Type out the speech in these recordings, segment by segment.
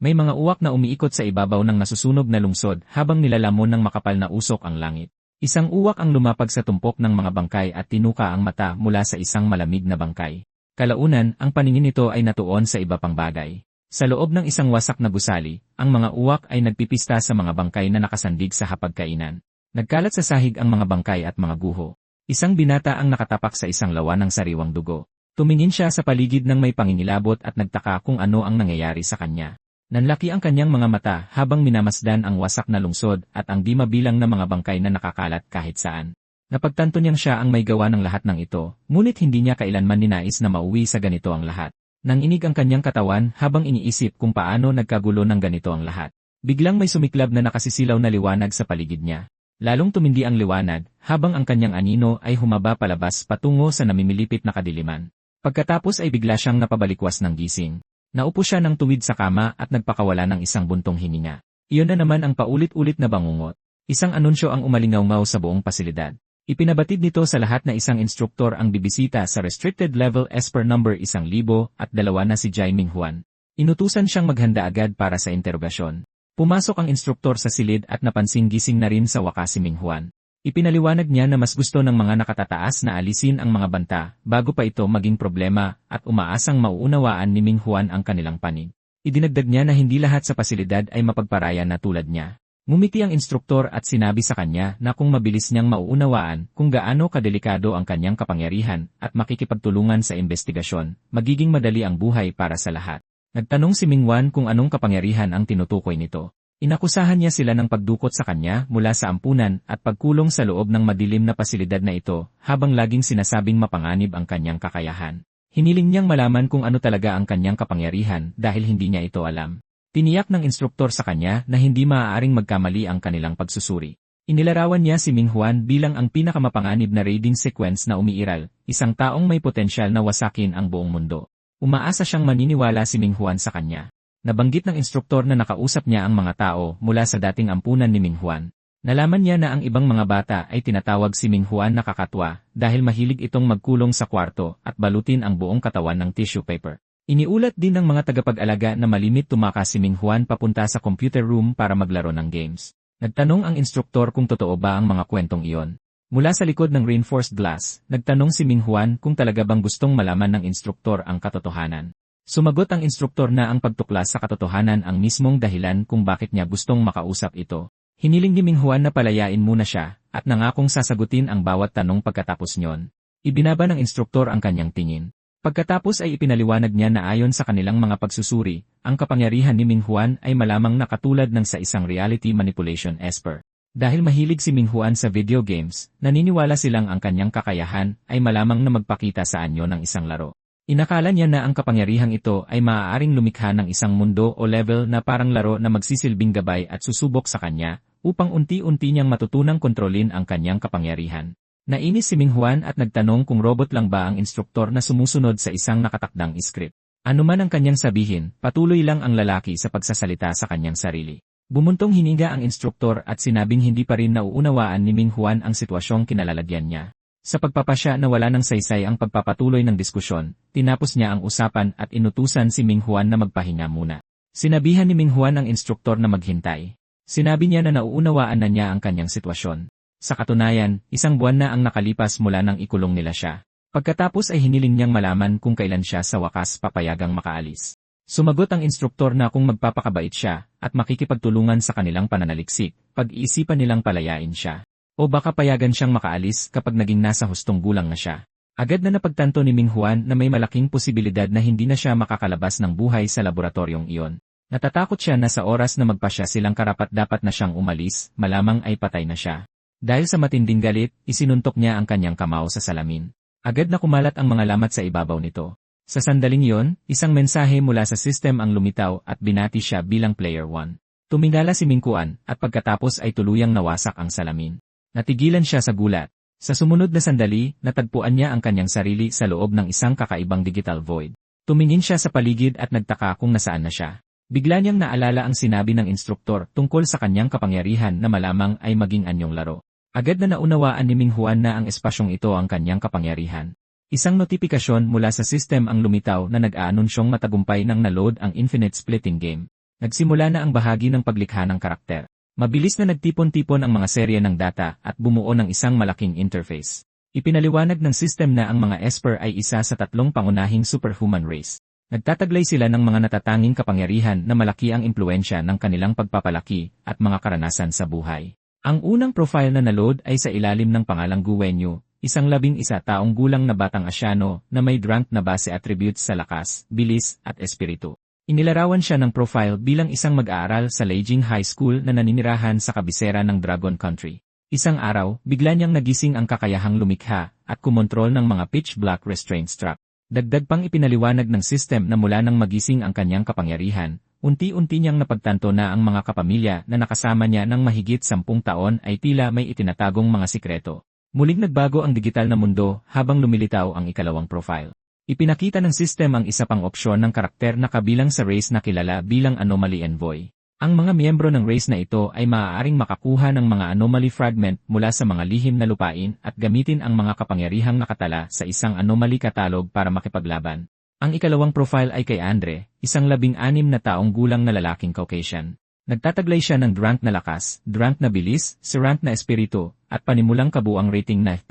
May mga uwak na umiikot sa ibabaw ng nasusunog na lungsod habang nilalamon ng makapal na usok ang langit. Isang uwak ang lumapag sa tumpok ng mga bangkay at tinuka ang mata mula sa isang malamig na bangkay. Kalaunan, ang paningin nito ay natuon sa iba pang bagay. Sa loob ng isang wasak na gusali, ang mga uwak ay nagpipista sa mga bangkay na nakasandig sa hapagkainan. Nagkalat sa sahig ang mga bangkay at mga guho. Isang binata ang nakatapak sa isang lawan ng sariwang dugo. Tumingin siya sa paligid ng may pangingilabot at nagtaka kung ano ang nangyayari sa kanya. Nanlaki ang kanyang mga mata habang minamasdan ang wasak na lungsod at ang di mabilang na mga bangkay na nakakalat kahit saan. Napagtanto niyang siya ang may gawa ng lahat ng ito, ngunit hindi niya kailanman ninais na mauwi sa ganito ang lahat. Nanginig ang kanyang katawan habang iniisip kung paano nagkagulo ng ganito ang lahat. Biglang may sumiklab na nakasisilaw na liwanag sa paligid niya. Lalong tumindi ang liwanag, habang ang kanyang anino ay humaba palabas patungo sa namimilipit na kadiliman. Pagkatapos ay bigla siyang napabalikwas ng gising. Naupo siya ng tuwid sa kama at nagpakawala ng isang buntong hininga. Iyon na naman ang paulit-ulit na bangungot. Isang anunsyo ang umalingaw-ngaw sa buong pasilidad. Ipinabatid nito sa lahat na isang instruktor ang bibisita sa restricted level Esper number 1,000 at 2 na si Jaiming Juan. Inutusan siyang maghanda agad para sa interogasyon. Pumasok ang instruktor sa silid at napansing gising na rin sa wakas si Ming Juan. Ipinaliwanag niya na mas gusto ng mga nakatataas na alisin ang mga banta bago pa ito maging problema at umaasang mauunawaan ni Ming Juan ang kanilang panig. Idinagdag niya na hindi lahat sa pasilidad ay mapagparaya na tulad niya. Ngumiti ang instruktor at sinabi sa kanya na kung mabilis niyang mauunawaan kung gaano kadelikado ang kanyang kapangyarihan at makikipagtulungan sa investigasyon, magiging madali ang buhay para sa lahat. Nagtanong si Ming Juan kung anong kapangyarihan ang tinutukoy nito. Inakusahan niya sila ng pagdukot sa kanya mula sa ampunan at pagkulong sa loob ng madilim na pasilidad na ito habang laging sinasabing mapanganib ang kanyang kakayahan. Hiniling niyang malaman kung ano talaga ang kanyang kapangyarihan dahil hindi niya ito alam. Tiniyak ng instruktor sa kanya na hindi maaaring magkamali ang kanilang pagsusuri. Inilarawan niya si Ming Juan bilang ang pinakamapanganib na raiding sequence na umiiral, isang taong may potensyal na wasakin ang buong mundo. Umaasa siyang maniniwala si Ming Juan sa kanya. Nabanggit ng instruktor na nakausap niya ang mga tao mula sa dating ampunan ni Ming Juan. Nalaman niya na ang ibang mga bata ay tinatawag si Ming Juan na kakatwa dahil mahilig itong magkulong sa kwarto at balutin ang buong katawan ng tissue paper. Iniulat din ng mga tagapag-alaga na malimit tumakas si Ming Juan papunta sa computer room para maglaro ng games. Nagtanong ang instruktor kung totoo ba ang mga kwentong iyon. Mula sa likod ng reinforced glass, nagtanong si Ming Juan kung talaga bang gustong malaman ng instruktor ang katotohanan. Sumagot ang instruktor na ang pagtuklas sa katotohanan ang mismong dahilan kung bakit niya gustong makausap ito. Hiniling ni Ming Juan na palayain muna siya, at nangakong sasagutin ang bawat tanong pagkatapos nyon. Ibinaba ng instruktor ang kanyang tingin. Pagkatapos ay ipinaliwanag niya na ayon sa kanilang mga pagsusuri, ang kapangyarihan ni Ming Juan ay malamang nakatulad ng sa isang reality manipulation esper. Dahil mahilig si Ming Juan sa video games, naniniwala silang ang kanyang kakayahan ay malamang na magpakita sa anyo ng isang laro. Inakala niya na ang kapangyarihang ito ay maaaring lumikha ng isang mundo o level na parang laro na magsisilbing gabay at susubok sa kanya, upang unti-unti niyang matutunang kontrolin ang kanyang kapangyarihan. Nainis si Ming Juan at nagtanong kung robot lang ba ang instruktor na sumusunod sa isang nakatakdang script. Ano man ang kanyang sabihin, patuloy lang ang lalaki sa pagsasalita sa kanyang sarili. Bumuntong hininga ang instruktor at sinabing hindi pa rin nauunawaan ni Ming Juan ang sitwasyong kinalalagyan niya. Sa pagpapasya na wala ng saysay ang pagpapatuloy ng diskusyon, tinapos niya ang usapan at inutusan si Ming Juan na magpahinga muna. Sinabihan ni Ming Juan ang instruktor na maghintay. Sinabi niya na nauunawaan na niya ang kanyang sitwasyon. Sa katunayan, 1 buwan na ang nakalipas mula nang ikulong nila siya. Pagkatapos ay hiniling niyang malaman kung kailan siya sa wakas papayagang makaalis. Sumagot ang instruktor na kung magpapakabait siya at makikipagtulungan sa kanilang pananaliksik, pag-iisipan nilang palayain siya. O baka payagan siyang makaalis kapag naging nasa hustong gulang na siya. Agad na napagtanto ni Ming Juan na may malaking posibilidad na hindi na siya makakalabas ng buhay sa laboratoryong iyon. Natatakot siya na sa oras na magpasya silang karapat-dapat na siyang umalis, malamang ay patay na siya. Dahil sa matinding galit, isinuntok niya ang kanyang kamao sa salamin. Agad na kumalat ang mga lamat sa ibabaw nito. Sa sandaling iyon, isang mensahe mula sa system ang lumitaw at binati siya bilang Player 1. Tumingala si Ming Juan at pagkatapos ay tuluyang nawasak ang salamin. Natigilan siya sa gulat. Sa sumunod na sandali, natagpuan niya ang kanyang sarili sa loob ng isang kakaibang digital void. Tumingin siya sa paligid at nagtaka kung nasaan na siya. Bigla niyang naalala ang sinabi ng instruktor tungkol sa kanyang kapangyarihan na malamang ay maging anyong laro. Agad na naunawaan ni Ming Juan na ang espasyong ito ang kanyang kapangyarihan. Isang notifikasyon mula sa system ang lumitaw na nag-aanunsyong matagumpay nang na-load ang Infinite Splitting Game. Nagsimula na ang bahagi ng paglikha ng karakter. Mabilis na nagtipon-tipon ang mga serye ng data at bumuo ng isang malaking interface. Ipinaliwanag ng system na ang mga Esper ay isa sa tatlong pangunahing superhuman race. Nagtataglay sila ng mga natatanging kapangyarihan na malaki ang impluensya ng kanilang pagpapalaki at mga karanasan sa buhay. Ang unang profile na naload ay sa ilalim ng pangalang Guwenyu, isang 11 taong gulang na batang Asyano na may rank na base attributes sa lakas, bilis, at espiritu. Inilarawan siya ng profile bilang isang mag-aaral sa Leijing High School na naninirahan sa kabisera ng Dragon Country. Isang araw, bigla niyang nagising ang kakayahang lumikha at kumontrol ng mga pitch black restraint strap. Dagdag pang ipinaliwanag ng system na mula nang magising ang kanyang kapangyarihan, unti-unti niyang napagtanto na ang mga kapamilya na nakasama niya ng mahigit 10 taon ay tila may itinatagong mga sikreto. Muling nagbago ang digital na mundo habang lumilitaw ang ikalawang profile. Ipinakita ng system ang isa pang opsyon ng karakter na kabilang sa race na kilala bilang Anomaly Envoy. Ang mga miyembro ng race na ito ay maaaring makakuha ng mga anomaly fragment mula sa mga lihim na lupain at gamitin ang mga kapangyarihang nakatala sa isang anomaly catalog para makipaglaban. Ang ikalawang profile ay kay Andre, isang 16 na taong gulang na lalaking Caucasian. Nagtataglay siya ng rank na lakas, rank na bilis, rank na espiritu, at panimulang kabuang rating na F++.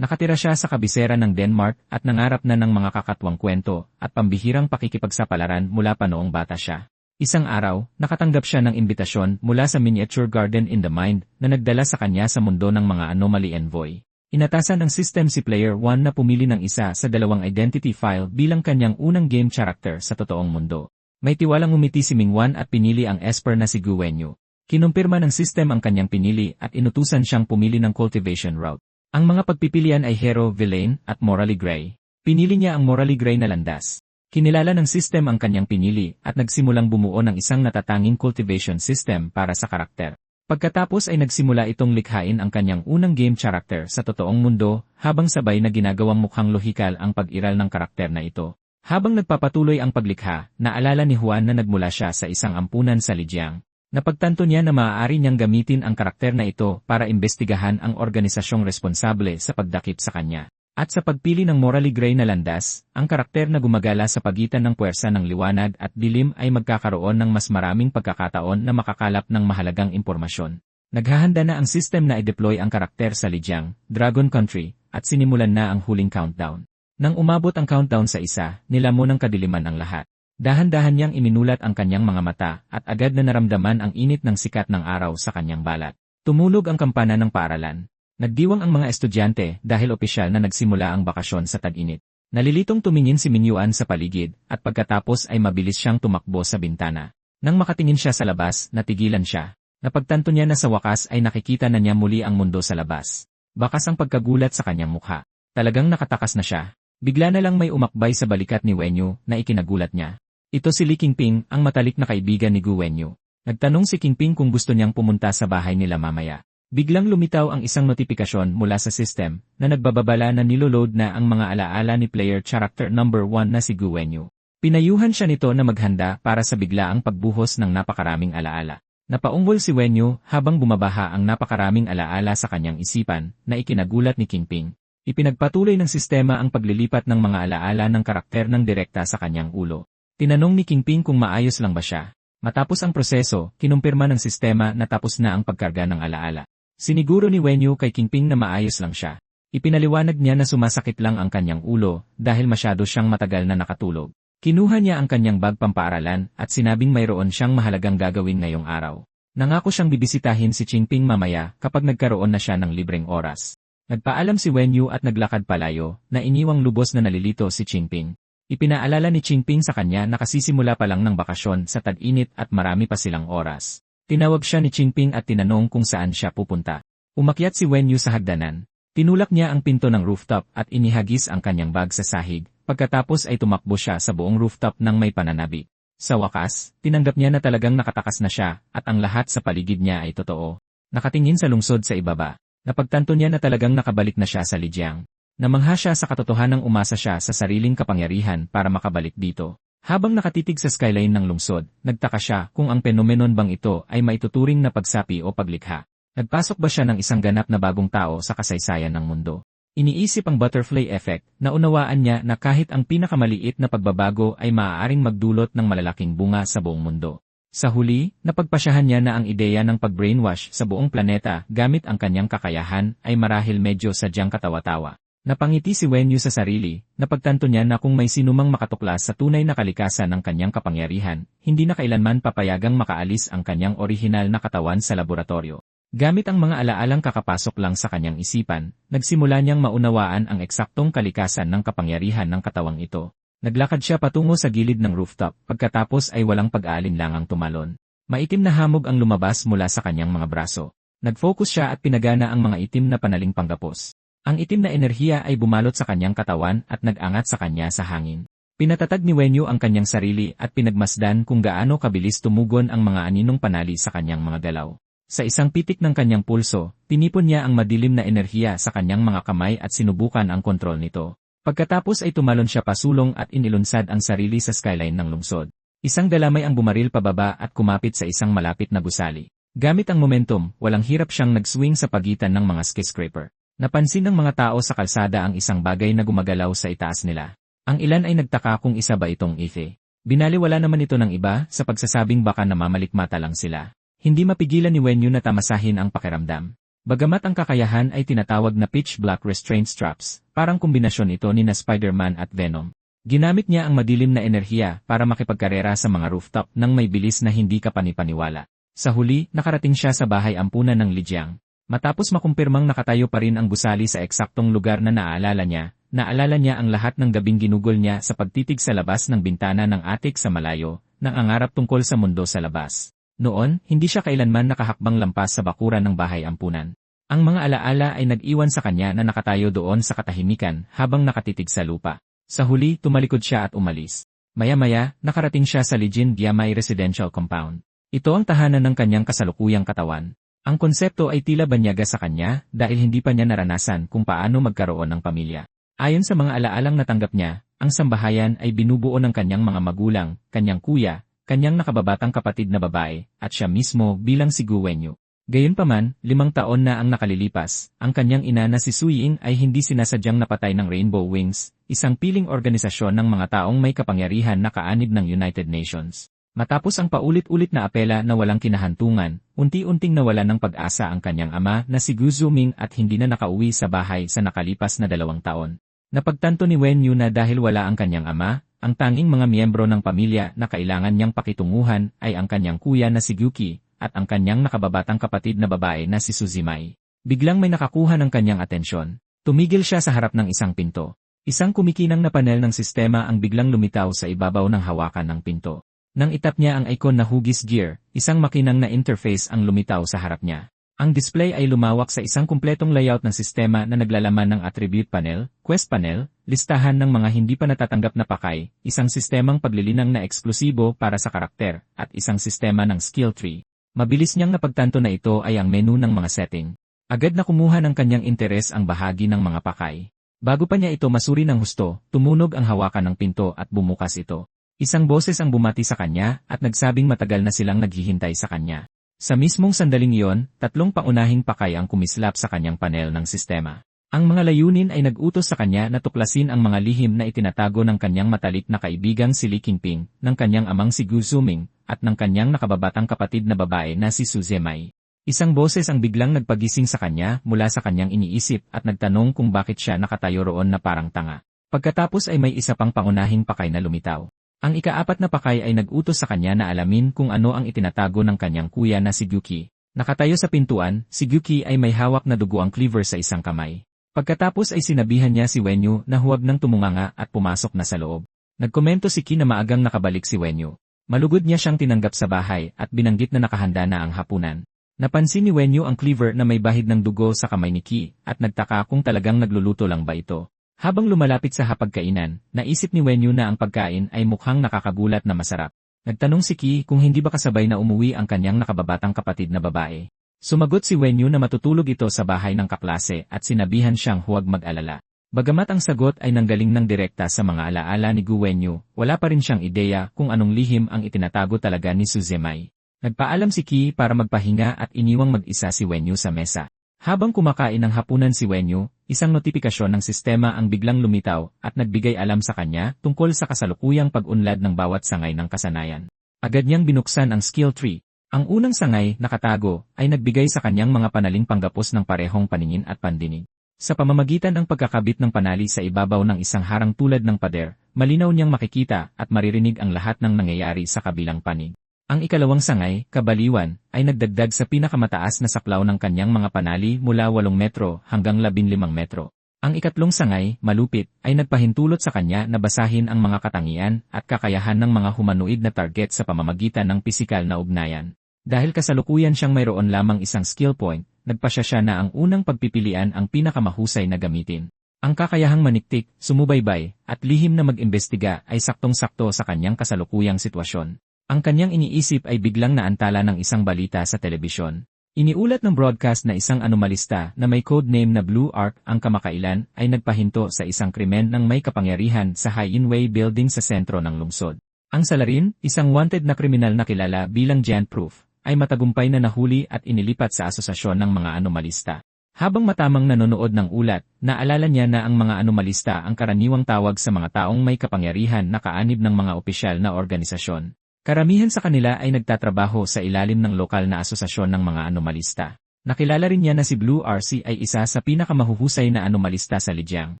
Nakatira siya sa kabisera ng Denmark at nangarap na ng mga kakatwang kwento at pambihirang pakikipagsapalaran mula pa noong bata siya. Isang araw, nakatanggap siya ng imbitasyon mula sa Miniature Garden in the Mind na nagdala sa kanya sa mundo ng mga Anomaly Envoy. Inatasan ng system si Player 1 na pumili ng isa sa dalawang identity file bilang kanyang unang game character sa totoong mundo. May tiwalang umiti si Mingwan at pinili ang Esper na si Guwenyu. Kinumpirma ng system ang kanyang pinili at inutusan siyang pumili ng cultivation route. Ang mga pagpipilian ay Hero, Villain, at Morally Gray. Pinili niya ang Morally Gray na landas. Kinilala ng system ang kanyang pinili at nagsimulang bumuo ng isang natatanging cultivation system para sa karakter. Pagkatapos ay nagsimula itong likhain ang kanyang unang game character sa totoong mundo habang sabay na ginagawang mukhang lohikal ang pag-iral ng karakter na ito. Habang nagpapatuloy ang paglikha, naalala ni Juan na nagmula siya sa isang ampunan sa Lijiang. Napagtanto niya na maaari niyang gamitin ang karakter na ito para imbestigahan ang organisasyong responsable sa pagdakip sa kanya. At sa pagpili ng Morally Gray na landas, ang karakter na gumagala sa pagitan ng puwersa ng liwanag at dilim ay magkakaroon ng mas maraming pagkakataon na makakalap ng mahalagang impormasyon. Naghahanda na ang system na i-deploy ang karakter sa Lijiang, Dragon Country, at sinimulan na ang huling countdown. Nang umabot ang countdown sa isa, nilamon ng kadiliman ang lahat. Dahan-dahan niyang iminulat ang kanyang mga mata at agad na naramdaman ang init ng sikat ng araw sa kanyang balat. Tumulog ang kampana ng paaralan. Nagdiwang ang mga estudyante dahil opisyal na nagsimula ang bakasyon sa tag-init. Nalilitong tumingin si Minyuan sa paligid at pagkatapos ay mabilis siyang tumakbo sa bintana. Nang makatingin siya sa labas, natigilan siya. Napagtanto niya na sa wakas ay nakikita na niya muli ang mundo sa labas. Bakas ang pagkagulat sa kanyang mukha. Talagang nakatakas na siya. Bigla na lang may umakbay sa balikat ni Wenyu na ikinagulat niya. Ito si Li Qingping, ang matalik na kaibigan ni Guwenyu. Nagtanong si Qingping kung gusto niyang pumunta sa bahay nila mamaya. Biglang lumitaw ang isang notifikasyon mula sa system na nagbababala na niloload na ang mga alaala ni player character number 1 na si Guwenyu. Pinayuhan siya nito na maghanda para sa biglaang pagbuhos ng napakaraming alaala. Napaunggol si Wenyu habang bumabaha ang napakaraming alaala sa kanyang isipan na ikinagulat ni Qingping. Ipinagpatuloy ng sistema ang paglilipat ng mga alaala ng karakter ng direkta sa kanyang ulo. Tinanong ni Qingping kung maayos lang ba siya. Matapos ang proseso, kinumpirma ng sistema na tapos na ang pagkarga ng alaala. Siniguro ni Wenyu kay Qingping na maayos lang siya. Ipinaliwanag niya na sumasakit lang ang kanyang ulo dahil masyado siyang matagal na nakatulog. Kinuha niya ang kanyang bag pampaaralan at sinabing mayroon siyang mahalagang gagawin ngayong araw. Nangako siyang bibisitahin si Qingping mamaya kapag nagkaroon na siya ng libreng oras. Nagpaalam si Wenyu at naglakad palayo na iniwang lubos na nalilito si Qingping. Ipinaalala ni Qingping sa kanya na kasisimula pa lang ng bakasyon sa tag-init at marami pa silang oras. Tinawag siya ni Qingping at tinanong kung saan siya pupunta. Umakyat si Wenyu sa hagdanan. Tinulak niya ang pinto ng rooftop at inihagis ang kanyang bag sa sahig, pagkatapos ay tumakbo siya sa buong rooftop ng may pananabik. Sa wakas, tinanggap niya na talagang nakatakas na siya at ang lahat sa paligid niya ay totoo. Nakatingin sa lungsod sa ibaba. Napagtanto niya na talagang nakabalik na siya sa Lijiang. Namangha siya sa katotohanang umasa siya sa sariling kapangyarihan para makabalik dito. Habang nakatitig sa skyline ng lungsod, nagtaka siya kung ang phenomenon bang ito ay maituturing na pagsapi o paglikha. Nagpasok ba siya ng isang ganap na bagong tao sa kasaysayan ng mundo? Iniisip ang butterfly effect, naunawaan niya na kahit ang pinakamaliit na pagbabago ay maaaring magdulot ng malalaking bunga sa buong mundo. Sa huli, napagpasyahan niya na ang ideya ng pag-brainwash sa buong planeta gamit ang kanyang kakayahan ay marahil medyo sadyang katawa-tawa. Napangiti si Wenyu sa sarili, napagtanto niya na kung may sinumang makatuklas sa tunay na kalikasan ng kanyang kapangyarihan, hindi na kailanman papayagang makaalis ang kanyang orihinal na katawan sa laboratorio. Gamit ang mga alaalang kakapasok lang sa kanyang isipan, nagsimula niyang maunawaan ang eksaktong kalikasan ng kapangyarihan ng katawang ito. Naglakad siya patungo sa gilid ng rooftop, pagkatapos ay walang pag-aalinlangang tumalon. Maitim na hamog ang lumabas mula sa kanyang mga braso. Nag-focus siya at pinagana ang mga itim na panaling panggapos. Ang itim na enerhiya ay bumalot sa kanyang katawan at nag-angat sa kanya sa hangin. Pinatatag ni Wenyu ang kanyang sarili at pinagmasdan kung gaano kabilis tumugon ang mga aninong panali sa kanyang mga galaw. Sa isang pitik ng kanyang pulso, tinipon niya ang madilim na enerhiya sa kanyang mga kamay at sinubukan ang kontrol nito. Pagkatapos ay tumalon siya pasulong at inilunsad ang sarili sa skyline ng lungsod. Isang galamay ang bumaril pababa at kumapit sa isang malapit na gusali. Gamit ang momentum, walang hirap siyang nag-swing sa pagitan ng mga skyscraper. Napansin ng mga tao sa kalsada ang isang bagay na gumagalaw sa itaas nila. Ang ilan ay nagtaka kung isa ba itong Ife. Binaliwala naman ito ng iba sa pagsasabing baka namamalikmata lang sila. Hindi mapigilan ni Wenyu na tamasahin ang pakiramdam. Bagamat ang kakayahan ay tinatawag na pitch black restraint straps, parang kombinasyon ito ni na Spider-Man at Venom. Ginamit niya ang madilim na enerhiya para makipagkarera sa mga rooftop nang may bilis na hindi kapanipaniwala. Sa huli, nakarating siya sa bahay ampunan ng Lijiang. Matapos makumpirmang nakatayo pa rin ang gusali sa eksaktong lugar na naalala niya ang lahat ng gabing ginugol niya sa pagtitig sa labas ng bintana ng atik sa malayo, ng angarap tungkol sa mundo sa labas. Noon, hindi siya kailanman nakahakbang lampas sa bakuran ng bahay ampunan. Ang mga alaala ay nag-iwan sa kanya na nakatayo doon sa katahimikan habang nakatitig sa lupa. Sa huli, tumalikod siya at umalis. Maya-maya, nakarating siya sa Lijin Diamay Residential Compound. Ito ang tahanan ng kanyang kasalukuyang katawan. Ang konsepto ay tila banyaga sa kanya dahil hindi pa niya naranasan kung paano magkaroon ng pamilya. Ayon sa mga alaalang natanggap niya, ang sambahayan ay binubuo ng kanyang mga magulang, kanyang kuya, kanyang nakababatang kapatid na babae, at siya mismo bilang si Gu Wenyu. Gayunpaman, 5 taon na ang nakalilipas, ang kanyang ina na si Su Ying ay hindi sinasadyang napatay ng Rainbow Wings, isang piling organisasyon ng mga taong may kapangyarihan na kaanib ng United Nations. Matapos ang paulit-ulit na apela na walang kinahantungan, unti-unting nawala ng pag-asa ang kanyang ama na si Gu Zuming at hindi na nakauwi sa bahay sa nakalipas na 2 taon. Napagtanto ni Wenyu na dahil wala ang kanyang ama, ang tanging mga miyembro ng pamilya na kailangan niyang pakitunguhan ay ang kanyang kuya na si Guki at ang kanyang nakababatang kapatid na babae na si Suzimai. Biglang may nakakuha ng kanyang atensyon. Tumigil siya sa harap ng isang pinto. Isang kumikinang na panel ng sistema ang biglang lumitaw sa ibabaw ng hawakan ng pinto. Nang itap niya ang icon na Hugis Gear, isang makinang na interface ang lumitaw sa harap niya. Ang display ay lumawak sa isang kumpletong layout ng sistema na naglalaman ng attribute panel, quest panel, listahan ng mga hindi pa natatanggap na pakay, isang sistemang paglilinang na eksklusibo para sa karakter, at isang sistema ng skill tree. Mabilis niyang napagtanto na ito ay ang menu ng mga setting. Agad na kumuha ng kanyang interes ang bahagi ng mga pakay. Bago pa niya ito masuri ng husto, tumunog ang hawakan ng pinto at bumukas ito. Isang boses ang bumati sa kanya at nagsabing matagal na silang naghihintay sa kanya. Sa mismong sandaling iyon, 3 pangunahing pakay ang kumislap sa kanyang panel ng sistema. Ang mga layunin ay nag-utos sa kanya na tuklasin ang mga lihim na itinatago ng kanyang matalik na kaibigang si Li Qingping, ng kanyang amang si Gu Zuming, at ng kanyang nakababatang kapatid na babae na si Su Zimai. Isang boses ang biglang nagpagising sa kanya mula sa kanyang iniisip at nagtanong kung bakit siya nakatayo roon na parang tanga. Pagkatapos ay may isa pang pangunahing pakay na lumitaw. Ang ika-4 na pakay ay nag-utos sa kanya na alamin kung ano ang itinatago ng kanyang kuya na si Guki. Nakatayo sa pintuan, si Guki ay may hawak na duguang cleaver sa isang kamay. Pagkatapos ay sinabihan niya si Wenyu na huwag nang tumunganga at pumasok na sa loob. Nagkomento si Ki na maagang nakabalik si Wenyu. Malugod niya siyang tinanggap sa bahay at binanggit na nakahanda na ang hapunan. Napansin ni Wenyu ang cleaver na may bahid ng dugo sa kamay ni Ki at nagtaka kung talagang nagluluto lang ba ito. Habang lumalapit sa hapagkainan, naisip ni Wenyu na ang pagkain ay mukhang nakakagulat na masarap. Nagtanong si Ki kung hindi ba kasabay na umuwi ang kanyang nakababatang kapatid na babae. Sumagot si Wenyu na matutulog ito sa bahay ng kaklase at sinabihan siyang huwag mag-alala. Bagamat ang sagot ay nanggaling ng direkta sa mga alaala ni Gu Wenyu, wala pa rin siyang ideya kung anong lihim ang itinatago talaga ni Su Zimai. Nagpaalam si Ki para magpahinga at iniwang mag-isa si Wenyu sa mesa. Habang kumakain ng hapunan si Wenyu, isang notifikasyon ng sistema ang biglang lumitaw at nagbigay alam sa kanya tungkol sa kasalukuyang pag-unlad ng bawat sangay ng kasanayan. Agad niyang binuksan ang skill tree. Ang unang sangay, nakatago, ay nagbigay sa kanyang mga panaling panggapos ng parehong paningin at pandinig. Sa pamamagitan ng pagkakabit ng panali sa ibabaw ng isang harang tulad ng pader, malinaw niyang makikita at maririnig ang lahat ng nangyayari sa kabilang panig. Ang ikalawang sangay, kabaliwan, ay nagdagdag sa pinakamataas na saklaw ng kanyang mga panali mula 8 metro hanggang 15 metro. Ang ikatlong sangay, malupit, ay nagpahintulot sa kanya na basahin ang mga katangian at kakayahan ng mga humanoid na target sa pamamagitan ng pisikal na ugnayan. Dahil kasalukuyan siyang mayroon lamang isang skill point, nagpasya siya na ang unang pagpipilian ang pinakamahusay na gamitin. Ang kakayahang maniktik, sumubaybay, at lihim na mag-imbestiga ay saktong-sakto sa kanyang kasalukuyang sitwasyon. Ang kanyang iniisip ay biglang naantala ng isang balita sa telebisyon. Iniulat ng broadcast na isang anomalista na may codename na Blue Ark ang kamakailan ay nagpahinto sa isang krimen ng may kapangyarihan sa High-Inway Building sa sentro ng lungsod. Ang salarin, isang wanted na kriminal na kilala bilang Giant Proof, ay matagumpay na nahuli at inilipat sa asosasyon ng mga anomalista. Habang matamang nanonood ng ulat, naalala niya na ang mga anomalista ang karaniwang tawag sa mga taong may kapangyarihan na kaanib ng mga opisyal na organisasyon. Karamihan sa kanila ay nagtatrabaho sa ilalim ng lokal na asosasyon ng mga anomalista. Nakilala rin niya na si Blue RC ay isa sa pinakamahuhusay na anomalista sa Lijiang.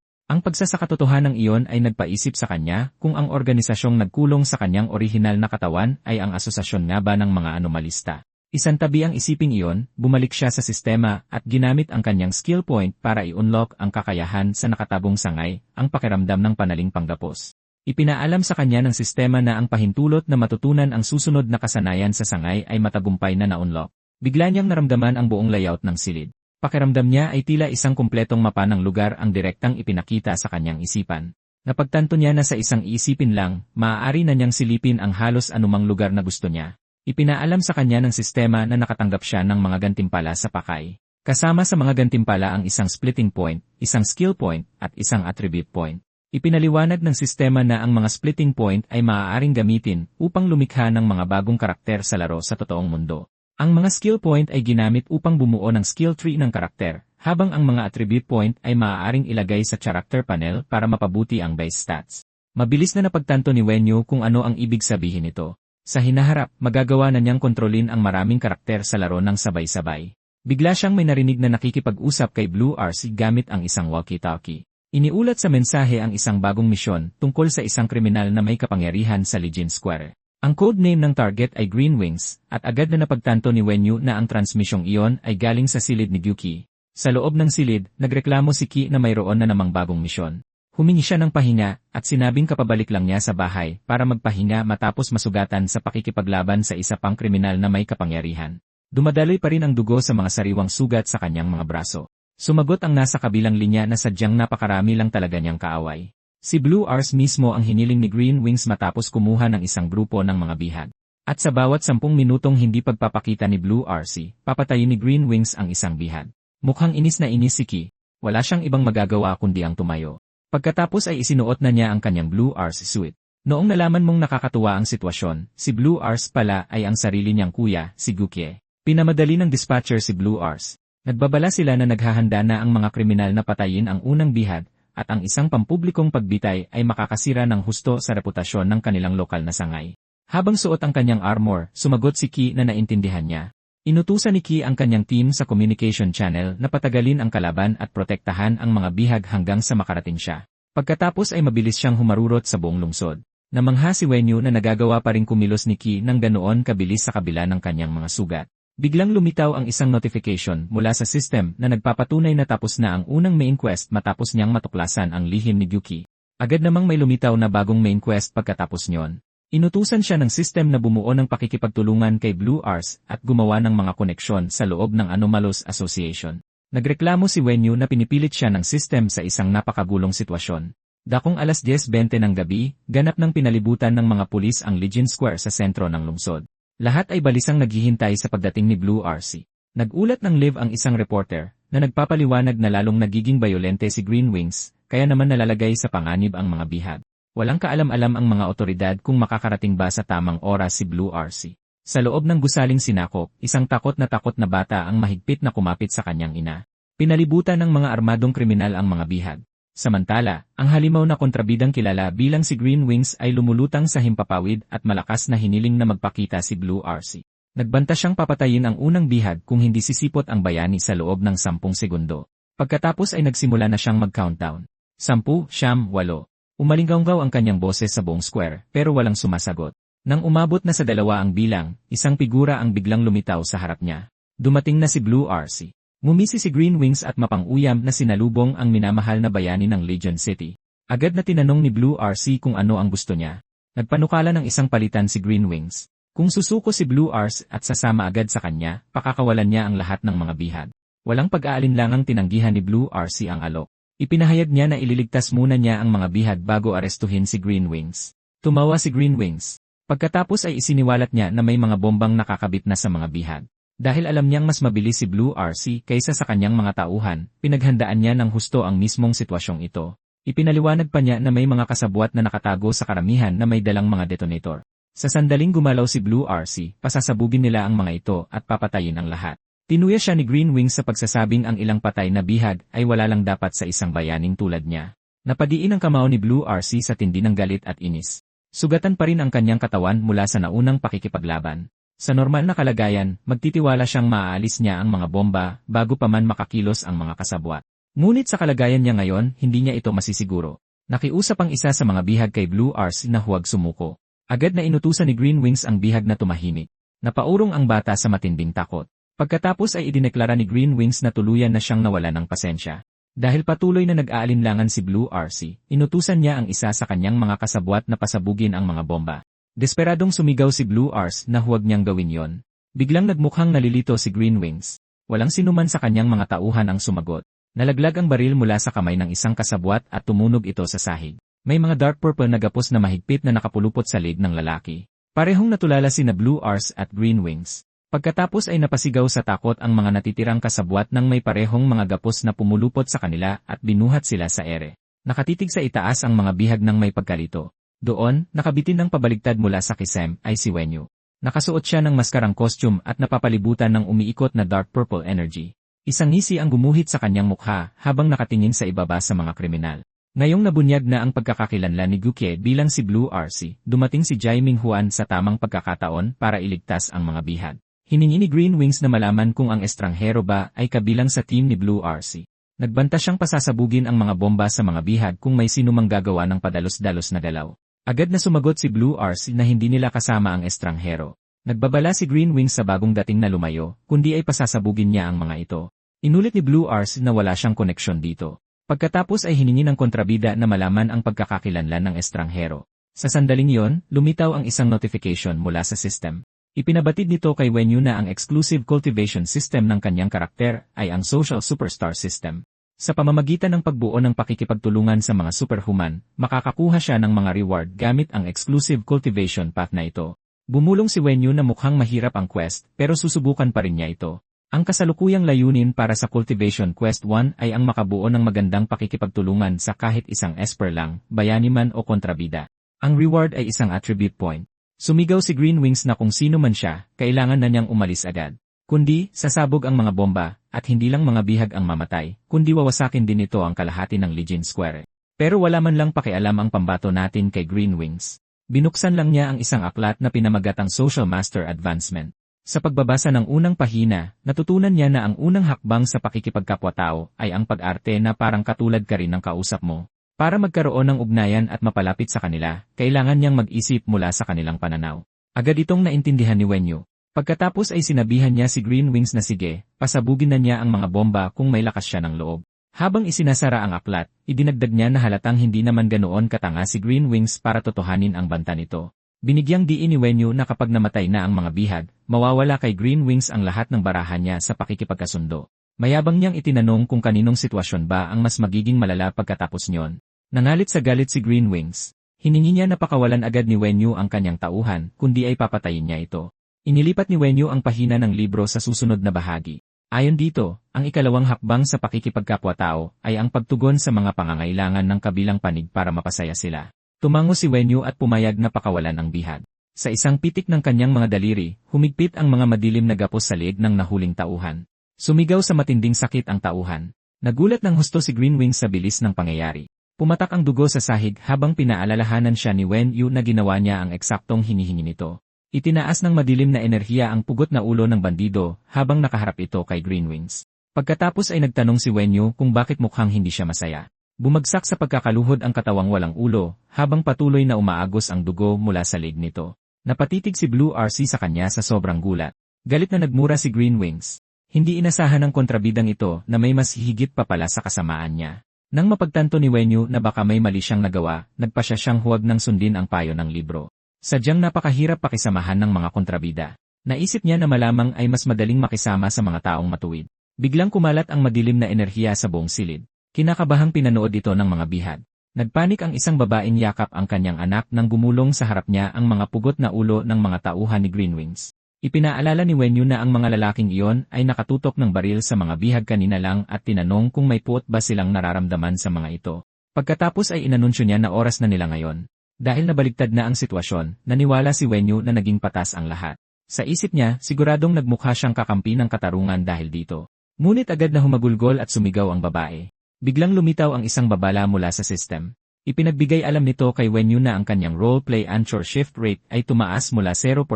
Ang pagsasakatotohanan ng iyon ay nagpaisip sa kanya kung ang organisasyong nagkulong sa kanyang orihinal na katawan ay ang asosasyon nga ba ng mga anomalista. Isantabi ang isiping iyon, bumalik siya sa sistema at ginamit ang kanyang skill point para i-unlock ang kakayahan sa nakatabong sangay, ang pakiramdam ng panaling panggapos. Ipinaalam sa kanya ng sistema na ang pahintulot na matutunan ang susunod na kasanayan sa sangay ay matagumpay na na-unlock. Bigla niyang naramdaman ang buong layout ng silid. Pakiramdam niya ay tila isang kumpletong mapa ng lugar ang direktang ipinakita sa kanyang isipan. Napagtanto niya na sa isang iisipin lang, maaari na niyang silipin ang halos anumang lugar na gusto niya. Ipinaalam sa kanya ng sistema na nakatanggap siya ng mga gantimpala sa pakay. Kasama sa mga gantimpala ang isang splitting point, isang skill point, at isang attribute point. Ipinaliwanag ng sistema na ang mga splitting point ay maaaring gamitin upang lumikha ng mga bagong karakter sa laro sa totoong mundo. Ang mga skill point ay ginamit upang bumuo ng skill tree ng karakter, habang ang mga attribute point ay maaaring ilagay sa character panel para mapabuti ang base stats. Mabilis na napagtanto ni Wenyu kung ano ang ibig sabihin nito. Sa hinaharap, magagawa na niyang kontrolin ang maraming karakter sa laro ng sabay-sabay. Bigla siyang may narinig na nakikipag-usap kay Blue RC gamit ang isang walkie-talkie. Iniulat sa mensahe ang isang bagong misyon tungkol sa isang kriminal na may kapangyarihan sa Legion Square. Ang codename ng target ay Green Wings, at agad na napagtanto ni Wenyu na ang transmisyong iyon ay galing sa silid ni Gyuki. Sa loob ng silid, nagreklamo si Ki na mayroon na namang bagong misyon. Humingi siya ng pahinga, at sinabing kapabalik lang niya sa bahay para magpahinga matapos masugatan sa pakikipaglaban sa isa pang kriminal na may kapangyarihan. Dumadaloy pa rin ang dugo sa mga sariwang sugat sa kanyang mga braso. Sumagot ang nasa kabilang linya na sadyang napakarami lang talaga niyang kaaway. Si Blue Ars mismo ang hiniling ni Green Wings matapos kumuha ng isang grupo ng mga bihag. At sa bawat 10 minutong hindi pagpapakita ni Blue RC, papatayin ni Green Wings ang isang bihag. Mukhang inis na inis si Ki. Wala siyang ibang magagawa kundi ang tumayo. Pagkatapos ay isinuot na niya ang kanyang Blue Ars suit. Noong nalaman mong nakakatuwa ang sitwasyon, si Blue Ars pala ay ang sarili niyang kuya, si Gukie. Pinamadali ng dispatcher si Blue Ars. Nagbabala sila na naghahanda na ang mga kriminal na patayin ang unang bihag, at ang isang pampublikong pagbitay ay makakasira ng husto sa reputasyon ng kanilang lokal na sangay. Habang suot ang kanyang armor, sumagot si Ki na naintindihan niya. Inutusan ni Ki ang kanyang team sa communication channel na patagalin ang kalaban at protektahan ang mga bihag hanggang sa makarating siya. Pagkatapos ay mabilis siyang humarurot sa buong lungsod. Namangha si Wenyu na nagagawa pa rin kumilos ni Ki ng ganoon kabilis sa kabila ng kanyang mga sugat. Biglang lumitaw ang isang notification mula sa system na nagpapatunay na tapos na ang unang main quest matapos niyang matuklasan ang lihim ni Gyuki. Agad namang may lumitaw na bagong main quest pagkatapos niyon. Inutusan siya ng system na bumuo ng pakikipagtulungan kay Blue Ars at gumawa ng mga koneksyon sa loob ng Anomalous Association. Nagreklamo si Wenyu na pinipilit siya ng system sa isang napakagulong sitwasyon. Dakong alas 10:20 ng gabi, ganap ng pinalibutan ng mga pulis ang Legion Square sa sentro ng lungsod. Lahat ay balisang naghihintay sa pagdating ni Blue RC. Nagulat ng live ang isang reporter na nagpapaliwanag na lalong nagiging bayolente si Green Wings, kaya naman nalalagay sa panganib ang mga bihag. Walang kaalam-alam ang mga otoridad kung makakarating ba sa tamang oras si Blue RC. Sa loob ng gusaling sinakop, isang takot na bata ang mahigpit na kumapit sa kanyang ina. Pinalibutan ng mga armadong kriminal ang mga bihag. Samantala, ang halimaw na kontrabidang kilala bilang si Green Wings ay lumulutang sa himpapawid at malakas na hiniling na magpakita si Blue RC. Nagbanta siyang papatayin ang unang bihag kung hindi sisipot ang bayani sa loob ng 10 segundo. Pagkatapos ay nagsimula na siyang mag-countdown. 10, 9, 8. Umalinggaw ang kanyang boses sa buong square, pero walang sumasagot. Nang umabot na sa 2 ang bilang, isang figura ang biglang lumitaw sa harap niya. Dumating na si Blue RC. Ngumisi si Green Wings at mapang-uyam na sinalubong ang minamahal na bayani ng Legion City. Agad na tinanong ni Blue RC kung ano ang gusto niya. Nagpanukala ng isang palitan si Green Wings. Kung susuko si Blue RC at sasama agad sa kanya, pakakawalan niya ang lahat ng mga bihag. Walang pag-aalinlangang tinanggihan ni Blue RC ang alok. Ipinahayag niya na ililigtas muna niya ang mga bihag bago arestuhin si Green Wings. Tumawa si Green Wings. Pagkatapos ay isiniwalat niya na may mga bombang nakakabit na sa mga bihag. Dahil alam niyang mas mabilis si Blue RC kaysa sa kanyang mga tauhan, pinaghandaan niya ng husto ang mismong sitwasyong ito. Ipinaliwanag pa niya na may mga kasabwat na nakatago sa karamihan na may dalang mga detonator. Sa sandaling gumalaw si Blue RC, pasasabugin nila ang mga ito at papatayin ang lahat. Tinuya siya ni Green Wings sa pagsasabing ang ilang patay na bihag ay wala lang dapat sa isang bayaning tulad niya. Napadiin ang kamao ni Blue RC sa tindi ng galit at inis. Sugatan pa rin ang kanyang katawan mula sa naunang pakikipaglaban. Sa normal na kalagayan, magtitiwala siyang maaalis niya ang mga bomba bago pa man makakilos ang mga kasabwat. Ngunit sa kalagayan niya ngayon, hindi niya ito masisiguro. Nakiusap ang isa sa mga bihag kay Blue RC na huwag sumuko. Agad na inutusan ni Green Wings ang bihag na tumahimik. Napaurong ang bata sa matinding takot. Pagkatapos ay idineklara ni Green Wings na tuluyan na siyang nawala ng pasensya. Dahil patuloy na nag-aalinlangan si Blue RC, inutusan niya ang isa sa kanyang mga kasabwat na pasabugin ang mga bomba. Desperadong sumigaw si Blue RC na huwag niyang gawin yon. Biglang nagmukhang nalilito si Green Wings. Walang sinuman sa kanyang mga tauhan ang sumagot. Nalaglag ang baril mula sa kamay ng isang kasabwat at tumunog ito sa sahig. May mga dark purple na gapos na mahigpit na nakapulupot sa leg ng lalaki. Parehong natulala sina Blue RC at Green Wings. Pagkatapos ay napasigaw sa takot ang mga natitirang kasabwat ng may parehong mga gapos na pumulupot sa kanila at binuhat sila sa ere. Nakatitig sa itaas ang mga bihag ng may pagkalito. Doon, nakabitin ng pabaligtad mula sa kisem, ay si Wenyu. Nakasuot siya ng maskarang costume at napapalibutan ng umiikot na dark purple energy. Isang ngisi ang gumuhit sa kanyang mukha habang nakatingin sa ibaba sa mga kriminal. Ngayong nabunyag na ang pagkakakilanlan ni Gukie bilang si Blue RC, dumating si Jaiming Huan sa tamang pagkakataon para iligtas ang mga bihag. Hiningi ni Green Wings na malaman kung ang estranghero ba ay kabilang sa team ni Blue RC. Nagbanta siyang pasasabugin ang mga bomba sa mga bihag kung may sinumang gagawa ng padalos-dalos na galaw. Agad na sumagot si Blue RC na hindi nila kasama ang estranghero. Nagbabala si Green Wings sa bagong dating na lumayo, kundi ay pasasabugin niya ang mga ito. Inulit ni Blue RC na wala siyang koneksyon dito. Pagkatapos ay hiningi ng kontrabida na malaman ang pagkakakilanlan ng estranghero. Sa sandaling yon, lumitaw ang isang notification mula sa system. Ipinabatid nito kay Wenyu na ang exclusive cultivation system ng kanyang karakter ay ang Social Superstar System. Sa pamamagitan ng pagbuo ng pakikipagtulungan sa mga superhuman, makakakuha siya ng mga reward gamit ang exclusive cultivation path na ito. Bumulong si Wenyu na mukhang mahirap ang quest pero susubukan pa rin niya ito. Ang kasalukuyang layunin para sa Cultivation Quest 1 ay ang makabuo ng magandang pakikipagtulungan sa kahit isang esper lang, bayani man o kontrabida. Ang reward ay isang attribute point. Sumigaw si Green Wings na kung sino man siya, kailangan na niyang umalis agad. Kundi, sasabog ang mga bomba, at hindi lang mga bihag ang mamatay, kundi wawasakin din ito ang kalahati ng Legion Square. Pero wala man lang pakialam ang pambato natin kay Green Wings. Binuksan lang niya ang isang aklat na pinamagatang Social Master Advancement. Sa pagbabasa ng unang pahina, natutunan niya na ang unang hakbang sa pakikipagkapwa-tao ay ang pag-arte na parang katulad ka rin ng kausap mo. Para magkaroon ng ugnayan at mapalapit sa kanila, kailangan niyang mag-isip mula sa kanilang pananaw. Agad itong naintindihan ni Wenyu. Pagkatapos ay sinabihan niya si Green Wings na sige, pasabugin na niya ang mga bomba kung may lakas siya ng loob. Habang isinasara ang aklat, idinagdag niya na halatang hindi naman ganoon katanga si Green Wings para totohanin ang banta nito. Binigyang diin ni Wenyu na kapag namatay na ang mga bihag, mawawala kay Green Wings ang lahat ng barahan niya sa pakikipagkasundo. Mayabang niyang itinanong kung kaninong sitwasyon ba ang mas magiging malala pagkatapos niyon. Nangalit sa galit si Green Wings. Hiningi niya na pakawalan agad ni Wenyu ang kanyang tauhan, kundi ay papatayin niya ito. Inilipat ni Wenyu ang pahina ng libro sa susunod na bahagi. Ayon dito, ang ikalawang hakbang sa pakikipagkapwa-tao ay ang pagtugon sa mga pangangailangan ng kabilang panig para mapasaya sila. Tumango si Wenyu at pumayag na pakawalan ang bihag. Sa isang pitik ng kanyang mga daliri, humigpit ang mga madilim na gapos sa leeg ng nahuling tauhan. Sumigaw sa matinding sakit ang tauhan. Nagulat ng husto si Greenwings sa bilis ng pangyayari. Pumatak ang dugo sa sahig habang pinaalalahanan siya ni Wen Yu na ginawa niya ang eksaktong hinihingi nito. Itinaas ng madilim na enerhiya ang pugot na ulo ng bandido habang nakaharap ito kay Greenwings. Pagkatapos ay nagtanong si Wen Yu kung bakit mukhang hindi siya masaya. Bumagsak sa pagkakaluhod ang katawang walang ulo habang patuloy na umaagos ang dugo mula sa leg nito. Napatitig si Blue RC sa kanya sa sobrang gulat. Galit na nagmura si Greenwings. Hindi inasahan ng kontrabidang ito na may mas higit pa pala sa kasamaan niya. Nang mapagtanto ni Wen Yu na baka may mali siyang nagawa, nagpasya siyang huwag nang sundin ang payo ng libro. Sadyang napakahirap pakisamahan ng mga kontrabida. Naisip niya na malamang ay mas madaling makisama sa mga taong matuwid. Biglang kumalat ang madilim na enerhiya sa buong silid. Kinakabahang pinanood ito ng mga bihag. Nagpanik ang isang babaeng yakap ang kanyang anak nang gumulong sa harap niya ang mga pugot na ulo ng mga tauhan ni Greenwings. Ipinaalala ni Wen Yu na ang mga lalaking iyon ay nakatutok ng baril sa mga bihag kanina lang at tinanong kung may puot ba silang nararamdaman sa mga ito. Pagkatapos ay inanunsyo niya na oras na nila ngayon. Dahil nabaligtad na ang sitwasyon, naniwala si Wen Yu na naging patas ang lahat. Sa isip niya, siguradong nagmukha siyang kakampi ng katarungan dahil dito. Ngunit agad na humagulgol at sumigaw ang babae. Biglang lumitaw ang isang babala mula sa system. Ipinagbigay alam nito kay Wen Yu na ang kanyang roleplay answer shift rate ay tumaas mula 0%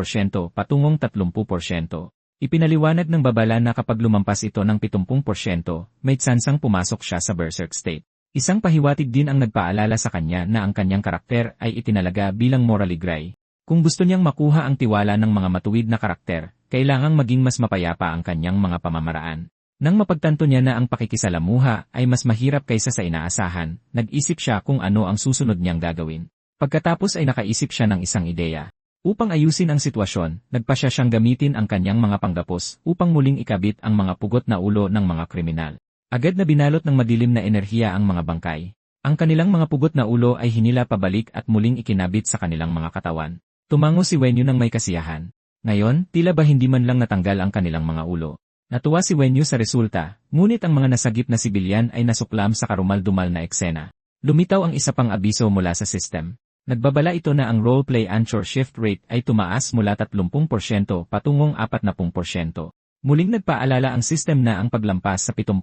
patungong 30%. Ipinaliwanag ng babala na kapag lumampas ito ng 70%, may tsansang pumasok siya sa berserk state. Isang pahiwatig din ang nagpaalala sa kanya na ang kanyang karakter ay itinalaga bilang morally gray. Kung gusto niyang makuha ang tiwala ng mga matuwid na karakter, kailangang maging mas mapayapa ang kanyang mga pamamaraan. Nang mapagtanto niya na ang pakikisalamuha ay mas mahirap kaysa sa inaasahan, nag-isip siya kung ano ang susunod niyang gagawin. Pagkatapos ay nakaisip siya ng isang ideya. Upang ayusin ang sitwasyon, nagpasya siyang gamitin ang kanyang mga panggapos upang muling ikabit ang mga pugot na ulo ng mga kriminal. Agad na binalot ng madilim na enerhiya ang mga bangkay. Ang kanilang mga pugot na ulo ay hinila pabalik at muling ikinabit sa kanilang mga katawan. Tumango si Wen Yu ng may kasiyahan. Ngayon, tila ba hindi man lang natanggal ang kanilang mga ulo. Natuwa si Wen Yu sa resulta, ngunit ang mga nasagip na sibilyan ay nasuklam sa karumal-dumal na eksena. Lumitaw ang isa pang abiso mula sa system. Nagbabala ito na ang roleplay answer shift rate ay tumaas mula 30% patungong 40%. Muling nagpaalala ang system na ang paglampas sa 70%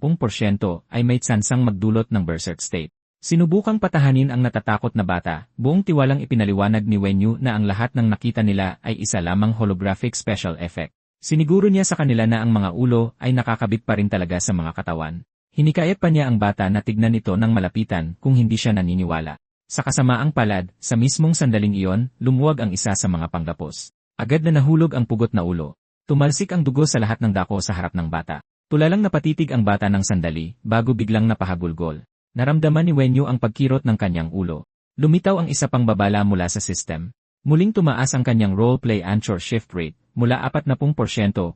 ay may tsansang magdulot ng berserk state. Sinubukang patahanin ang natatakot na bata, buong tiwalang ipinaliwanag ni Wen Yu na ang lahat ng nakita nila ay isa lamang holographic special effect. Siniguro niya sa kanila na ang mga ulo ay nakakabit pa rin talaga sa mga katawan. Hinikayat pa niya ang bata na tignan ito ng malapitan kung hindi siya naniniwala. Sa kasamaang palad, sa mismong sandaling iyon, lumuwag ang isa sa mga panggapos. Agad na nahulog ang pugot na ulo. Tumalsik ang dugo sa lahat ng dako sa harap ng bata. Tulalang napatitig ang bata ng sandali, bago biglang napahagulgol. Naramdaman ni Wen Yu ang pagkirot ng kanyang ulo. Lumitaw ang isa pang babala mula sa system. Muling tumaas ang kanyang roleplay answer shift rate, mula 40%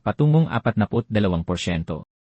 patungong 42%.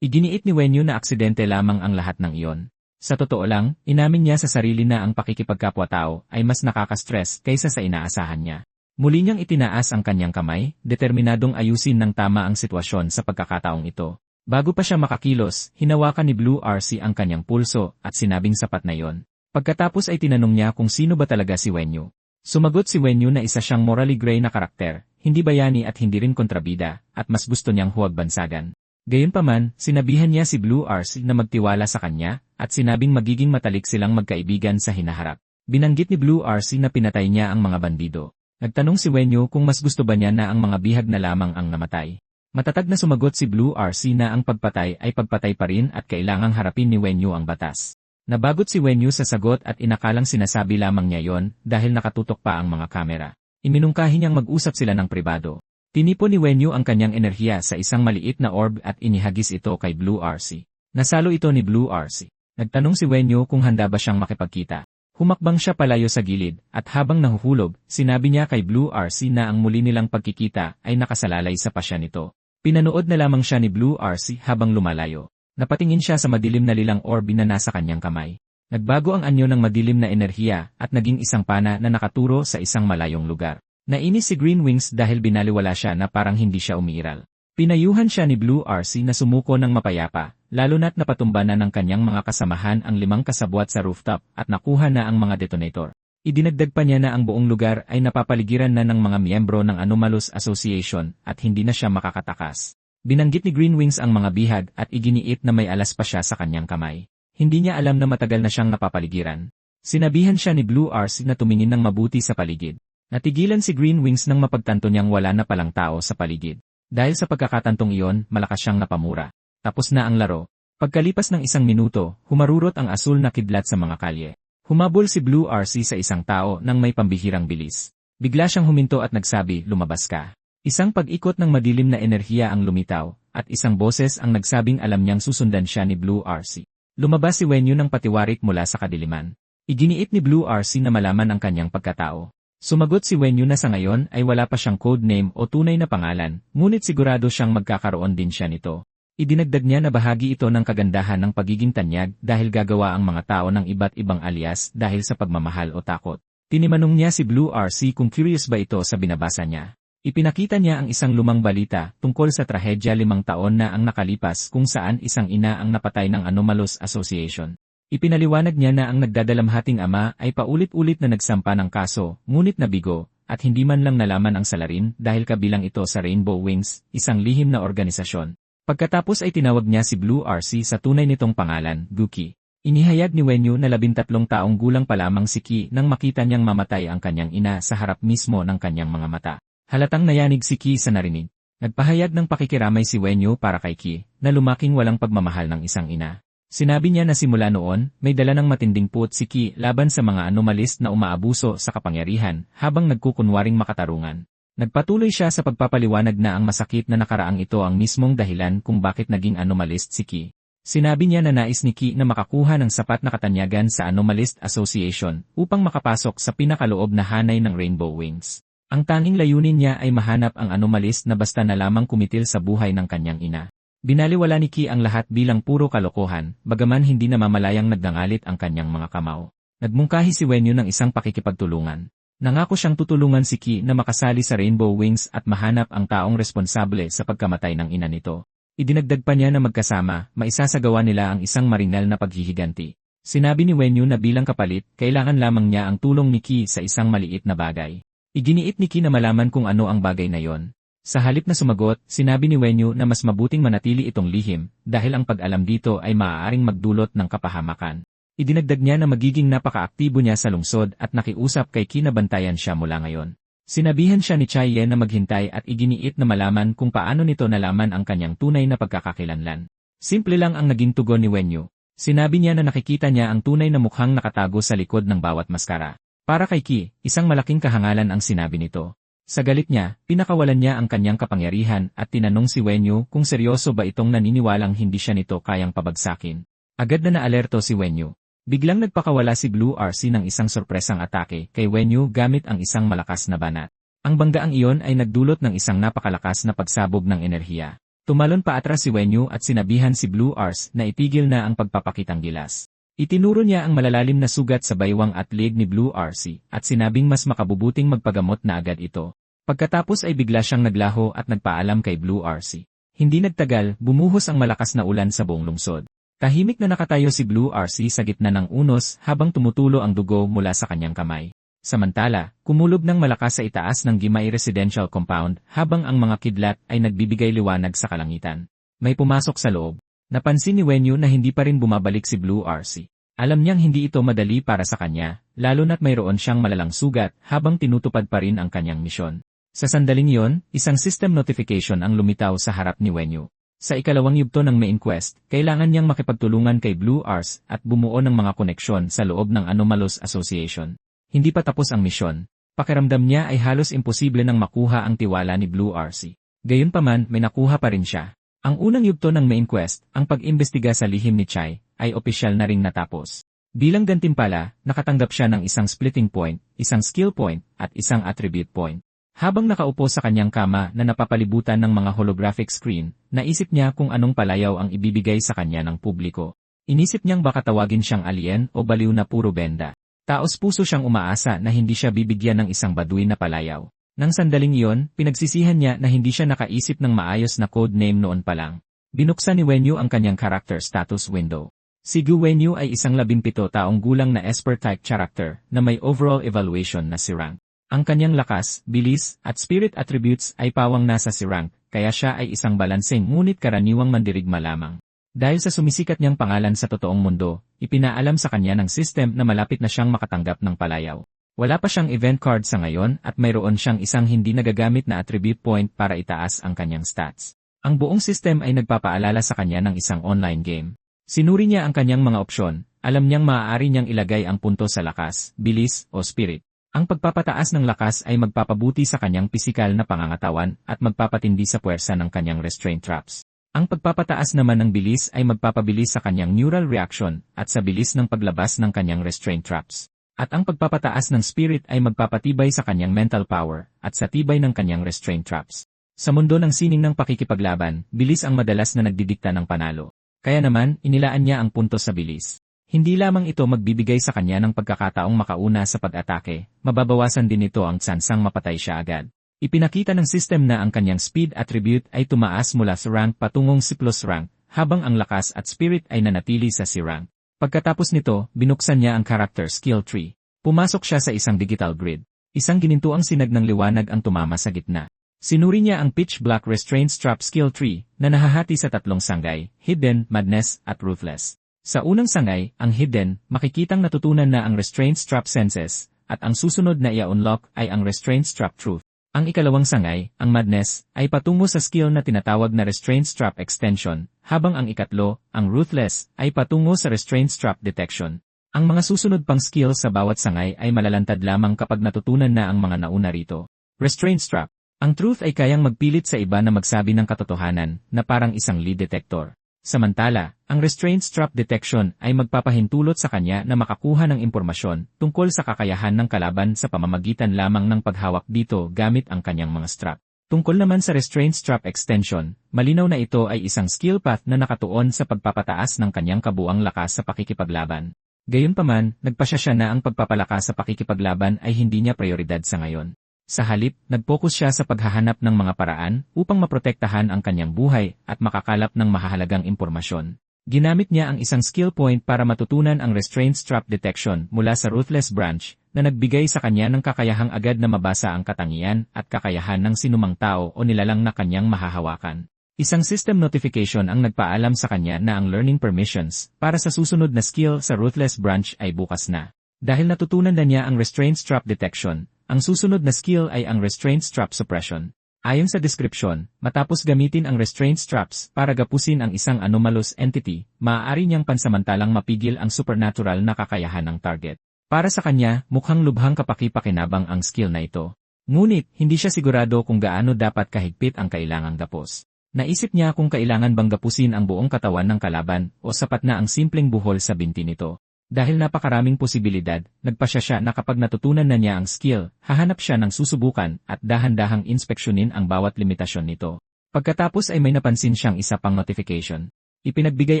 Iginiit ni Wen Yu na aksidente lamang ang lahat ng iyon. Sa totoo lang, inamin niya sa sarili na ang pakikipagkapwa-tao ay mas nakaka-stress kaysa sa inaasahan niya. Muli niyang itinaas ang kanyang kamay, determinadong ayusin ng tama ang sitwasyon sa pagkakataong ito. Bago pa siya makakilos, hinawakan ni Blue RC ang kanyang pulso at sinabing sapat na iyon. Pagkatapos ay tinanong niya kung sino ba talaga si Wen Yu. Sumagot si Wen Yu na isa siyang morally gray na karakter, hindi bayani at hindi rin kontrabida, at mas gusto niyang huwag bansagan. Gayunpaman, sinabihan niya si Blue RC na magtiwala sa kanya, at sinabing magiging matalik silang magkaibigan sa hinaharap. Binanggit ni Blue RC na pinatay niya ang mga bandido. Nagtanong si Wen Yu kung mas gusto ba niya na ang mga bihag na lamang ang namatay. Matatag na sumagot si Blue RC na ang pagpatay ay pagpatay pa rin at kailangang harapin ni Wen Yu ang batas. Nabagot si Wen Yu sa sagot at inakalang sinasabi lamang niya yon dahil nakatutok pa ang mga kamera. Iminungkahi niyang mag-usap sila ng pribado. Tinipon ni Wen Yu ang kanyang enerhiya sa isang maliit na orb at inihagis ito kay Blue RC. Nasalo ito ni Blue RC. Nagtanong si Wen Yu kung handa ba siyang makipagkita. Humakbang siya palayo sa gilid at habang nahuhulog, sinabi niya kay Blue RC na ang muli nilang pagkikita ay nakasalalay sa pasya nito. Pinanood na lamang siya ni Blue RC habang lumalayo. Napatingin siya sa madilim na lilang orb na nasa kanyang kamay. Nagbago ang anyo ng madilim na enerhiya at naging isang pana na nakaturo sa isang malayong lugar. Nainis si Greenwings dahil binaliwala siya na parang hindi siya umiiral. Pinayuhan siya ni Blue RC na sumuko ng mapayapa, lalo na't napatumba na ng kanyang mga kasamahan ang 5 kasabwat sa rooftop at nakuha na ang mga detonator. Idinagdag pa niya na ang buong lugar ay napapaligiran na ng mga miyembro ng Anomalous Association at hindi na siya makakatakas. Binanggit ni Green Wings ang mga bihag at iginiit na may alas pa siya sa kanyang kamay. Hindi niya alam na matagal na siyang napapaligiran. Sinabihan siya ni Blue Ars na tumingin ng mabuti sa paligid. Natigilan si Green Wings nang mapagtanto niyang wala na palang tao sa paligid. Dahil sa pagkakatantong iyon, malakas siyang napamura. Tapos na ang laro. Pagkalipas ng 1 minuto, humarurot ang asul na kidlat sa mga kalye. Humabol si Blue RC sa isang tao nang may pambihirang bilis. Bigla siyang huminto at nagsabi, lumabas ka. Isang pag-ikot ng madilim na enerhiya ang lumitaw, at isang boses ang nagsabing alam niyang susundan siya ni Blue RC. Lumabas si Wenyu ng patiwarik mula sa kadiliman. Iginiit ni Blue RC na malaman ang kanyang pagkatao. Sumagot si Wenyu na sa ngayon ay wala pa siyang code name o tunay na pangalan, ngunit sigurado siyang magkakaroon din siya nito. Idinagdag niya na bahagi ito ng kagandahan ng pagiging tanyag dahil gagawa ang mga tao ng iba't ibang alias dahil sa pagmamahal o takot. Tinimanong niya si Blue RC kung curious ba ito sa binabasa niya. Ipinakita niya ang isang lumang balita tungkol sa trahedya 5 taon na ang nakalipas kung saan isang ina ang napatay ng Anomalous Association. Ipinaliwanag niya na ang nagdadalamhating ama ay paulit-ulit na nagsampa ng kaso, ngunit nabigo, at hindi man lang nalaman ang salarin dahil kabilang ito sa Rainbow Wings, isang lihim na organisasyon. Pagkatapos ay tinawag niya si Blue RC sa tunay nitong pangalan, Guki. Inihayag ni Wenyu na 13 taong gulang pa lamang si Ki nang makita niyang mamatay ang kanyang ina sa harap mismo ng kanyang mga mata. Halatang nayanig si Ki sa narinig. Nagpahayag ng pakikiramay si Wenyu para kay Ki, na lumaking walang pagmamahal ng isang ina. Sinabi niya na simula noon, may dala ng matinding puot si Ki laban sa mga anomalist na umaabuso sa kapangyarihan habang nagkukunwaring makatarungan. Nagpatuloy siya sa pagpapaliwanag na ang masakit na nakaraang ito ang mismong dahilan kung bakit naging anomalist si Ki. Sinabi niya na nais ni Ki na makakuha ng sapat na katanyagan sa Anomalist Association upang makapasok sa pinakaloob na hanay ng Rainbow Wings. Ang tanging layunin niya ay mahanap ang anomalist na basta na lamang kumitil sa buhay ng kanyang ina. Binaliwala ni Ki ang lahat bilang puro kalokohan, bagaman hindi namamalayang nagdangalit ang kanyang mga kamao. Nagmungkahi si Wenyu ng isang pakikipagtulungan. Nangako siyang tutulungan si Ki na makasali sa Rainbow Wings at mahanap ang taong responsable sa pagkamatay ng ina nito. Idinagdag pa niya na magkasama, maisasagawa nila ang isang marinal na paghihiganti. Sinabi ni Wenyu na bilang kapalit, kailangan lamang niya ang tulong ni Ki sa isang maliit na bagay. Iginiit ni Ki na malaman kung ano ang bagay na yon. Sa halip na sumagot, sinabi ni Wenyu na mas mabuting manatili itong lihim, dahil ang pag-alam dito ay maaaring magdulot ng kapahamakan. Idinagdag niya na magiging napakaaktibo niya sa lungsod at nakiusap kay Ki na bantayan siya mula ngayon. Sinabihan siya ni Chai Yen na maghintay at iginiit na malaman kung paano nito nalaman ang kanyang tunay na pagkakakilanlan. Simple lang ang naging tugon ni Wenyu. Sinabi niya na nakikita niya ang tunay na mukhang nakatago sa likod ng bawat maskara. Para kay Ki, isang malaking kahangalan ang sinabi nito. Sa galit niya, pinakawalan niya ang kanyang kapangyarihan at tinanong si Wenyu kung seryoso ba itong naniniwalang hindi siya nito kayang pabagsakin. Agad na naalerto si Wenyu. Biglang nagpakawala si Blue RC ng isang sorpresang atake kay Wenyu gamit ang isang malakas na banat. Ang banggaang iyon ay nagdulot ng isang napakalakas na pagsabog ng enerhiya. Tumalon pa atras si Wenyu at sinabihan si Blue RC na itigil na ang pagpapakitang gilas. Itinuro niya ang malalalim na sugat sa baywang at leg ni Blue RC at sinabing mas makabubuting magpagamot na agad ito. Pagkatapos ay bigla siyang naglaho at nagpaalam kay Blue RC. Hindi nagtagal, bumuhos ang malakas na ulan sa buong lungsod. Tahimik na nakatayo si Blue RC sa gitna ng unos habang tumutulo ang dugo mula sa kanyang kamay. Samantala, kumulob ng malakas sa itaas ng Gimai Residential Compound habang ang mga kidlat ay nagbibigay liwanag sa kalangitan. May pumasok sa loob. Napansin ni Wenyu na hindi pa rin bumabalik si Blue RC. Alam niyang hindi ito madali para sa kanya, lalo na't mayroon siyang malalang sugat habang tinutupad pa rin ang kanyang misyon. Sa sandaling iyon, isang system notification ang lumitaw sa harap ni Wenyu. Sa ikalawang yugto ng main quest, kailangan niyang makipagtulungan kay Blue Ars at bumuo ng mga koneksyon sa loob ng Anomalous Association. Hindi pa tapos ang misyon. Pakiramdam niya ay halos imposible nang makuha ang tiwala ni Blue RC. Gayunpaman, may nakuha pa rin siya. Ang unang yugto ng main quest, ang pag-imbestiga sa lihim ni Chai, ay opisyal na ring natapos. Bilang gantimpala, nakatanggap siya ng isang splitting point, isang skill point, at isang attribute point. Habang nakaupo sa kanyang kama na napapalibutan ng mga holographic screen, naisip niya kung anong palayaw ang ibibigay sa kanya ng publiko. Inisip niyang baka tawagin siyang alien o baliw na puro benda. Taos puso siyang umaasa na hindi siya bibigyan ng isang baduy na palayaw. Nang sandaling iyon, pinagsisihan niya na hindi siya nakaisip ng maayos na code name noon pa lang. Binuksan ni Wenyu ang kanyang character status window. Si Gu Wenyu ay isang 17 taong gulang na Esper-type character na may overall evaluation na si rank. Ang kanyang lakas, bilis, at spirit attributes ay pawang nasa si rank, kaya siya ay isang balanseng ngunit karaniwang mandirigma lamang. Dahil sa sumisikat niyang pangalan sa totoong mundo, ipinaalam sa kanya ng system na malapit na siyang makatanggap ng palayaw. Wala pa siyang event card sa ngayon at mayroon siyang isang hindi nagagamit na attribute point para itaas ang kanyang stats. Ang buong system ay nagpapaalala sa kanya ng isang online game. Sinuri niya ang kanyang mga opsyon, alam niyang maaari niyang ilagay ang punto sa lakas, bilis, o spirit. Ang pagpapataas ng lakas ay magpapabuti sa kanyang pisikal na pangangatawan at magpapatindi sa puwersa ng kanyang restraint traps. Ang pagpapataas naman ng bilis ay magpapabilis sa kanyang neural reaction at sa bilis ng paglabas ng kanyang restraint traps. At ang pagpapataas ng spirit ay magpapatibay sa kanyang mental power at sa tibay ng kanyang restraint traps. Sa mundo ng sining ng pakikipaglaban, bilis ang madalas na nagdidikta ng panalo. Kaya naman, inilaan niya ang puntos sa bilis. Hindi lamang ito magbibigay sa kanya ng pagkakataong makauna sa pag-atake, mababawasan din ito ang tsansang mapatay siya agad. Ipinakita ng system na ang kanyang speed attribute ay tumaas mula sa rank patungong C+ rank, habang ang lakas at spirit ay nanatili sa C rank. Pagkatapos nito, binuksan niya ang character skill tree. Pumasok siya sa isang digital grid. Isang ginintuang sinag ng liwanag ang tumama sa gitna. Sinuri niya ang pitch black restraint strap skill tree na nahahati sa tatlong sangay, hidden, madness, at ruthless. Sa unang sangay, ang hidden, makikitang natutunan na ang restraint strap senses, at ang susunod na i-unlock ay ang restraint strap truth. Ang ikalawang sangay, ang madness, ay patungo sa skill na tinatawag na restraint strap extension, habang ang ikatlo, ang ruthless, ay patungo sa restraint strap detection. Ang mga susunod pang skill sa bawat sangay ay malalantad lamang kapag natutunan na ang mga nauna rito. Restraint strap. Ang truth ay kayang magpilit sa iba na magsabi ng katotohanan, na parang isang lie detector. Samantala, ang restraint strap detection ay magpapahintulot sa kanya na makakuha ng impormasyon tungkol sa kakayahan ng kalaban sa pamamagitan lamang ng paghawak dito gamit ang kanyang mga strap. Tungkol naman sa restraint strap extension, malinaw na ito ay isang skill path na nakatuon sa pagpapataas ng kanyang kabuang lakas sa pakikipaglaban. Gayunpaman, nagpasya siya na ang pagpapalakas sa pakikipaglaban ay hindi niya prioridad sa ngayon. Sa halip, nag-focus siya sa paghahanap ng mga paraan upang maprotektahan ang kanyang buhay at makakalap ng mahahalagang impormasyon. Ginamit niya ang isang skill point para matutunan ang restraint strap detection mula sa ruthless branch na nagbigay sa kanya ng kakayahang agad na mabasa ang katangian at kakayahan ng sinumang tao o nilalang na kanyang mahahawakan. Isang system notification ang nagpaalam sa kanya na ang learning permissions para sa susunod na skill sa ruthless branch ay bukas na. Dahil natutunan na niya ang restraint strap detection, ang susunod na skill ay ang restraint strap suppression. Ayon sa description, matapos gamitin ang restraint straps para gapusin ang isang anomalous entity, maaari niyang pansamantalang mapigil ang supernatural na kakayahan ng target. Para sa kanya, mukhang lubhang kapaki-pakinabang ang skill na ito. Ngunit, hindi siya sigurado kung gaano dapat kahigpit ang kailangang gapos. Naisip niya kung kailangan bang gapusin ang buong katawan ng kalaban o sapat na ang simpleng buhol sa binti nito. Dahil napakaraming posibilidad, nagpasya siya na kapag natutunan na niya ang skill, hahanap siya ng susubukan at dahan-dahang inspeksyonin ang bawat limitasyon nito. Pagkatapos ay may napansin siyang isa pang notification. Ipinagbigay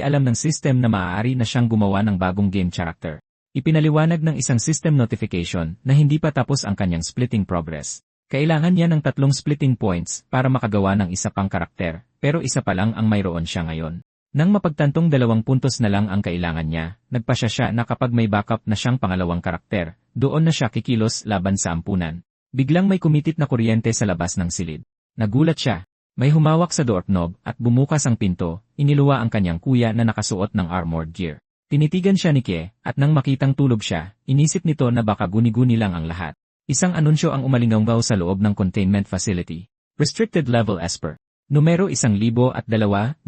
alam ng system na maaari na siyang gumawa ng bagong game character. Ipinaliwanag ng isang system notification na hindi pa tapos ang kanyang splitting progress. Kailangan niya ng 3 splitting points para makagawa ng isa pang karakter, pero isa pa lang ang mayroon siya ngayon. Nang mapagtantong 2 puntos na lang ang kailangan niya, nagpasya siya na kapag may backup na siyang pangalawang karakter, doon na siya kikilos laban sa ampunan. Biglang may kumitit na kuryente sa labas ng silid. Nagulat siya. May humawak sa doorknob at bumukas ang pinto, iniluwa ang kanyang kuya na nakasuot ng armored gear. Tinitigan siya ni Kie, at nang makitang tulog siya, inisip nito na baka guni-guni lang ang lahat. Isang anunsyo ang umalinggaw sa loob ng containment facility. Restricted level Esper. Numero 1,002,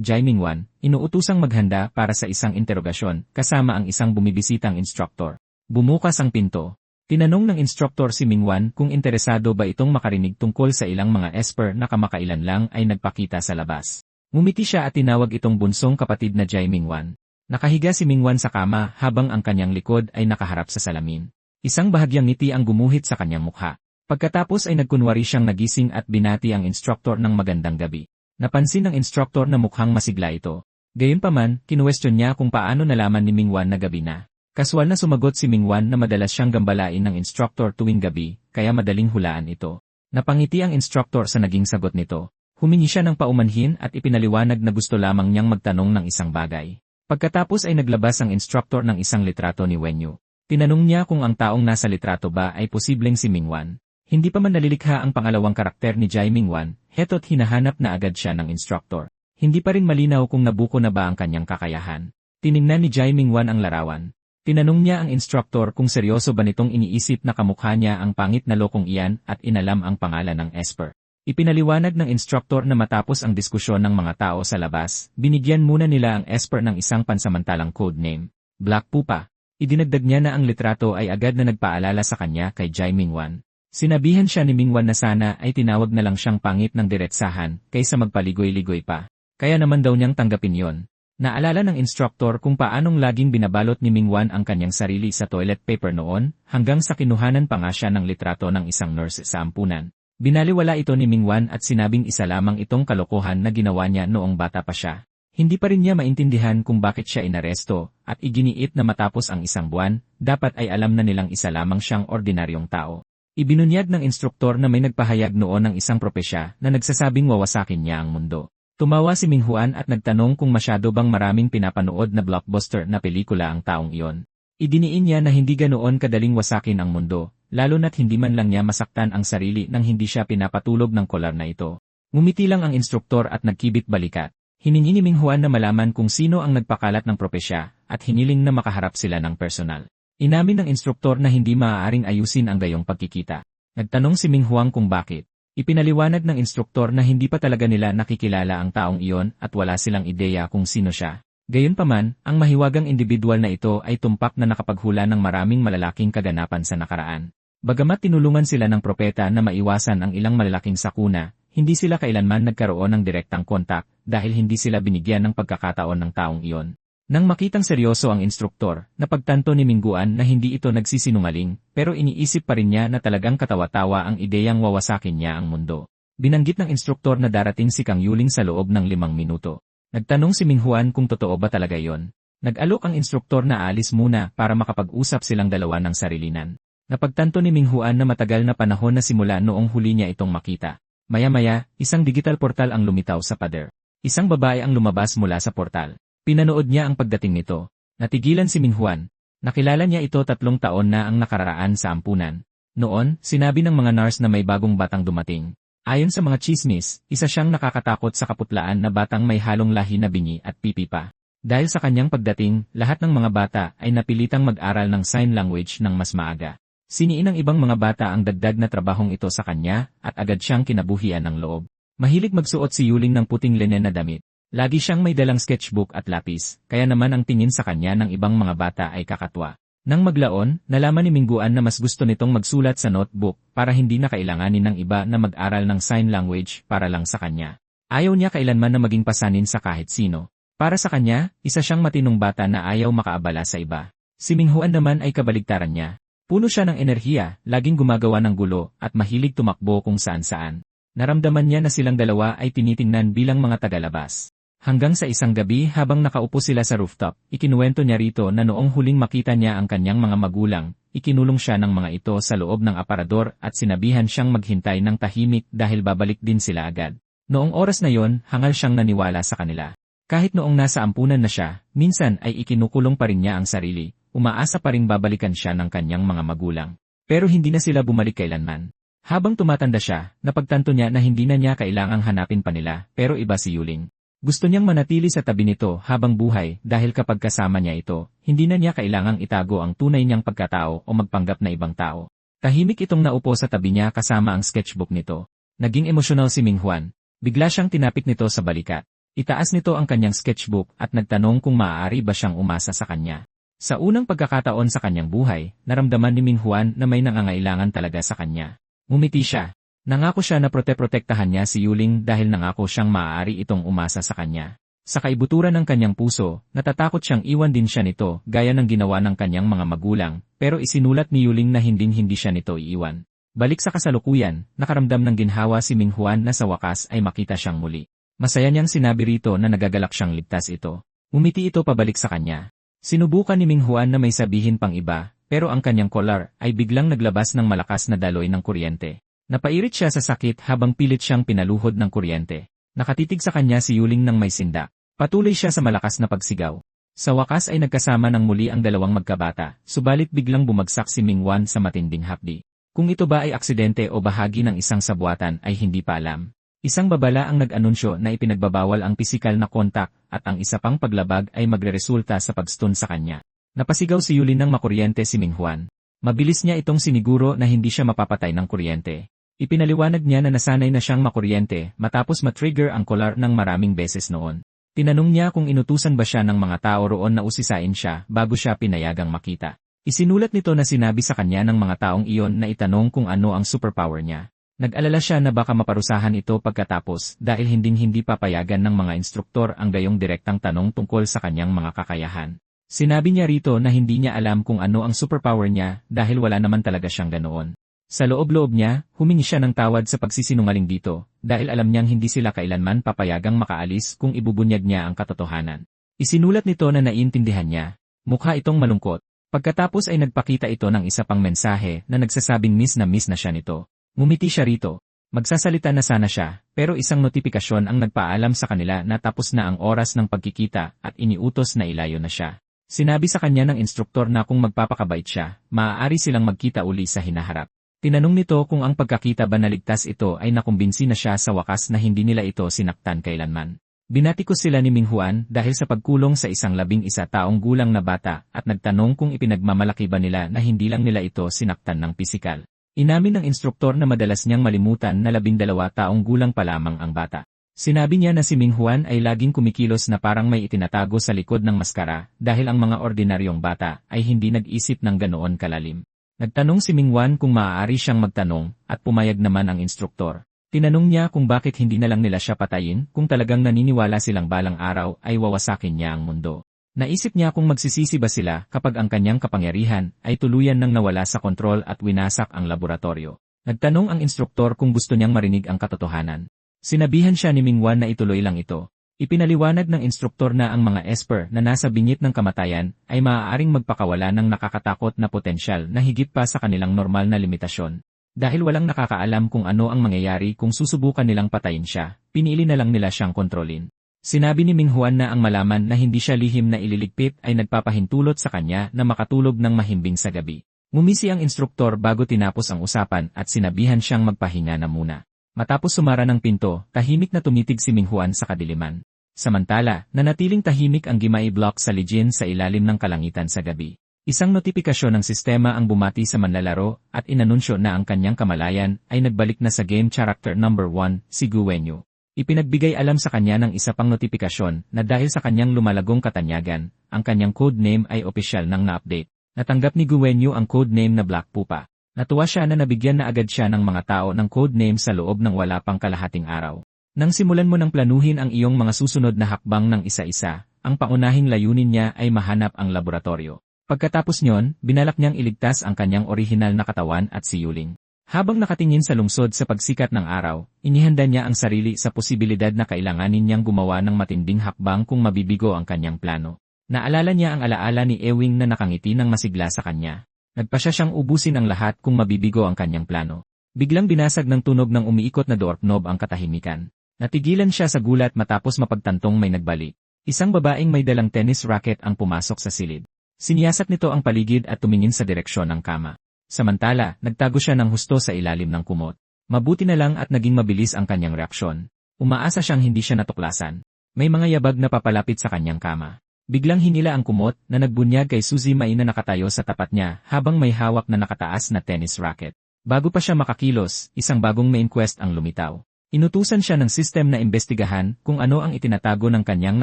Jaiming 1, inuutusang maghanda para sa isang interogasyon, kasama ang isang bumibisitang instructor. Bumukas ang pinto. Tinanong ng instructor si Mingwan kung interesado ba itong makarinig tungkol sa ilang mga Esper na kamakailan lang ay nagpakita sa labas. Ngumiti siya at tinawag itong bunsong kapatid na Jaiming 1. Nakahiga si Mingwan sa kama habang ang kanyang likod ay nakaharap sa salamin. Isang bahagyang ngiti ang gumuhit sa kanyang mukha. Pagkatapos ay nagkunwari siyang nagising at binati ang instructor ng magandang gabi. Napansin ng instructor na mukhang masigla ito. Gayunpaman, kinuwestiyon niya kung paano nalaman ni Mingwan na gabi na. Kaswal na sumagot si Mingwan na madalas siyang gambalain ng instructor tuwing gabi, kaya madaling hulaan ito. Napangiti ang instructor sa naging sagot nito. Humingi siya ng paumanhin at ipinaliwanag na gusto lamang niyang magtanong ng isang bagay. Pagkatapos ay naglabas ang instructor ng isang litrato ni Wenyu. Tinanong niya kung ang taong nasa litrato ba ay posibleng si Mingwan. Hindi pa man nalilikha ang pangalawang karakter ni Jai Mingwan, heto't hinahanap na agad siya ng instructor. Hindi pa rin malinaw kung nabuko na ba ang kanyang kakayahan. Tiningnan ni Jai Mingwan ang larawan. Tinanong niya ang instructor kung seryoso ba nitong iniisip na kamukha niya ang pangit na lokong iyan at inalam ang pangalan ng Esper. Ipinaliwanag ng instructor na matapos ang diskusyon ng mga tao sa labas, binigyan muna nila ang Esper ng isang pansamantalang code name, Black Pupa. Idinagdag niya na ang litrato ay agad na nagpaalala sa kanya kay Jai Mingwan. Sinabihan siya ni Mingwan na sana ay tinawag na lang siyang pangit ng diretsahan kaysa magpaligoy-ligoy pa. Kaya naman daw niyang tanggapin yon. Naalala ng instructor kung paanong laging binabalot ni Mingwan ang kanyang sarili sa toilet paper noon, hanggang sa kinuhanan pa nga siya ng litrato ng isang nurse sa ampunan. Binaliwala ito ni Mingwan at sinabing isa lamang itong kalokohan na ginawa niya noong bata pa siya. Hindi pa rin niya maintindihan kung bakit siya inaresto, at iginiit na matapos ang isang buwan, dapat ay alam na nilang isa lamang siyang ordinaryong tao. Ibinunyag ng instruktor na may nagpahayag noon ng isang propesya na nagsasabing wawasakin niya ang mundo. Tumawa si Minghuan at nagtanong kung masyado bang maraming pinapanood na blockbuster na pelikula ang taong iyon. Idiniin niya na hindi ganoon kadaling wasakin ang mundo, lalo na't hindi man lang niya masaktan ang sarili nang hindi siya pinapatulog ng kolar na ito. Ngumiti lang ang instruktor at nagkibit balikat. Hiningi ni Minghuan na malaman kung sino ang nagpakalat ng propesya at hiniling na makaharap sila ng personal. Inamin ng instruktor na hindi maaaring ayusin ang gayong pagkikita. Nagtanong si Minghuan kung bakit. Ipinaliwanag ng instruktor na hindi pa talaga nila nakikilala ang taong iyon at wala silang ideya kung sino siya. Gayunpaman, ang mahiwagang individual na ito ay tumpak na nakapaghula ng maraming malalaking kaganapan sa nakaraan. Bagamat tinulungan sila ng propeta na maiwasan ang ilang malalaking sakuna, hindi sila kailanman nagkaroon ng direktang kontak dahil hindi sila binigyan ng pagkakataon ng taong iyon. Nang makitang seryoso ang instruktor, napagtanto ni Mingguan na hindi ito nagsisinungaling, pero iniisip pa rin niya na talagang katawa-tawa ang ideyang wawasakin niya ang mundo. Binanggit ng instruktor na darating si Kang Yuling sa loob ng 5 minuto. Nagtanong si Minghuan kung totoo ba talaga yon. Nag-alok ang instruktor na alis muna para makapag-usap silang dalawa ng sarilinan. Napagtanto ni Minghuan na matagal na panahon na simula noong huli niya itong makita. Maya-maya, isang digital portal ang lumitaw sa pader. Isang babae ang lumabas mula sa portal. Pinanood niya ang pagdating nito. Natigilan si Minghuan. Nakilala niya ito 3 taon na ang nakararaan sa ampunan. Noon, sinabi ng mga nurse na may bagong batang dumating. Ayon sa mga chismis, isa siyang nakakatakot sa kaputlaan na batang may halong lahi na bingi at pipi pa. Dahil sa kanyang pagdating, lahat ng mga bata ay napilitang mag-aral ng sign language ng mas maaga. Siniin ng ibang mga bata ang dagdag na trabahong ito sa kanya at agad siyang kinabuhian ng loob. Mahilig magsuot si Yuling ng puting linen na damit. Lagi siyang may dalang sketchbook at lapis, kaya naman ang tingin sa kanya ng ibang mga bata ay kakatwa. Nang maglaon, nalaman ni Mingguan na mas gusto nitong magsulat sa notebook para hindi na kailanganin ng iba na mag-aral ng sign language para lang sa kanya. Ayaw niya kailanman na maging pasanin sa kahit sino. Para sa kanya, isa siyang matinong bata na ayaw makaabala sa iba. Si Minghuan naman ay kabaligtaran niya. Puno siya ng enerhiya, laging gumagawa ng gulo at mahilig tumakbo kung saan-saan. Naramdaman niya na silang dalawa ay tinitingnan bilang mga tagalabas. Hanggang sa isang gabi habang nakaupo sila sa rooftop, ikinuwento niya rito na noong huling makita niya ang kanyang mga magulang, ikinulong siya ng mga ito sa loob ng aparador at sinabihan siyang maghintay ng tahimik dahil babalik din sila agad. Noong oras na yon, hangal siyang naniwala sa kanila. Kahit noong nasa ampunan na siya, minsan ay ikinukulong pa rin niya ang sarili, umaasa pa ring babalikan siya ng kanyang mga magulang. Pero hindi na sila bumalik kailanman. Habang tumatanda siya, napagtanto niya na hindi na niya kailangang hanapin pa nila, pero iba si Yuling. Gusto niyang manatili sa tabi nito habang buhay dahil kapag kasama niya ito, hindi na niya kailangang itago ang tunay niyang pagkatao o magpanggap na ibang tao. Tahimik itong naupo sa tabi niya kasama ang sketchbook nito. Naging emosyonal si Minghuan. Bigla siyang tinapik nito sa balikat. Itaas nito ang kanyang sketchbook at nagtanong kung maaari ba siyang umasa sa kanya. Sa unang pagkakataon sa kanyang buhay, naramdaman ni Minghuan na may nangangailangan talaga sa kanya. Ngumiti siya. Nangako siya na protektahan niya si Yuling dahil nangako siyang maaari itong umasa sa kanya. Sa kaibuturan ng kanyang puso, natatakot siyang iwan din siya nito gaya ng ginawa ng kanyang mga magulang, pero isinulat ni Yuling na hindi siya nito iiwan. Balik sa kasalukuyan, nakaramdam ng ginhawa si Minghuan na sa wakas ay makita siyang muli. Masaya niyang sinabi rito na nagagalak siyang ligtas ito. Umiti ito pabalik sa kanya. Sinubukan ni Minghuan na may sabihin pang iba, pero ang kanyang collar ay biglang naglabas ng malakas na daloy ng kuryente. Napairit siya sa sakit habang pilit siyang pinaluhod ng kuryente. Nakatitig sa kanya si Yuling ng may sindak. Patuloy siya sa malakas na pagsigaw. Sa wakas ay nagkasama ng muli ang dalawang magkabata, subalit biglang bumagsak si Minghuan sa matinding hapdi. Kung ito ba ay aksidente o bahagi ng isang sabuatan ay hindi pa alam. Isang babala ang nag-anunsyo na ipinagbabawal ang pisikal na kontak at ang isa pang paglabag ay magreresulta sa pagstun sa kanya. Napasigaw si Yulin ng makuryente si Minghuan. Mabilis niya itong siniguro na hindi siya mapapatay ng kuryente. Ipinaliwanag niya na nasanay na siyang makuryente matapos matrigger ang kolar ng maraming beses noon. Tinanong niya kung inutusan ba siya ng mga tao roon na usisain siya bago siya pinayagang makita. Isinulat nito na sinabi sa kanya ng mga taong iyon na itanong kung ano ang superpower niya. Nag-alala siya na baka maparusahan ito pagkatapos dahil hindi papayagan ng mga instruktor ang gayong direktang tanong tungkol sa kanyang mga kakayahan. Sinabi niya rito na hindi niya alam kung ano ang superpower niya dahil wala naman talaga siyang ganoon. Sa loob-loob niya, humingi siya ng tawad sa pagsisinungaling dito dahil alam niyang hindi sila kailanman papayagang makaalis kung ibubunyag niya ang katotohanan. Isinulat nito na naiintindihan niya. Mukha itong malungkot. Pagkatapos ay nagpakita ito ng isa pang mensahe na nagsasabing miss na siya nito. Ngumiti siya rito. Magsasalita na sana siya, pero isang notifikasyon ang nagpaalam sa kanila na tapos na ang oras ng pagkikita at iniutos na ilayo na siya. Sinabi sa kanya ng instruktor na kung magpapakabait siya, maaari silang magkita uli sa hinaharap. Tinanong nito kung ang pagkakita ba naligtas ito ay nakumbinsi na siya sa wakas na hindi nila ito sinaktan kailanman. Binatikos sila ni Minghuan dahil sa pagkulong sa isang 11 taong gulang na bata at nagtanong kung ipinagmamalaki ba nila na hindi lang nila ito sinaktan ng pisikal. Inamin ng instruktor na madalas niyang malimutan na 12 taong gulang pa lamang ang bata. Sinabi niya na si Minghuan ay laging kumikilos na parang may itinatago sa likod ng maskara dahil ang mga ordinaryong bata ay hindi nag-isip ng ganoon kalalim. Nagtanong si Minghuan kung maaari siyang magtanong at pumayag naman ang instruktor. Tinanong niya kung bakit hindi na lang nila siya patayin kung talagang naniniwala silang balang araw ay wawasakin niya ang mundo. Naisip niya kung magsisisi ba sila kapag ang kanyang kapangyarihan ay tuluyan nang nawala sa kontrol at winasak ang laboratorio. Nagtanong ang instruktor kung gusto niyang marinig ang katotohanan. Sinabihan siya ni Minghuan na ituloy lang ito. Ipinaliwanag ng instruktor na ang mga esper na nasa bingit ng kamatayan ay maaaring magpakawala ng nakakatakot na potensyal na higit pa sa kanilang normal na limitasyon. Dahil walang nakakaalam kung ano ang mangyayari kung susubukan nilang patayin siya, pinili na lang nila siyang kontrolin. Sinabi ni Minghuan na ang malaman na hindi siya lihim na ililigpit ay nagpapahintulot sa kanya na makatulog ng mahimbing sa gabi. Ngumisi ang instruktor bago tinapos ang usapan at sinabihan siyang magpahinga na muna. Matapos sumara ng pinto, tahimik na tumitig si Minghuan sa kadiliman. Samantala, nanatiling tahimik ang Gimai block sa Lijin sa ilalim ng kalangitan sa gabi. Isang notifikasyon ng sistema ang bumati sa manlalaro at inanunsyo na ang kanyang kamalayan ay nagbalik na sa game character number 1, si Guwenyu. Ipinagbigay alam sa kanya ng isa pang notifikasyon na dahil sa kanyang lumalagong katanyagan, ang kanyang codename ay opisyal nang na-update. Natanggap ni Guwenyu ang codename na Black Pupa. Natuwa siya na nabigyan na agad siya ng mga tao ng codename sa loob ng wala pang kalahating araw. Nang simulan mo ng planuhin ang iyong mga susunod na hakbang ng isa-isa, ang pangunahing layunin niya ay mahanap ang laboratorio. Pagkatapos niyon, binalak niyang iligtas ang kanyang orihinal na katawan at si Yuling. Habang nakatingin sa lungsod sa pagsikat ng araw, inihanda niya ang sarili sa posibilidad na kailanganin niyang gumawa ng matinding hakbang kung mabibigo ang kanyang plano. Naalala niya ang alaala ni Ewing na nakangiti ng masigla sa kanya. Nagpasya siyang ubusin ang lahat kung mabibigo ang kanyang plano. Biglang binasag ng tunog ng umiikot na doorknob ang katahimikan. Natigilan siya sa gulat matapos mapagtantong may nagbalik. Isang babaeng may dalang tennis racket ang pumasok sa silid. Siniyasat nito ang paligid at tumingin sa direksyon ng kama. Samantala, nagtago siya ng husto sa ilalim ng kumot. Mabuti na lang at naging mabilis ang kanyang reaksyon. Umaasa siyang hindi siya natuklasan. May mga yabag na papalapit sa kanyang kama. Biglang hinila ang kumot na nagbunyag kay Suzy Mai na nakatayo sa tapat niya habang may hawak na nakataas na tennis racket. Bago pa siya makakilos, isang bagong main quest ang lumitaw. Inutusan siya ng system na imbestigahan kung ano ang itinatago ng kanyang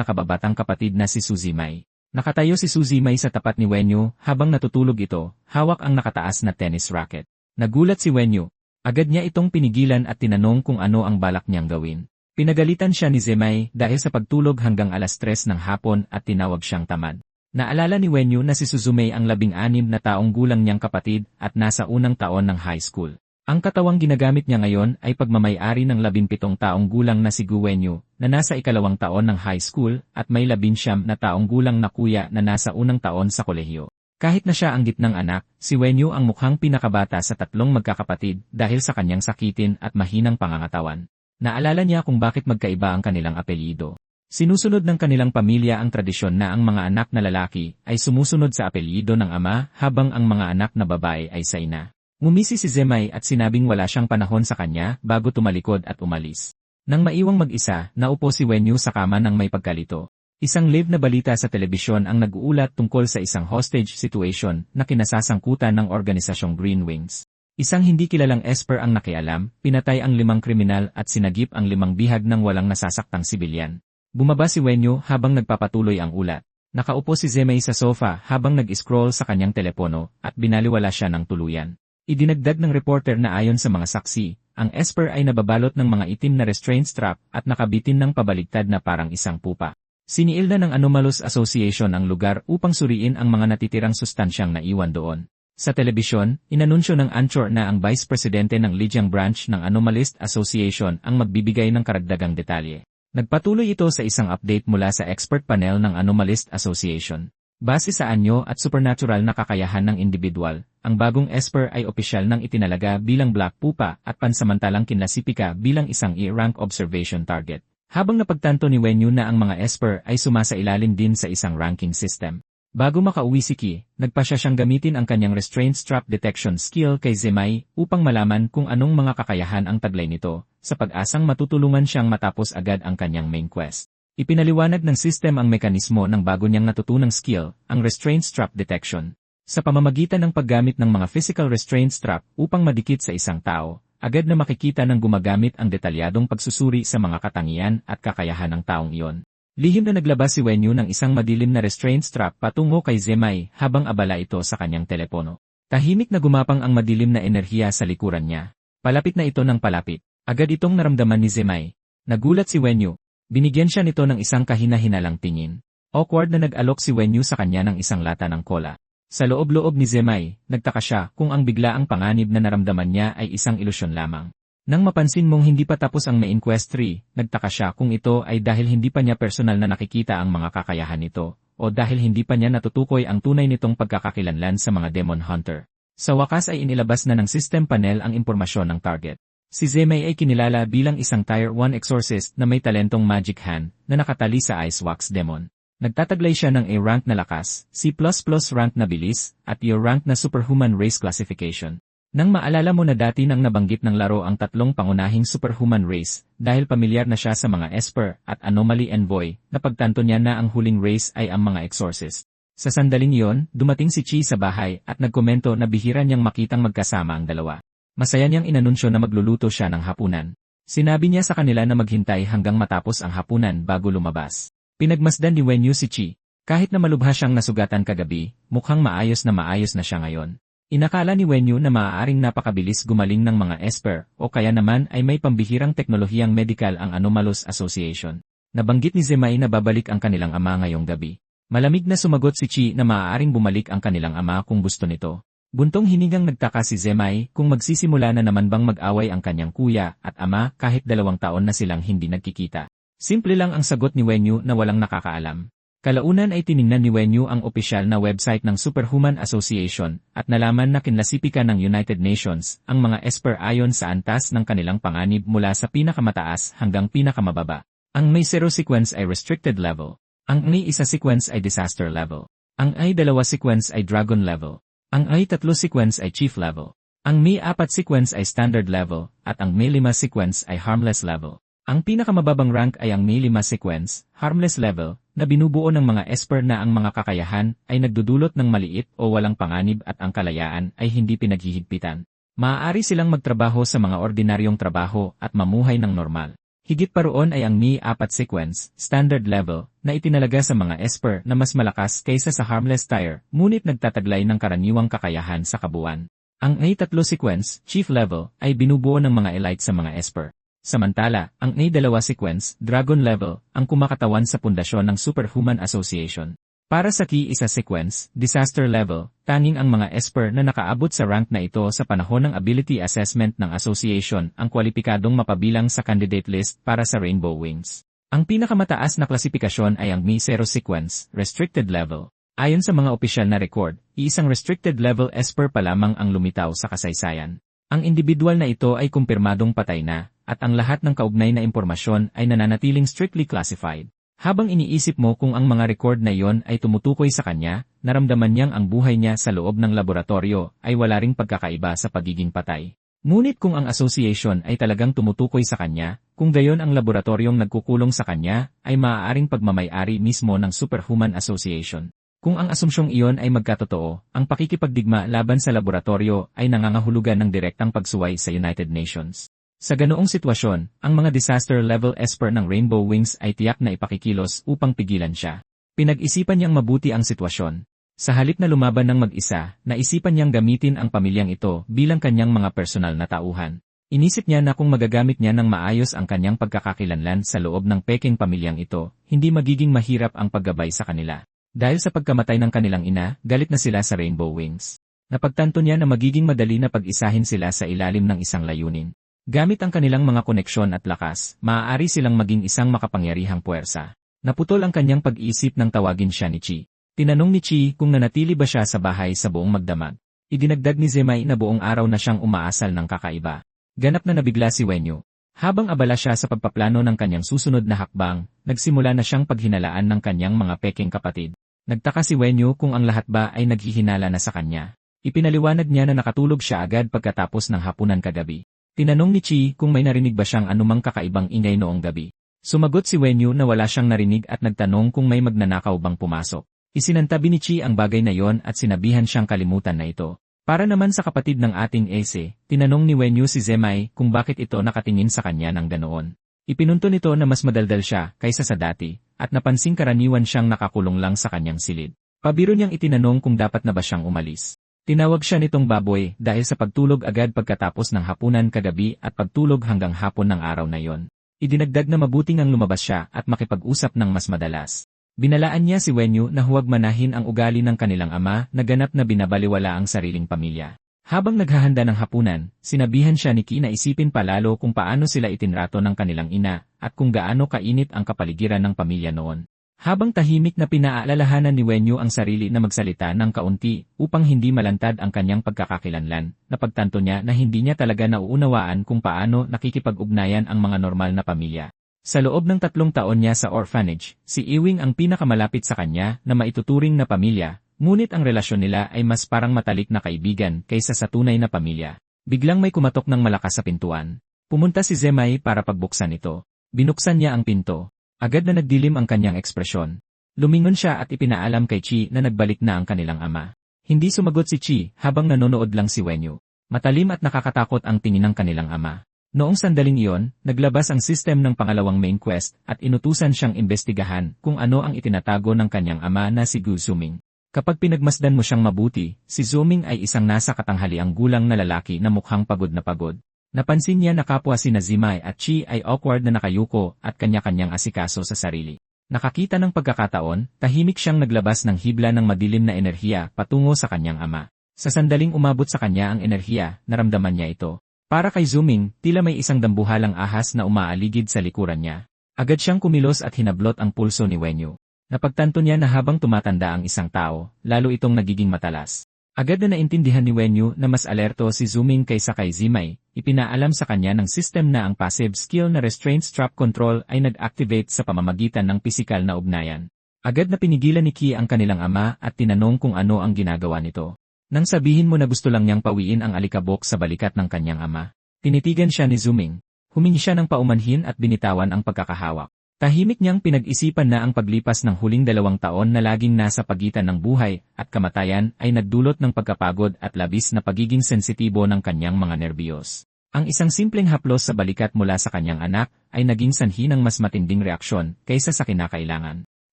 nakababatang kapatid na si Suzy Mai. Nakatayo si Suzy Mai sa tapat ni Wenyu habang natutulog ito, hawak ang nakataas na tennis racket. Nagulat si Wenyu. Agad niya itong pinigilan at tinanong kung ano ang balak niyang gawin. Pinagalitan siya ni Zemai dahil sa pagtulog hanggang 3:00 ng hapon at tinawag siyang tamad. Naalala ni Wenyu na si Suzume ang 16 na taong gulang niyang kapatid at nasa unang taon ng high school. Ang katawang ginagamit niya ngayon ay pagmamay-ari ng 17 taong gulang na si Guwenyu na nasa 2nd taon ng high school at may 19 na taong gulang na kuya na nasa unang taon sa kolehiyo. Kahit na siya ang gitnang anak, si Wenyu ang mukhang pinakabata sa 3 magkakapatid dahil sa kanyang sakitin at mahinang pangangatawan. Naalala niya kung bakit magkaiba ang kanilang apelyido. Sinusunod ng kanilang pamilya ang tradisyon na ang mga anak na lalaki ay sumusunod sa apelyido ng ama habang ang mga anak na babae ay sa ina. Ngumisi si Zemay at sinabing wala siyang panahon sa kanya bago tumalikod at umalis. Nang maiwang mag-isa, naupo si Wenyu sa kama ng may pagkalito. Isang live na balita sa telebisyon ang nag-uulat tungkol sa isang hostage situation na kinasasangkutan ng organisasyong Green Wings. Isang hindi kilalang esper ang nakialam, pinatay ang 5 kriminal at sinagip ang 5 bihag ng walang nasasaktang sibilyan. Bumaba si Wenyu habang nagpapatuloy ang ulat. Nakaupo si Zemay sa sofa habang nag-scroll sa kanyang telepono at binaliwala siya ng tuluyan. Idinagdag ng reporter na ayon sa mga saksi, ang esper ay nababalot ng mga itim na restraint strap at nakabitin ng pabaligtad na parang isang pupa. Siniil na ng Anomalous Association ang lugar upang suriin ang mga natitirang sustansyang naiwan doon. Sa telebisyon, inanunsyo ng anchor na ang Vice Presidente ng Lijiang Branch ng Anomalist Association ang magbibigay ng karagdagang detalye. Nagpatuloy ito sa isang update mula sa expert panel ng Anomalist Association. Base sa anyo at supernatural na kakayahan ng individual, ang bagong esper ay opisyal nang itinalaga bilang black pupa at pansamantalang kinlasipika bilang isang E-rank observation target. Habang napagtanto ni Wenyu na ang mga esper ay sumasailalim din sa isang ranking system. Bago makauwi si Ki, nagpasya siyang gamitin ang kanyang restraint strap detection skill kay Zemay upang malaman kung anong mga kakayahan ang taglay nito, sa pag-asang matutulungan siyang matapos agad ang kanyang main quest. Ipinaliwanag ng system ang mekanismo ng bago niyang natutunang skill, ang restraint strap detection. Sa pamamagitan ng paggamit ng mga physical restraint strap upang madikit sa isang tao, agad na makikita ng gumagamit ang detalyadong pagsusuri sa mga katangian at kakayahan ng taong iyon. Lihim na naglabas si Wenyu ng isang madilim na restraint strap patungo kay Zemay habang abala ito sa kanyang telepono. Tahimik na gumapang ang madilim na enerhiya sa likuran niya. Palapit na ito ng palapit. Agad itong naramdaman ni Zemay. Nagulat si Wenyu. Binigyan siya nito ng isang kahina-hinalang tingin. Awkward na nag-alok si Wenyu sa kanya ng isang lata ng cola. Sa loob-loob ni Zemay, nagtaka siya kung ang biglaang panganib na naramdaman niya ay isang ilusyon lamang. Nang mapansin mong hindi pa tapos ang main quest 3, nagtaka siya kung ito ay dahil hindi pa niya personal na nakikita ang mga kakayahan nito, o dahil hindi pa niya natutukoy ang tunay nitong pagkakakilanlan sa mga demon hunter. Sa wakas ay inilabas na ng system panel ang impormasyon ng target. Si Zemay ay kinilala bilang isang Tier 1 exorcist na may talentong magic hand na nakatali sa Ice Wax Demon. Nagtataglay siya ng A-rank na lakas, C++ rank na bilis, at E-rank na superhuman race classification. Nang maalala mo na dati nang nabanggit ng laro ang 3 pangunahing superhuman race, dahil pamilyar na siya sa mga Esper at Anomaly Envoy, napagtanto niya na ang huling race ay ang mga exorcist. Sa sandaling iyon, dumating si Chi sa bahay at nagkomento na bihira niyang makitang magkasama ang dalawa. Masaya niyang inanunsyo na magluluto siya ng hapunan. Sinabi niya sa kanila na maghintay hanggang matapos ang hapunan bago lumabas. Pinagmasdan ni Wenyu si Chi. Kahit na malubha siyang nasugatan kagabi, mukhang maayos na siya ngayon. Inakala ni Wenyu na maaaring napakabilis gumaling ng mga esper o kaya naman ay may pambihirang teknolohiyang medikal ang Anomalous Association. Nabanggit ni Zemay na babalik ang kanilang ama ngayong gabi. Malamig na sumagot si Chi na maaaring bumalik ang kanilang ama kung gusto nito. Buntong hinigang nagtaka si Zemay kung magsisimula na naman bang mag-away ang kanyang kuya at ama kahit 2 taon na silang hindi nagkikita. Simple lang ang sagot ni Wenyu na walang nakakaalam. Kalaunan ay tiningnan ni Wenyu ang opisyal na website ng Superhuman Association at nalaman na kinlasipika ng United Nations ang mga esper ayon sa antas ng kanilang panganib mula sa pinakamataas hanggang pinakamababa. Ang may 0 sequence ay restricted level. Ang may 1 sequence ay disaster level. Ang may 2 sequence ay dragon level. Ang may 3 sequence ay chief level. Ang may 4 sequence ay standard level, at ang may 5 sequence ay harmless level. Ang pinakamababang rank ay ang may 5 sequence, harmless level, na binubuo ng mga esper na ang mga kakayahan ay nagdudulot ng maliit o walang panganib at ang kalayaan ay hindi pinaghihigpitan. Maaari silang magtrabaho sa mga ordinaryong trabaho at mamuhay ng normal. Higit pa roon ay ang may 4 sequence, standard level, na itinalaga sa mga esper na mas malakas kaysa sa harmless tier, ngunit nagtataglay ng karaniwang kakayahan sa kabuuan. Ang may 3 sequence, chief level, ay binubuo ng mga elite sa mga esper. Samantala, ang may 2 sequence, dragon level, ang kumakatawan sa pundasyon ng Superhuman Association. Para sa key 1 sequence, disaster level, tanging ang mga esper na nakaabot sa rank na ito sa panahon ng ability assessment ng association ang kwalipikadong mapabilang sa candidate list para sa Rainbow Wings. Ang pinakamataas na klasifikasyon ay ang may 0 sequence, restricted level. Ayon sa mga opisyal na record, iisang restricted level esper pa lamang ang lumitaw sa kasaysayan. Ang individual na ito ay kumpirmadong patay na, at ang lahat ng kaugnay na impormasyon ay nananatiling strictly classified. Habang iniisip mo kung ang mga record na iyon ay tumutukoy sa kanya, naramdaman niyang ang buhay niya sa loob ng laboratorio ay wala ring pagkakaiba sa pagiging patay. Ngunit kung ang association ay talagang tumutukoy sa kanya, kung gayon ang laboratoryong nagkukulong sa kanya, ay maaaring pagmamay-ari mismo ng Superhuman Association. Kung ang asumsyong iyon ay magkatotoo, ang pakikipagdigma laban sa laboratorio ay nangangahulugan ng direktang pagsuway sa United Nations. Sa ganoong sitwasyon, ang mga disaster-level esper ng Rainbow Wings ay tiyak na ipakikilos upang pigilan siya. Pinag-isipan niyang mabuti ang sitwasyon. Sa halip na lumaban ng mag-isa, naisipan niyang gamitin ang pamilyang ito bilang kanyang mga personal na tauhan. Inisip niya na kung magagamit niya ng maayos ang kanyang pagkakakilanlan sa loob ng peking pamilyang ito, hindi magiging mahirap ang paggabay sa kanila. Dahil sa pagkamatay ng kanilang ina, galit na sila sa Rainbow Wings. Napagtanto niya na magiging madali na pag-isahin sila sa ilalim ng isang layunin. Gamit ang kanilang mga koneksyon at lakas, maaari silang maging isang makapangyarihang puwersa. Naputol ang kanyang pag-iisip nang tawagin siya ni Chi. Tinanong ni Chi kung nanatili ba siya sa bahay sa buong magdamag. Idinagdag ni Zemai na buong araw na siyang umaasal ng kakaiba. Ganap na nabigla si Wenyu. Habang abala siya sa pagpaplano ng kanyang susunod na hakbang, nagsimula na siyang paghinalaan ng kanyang mga peking kapatid. Nagtaka si Wenyu kung ang lahat ba ay naghihinala na sa kanya. Ipinaliwanag niya na nakatulog siya agad pagkatapos ng hapunan kagabi. Tinanong ni Chi kung may narinig ba siyang anumang kakaibang ingay noong gabi. Sumagot si Wenyu na wala siyang narinig at nagtanong kung may magnanakaw bang pumasok. Isinantabi ni Chi ang bagay na yon at sinabihan siyang kalimutan na ito. Para naman sa kapatid ng ating Ace, tinanong ni Wenyu si Zemai kung bakit ito nakatingin sa kanya ng ganoon. Ipinunto nito na mas madaldal siya kaysa sa dati, at napansing karaniwan siyang nakakulong lang sa kanyang silid. Pabiro niyang itinanong kung dapat na ba siyang umalis. Tinawag siya nitong baboy dahil sa pagtulog agad pagkatapos ng hapunan kagabi at pagtulog hanggang hapon ng araw na yon. Idinagdag na mabuting ang lumabas siya at makipag-usap ng mas madalas. Binalaan niya si Wenyu na huwag manahin ang ugali ng kanilang ama na ganap na binabaliwala ang sariling pamilya. Habang naghahanda ng hapunan, sinabihan siya ni Ki na isipin palalo kung paano sila itinrato ng kanilang ina at kung gaano kainit ang kapaligiran ng pamilya noon. Habang tahimik na pinaalalahanan ni Wenyu ang sarili na magsalita ng kaunti upang hindi malantad ang kanyang pagkakakilanlan, napagtanto niya na hindi niya talaga nauunawaan kung paano nakikipag-ugnayan ang mga normal na pamilya. Sa loob ng 3 taon niya sa orphanage, si Ewing ang pinakamalapit sa kanya na maituturing na pamilya, ngunit ang relasyon nila ay mas parang matalik na kaibigan kaysa sa tunay na pamilya. Biglang may kumatok ng malakas sa pintuan. Pumunta si Zemai para pagbuksan ito. Binuksan niya ang pinto. Agad na nagdilim ang kanyang ekspresyon. Lumingon siya at ipinaalam kay Chi na nagbalik na ang kanilang ama. Hindi sumagot si Chi habang nanonood lang si Wenyu. Matalim at nakakatakot ang tingin ng kanilang ama. Noong sandaling iyon, naglabas ang sistem ng pangalawang main quest at inutusan siyang imbestigahan kung ano ang itinatago ng kanyang ama na si Gu Zuming. Kapag pinagmasdan mo siyang mabuti, si Zuming ay isang nasa katanghaliang gulang na lalaki na mukhang pagod na pagod. Napansin niya na kapwa sina Zemai at Chi ay awkward na nakayuko at kanya-kanyang asikaso sa sarili. Nakakita ng pagkakataon, tahimik siyang naglabas ng hibla ng madilim na enerhiya patungo sa kanyang ama. Sa sandaling umabot sa kanya ang enerhiya, naramdaman niya ito. Para kay Zuming, tila may isang dambuhalang ahas na umaaligid sa likuran niya. Agad siyang kumilos at hinablot ang pulso ni Wenyu. Napagtanto niya na habang tumatanda ang isang tao, lalo itong nagiging matalas. Agad na naintindihan ni Wenyu na mas alerto si Zuming kaysa kay Zemai. Ipinaalam sa kanya ng system na ang passive skill na restraint strap control ay nag-activate sa pamamagitan ng pisikal na ugnayan. Agad na pinigilan ni Ki ang kanilang ama at tinanong kung ano ang ginagawa nito. Nang sabihin mo na gusto lang niyang pawiin ang alikabok sa balikat ng kanyang ama, tinitigan siya ni Zuming. Humingi siya ng paumanhin at binitawan ang pagkakahawak. Tahimik niyang pinag-isipan na ang paglipas ng huling 2 taon na laging nasa pagitan ng buhay at kamatayan ay nagdulot ng pagkapagod at labis na pagiging sensitibo ng kanyang mga nerbiyos. Ang isang simpleng haplos sa balikat mula sa kanyang anak ay naging sanhi ng mas matinding reaksyon kaysa sa kinakailangan.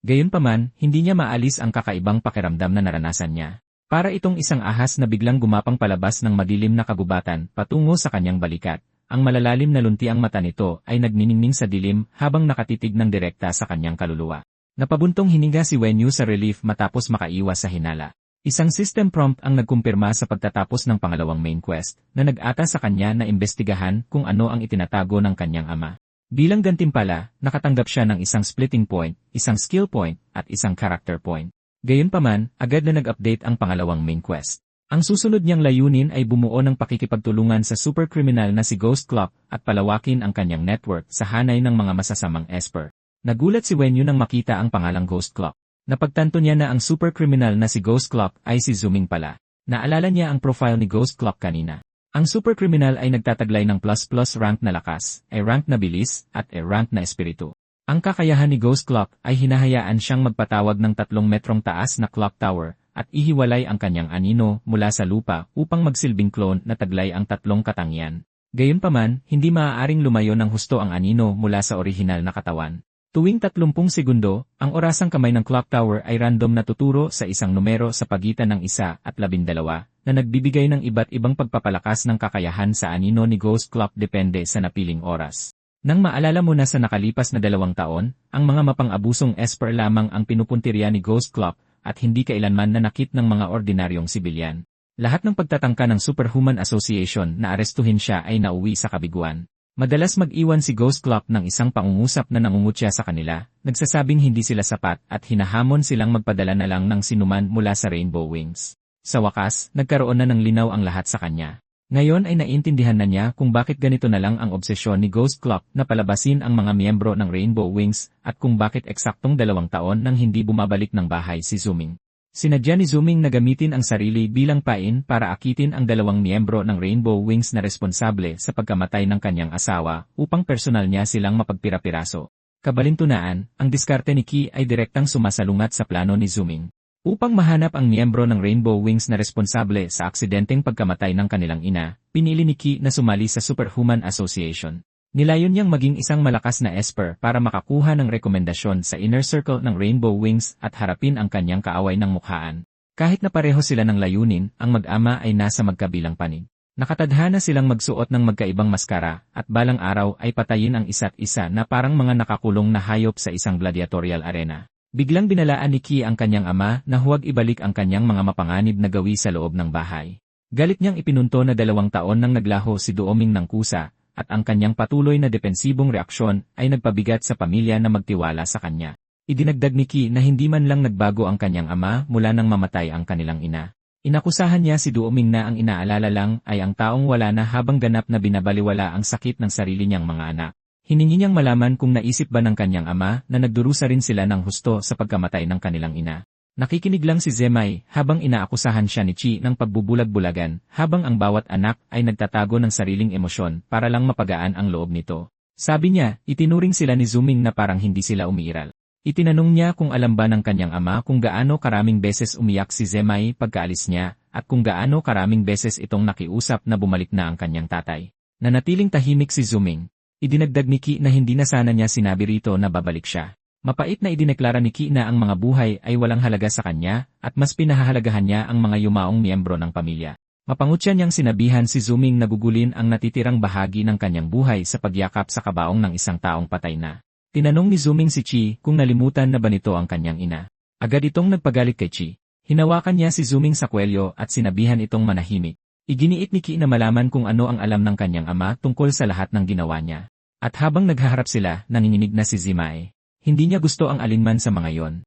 Gayunpaman, hindi niya maalis ang kakaibang pakiramdam na naranasan niya. Para itong isang ahas na biglang gumapang palabas ng madilim na kagubatan patungo sa kanyang balikat. Ang malalalim na luntiang mata nito ay nagniningning sa dilim habang nakatitig ng direkta sa kanyang kaluluwa. Napabuntong hininga si Wenyu sa relief matapos makaiwas sa hinala. Isang system prompt ang nagkumpirma sa pagtatapos ng pangalawang main quest na nag-ata sa kanya na imbestigahan kung ano ang itinatago ng kanyang ama. Bilang gantimpala, nakatanggap siya ng isang splitting point, isang skill point, at isang character point. Gayunpaman, agad na nag-update ang pangalawang main quest. Ang susunod niyang layunin ay bumuo ng pakikipagtulungan sa superkriminal na si Ghost Clock at palawakin ang kanyang network sa hanay ng mga masasamang esper. Nagulat si Wenyu nang makita ang pangalang Ghost Clock. Napagtanto niya na ang super criminal na si Ghost Clock ay si Zooming pala. Naalala niya ang profile ni Ghost Clock kanina. Ang super criminal ay nagtataglay ng plus rank na lakas, rank na bilis, at rank na espiritu. Ang kakayahan ni Ghost Clock ay hinahayaan siyang magpatawag ng 3 metrong taas na clock tower at ihiwalay ang kanyang anino mula sa lupa upang magsilbing clone na taglay ang 3 katangian. Gayunpaman, hindi maaaring lumayo ng husto ang anino mula sa orihinal na katawan. Tuwing 30 segundo, ang orasang kamay ng clock tower ay random na tuturo sa isang numero sa pagitan ng 1 at 12 na nagbibigay ng iba't ibang pagpapalakas ng kakayahan sa anino ni Ghost Clock depende sa napiling oras. Nang maalala mo na sa nakalipas na 2 taon, ang mga mapang-abusong esper lamang ang pinupuntirya ni Ghost Clock at hindi kailanman nanakit ng mga ordinaryong sibilyan. Lahat ng pagtatangka ng Superhuman Association na arestuhin siya ay nauwi sa kabiguan. Madalas mag-iwan si Ghost Clock ng isang pangungusap na nangungutya sa kanila, nagsasabing hindi sila sapat at hinahamon silang magpadala na lang ng sinuman mula sa Rainbow Wings. Sa wakas, nagkaroon na ng linaw ang lahat sa kanya. Ngayon ay naiintindihan na niya kung bakit ganito na lang ang obsesyon ni Ghost Clock na palabasin ang mga miyembro ng Rainbow Wings at kung bakit eksaktong 2 taon nang hindi bumabalik ng bahay si Zooming. Sinadya ni Zooming na gamitin ang sarili bilang pain para akitin ang 2 miyembro ng Rainbow Wings na responsable sa pagkamatay ng kanyang asawa upang personal niya silang mapagpira-piraso. Kabalintunaan, ang diskarte ni Ki ay direktang sumasalungat sa plano ni Zooming. Upang mahanap ang miyembro ng Rainbow Wings na responsable sa aksidenteng pagkamatay ng kanilang ina, pinili ni Ki na sumali sa Superhuman Association. Nilayon niyang maging isang malakas na esper para makakuha ng rekomendasyon sa inner circle ng Rainbow Wings at harapin ang kanyang kaaway ng mukhaan. Kahit na pareho sila ng layunin, ang mag-ama ay nasa magkabilang panig. Nakatadhana silang magsuot ng magkaibang maskara at balang araw ay patayin ang isa't isa na parang mga nakakulong na hayop sa isang gladiatorial arena. Biglang binalaan ni Ki ang kanyang ama na huwag ibalik ang kanyang mga mapanganib na gawi sa loob ng bahay. Galit niyang ipinunto na 2 taon nang naglaho si Dooming ng kusa, at ang kanyang patuloy na depensibong reaksyon ay nagpabigat sa pamilya na magtiwala sa kanya. Idinagdag ni Ki na hindi man lang nagbago ang kanyang ama mula nang mamatay ang kanilang ina. Inakusahan niya si Dooming na ang inaalala lang ay ang taong wala na habang ganap na binabaliwala ang sakit ng sarili niyang mga anak. Hiningi niyang malaman kung naisip ba ng kanyang ama na nagdurusa rin sila ng husto sa pagkamatay ng kanilang ina. Nakikinig lang si Zemai habang inaakusahan siya ni Chi ng pagbubulag-bulagan habang ang bawat anak ay nagtatago ng sariling emosyon para lang mapagaan ang loob nito. Sabi niya, itinuring sila ni Zooming na parang hindi sila umiiral. Itinanong niya kung alam ba ng kanyang ama kung gaano karaming beses umiyak si Zemai pagkaalis niya at kung gaano karaming beses itong nakiusap na bumalik na ang kanyang tatay. Nanatiling tahimik si Zooming. Idinagdag ni Ki na hindi na sana niya sinabi rito na babalik siya. Mapait na idineklara ni Ki na ang mga buhay ay walang halaga sa kanya at mas pinahahalagahan niya ang mga yumaong miyembro ng pamilya. Mapangutya niyang sinabihan si Zooming na gugulin ang natitirang bahagi ng kanyang buhay sa pagyakap sa kabaong ng isang taong patay na. Tinanong ni Zooming si Chi kung nalimutan na ba nito ang kanyang ina. Agad itong nagpagalit kay Chi. Hinawakan niya si Zooming sa kwelyo at sinabihan itong manahimik. Iginiit ni Ki na malaman kung ano ang alam ng kanyang ama tungkol sa lahat ng ginawa niya. At habang naghaharap sila, nanginginig na si Zemai. Hindi niya gusto ang alinman sa mga yon.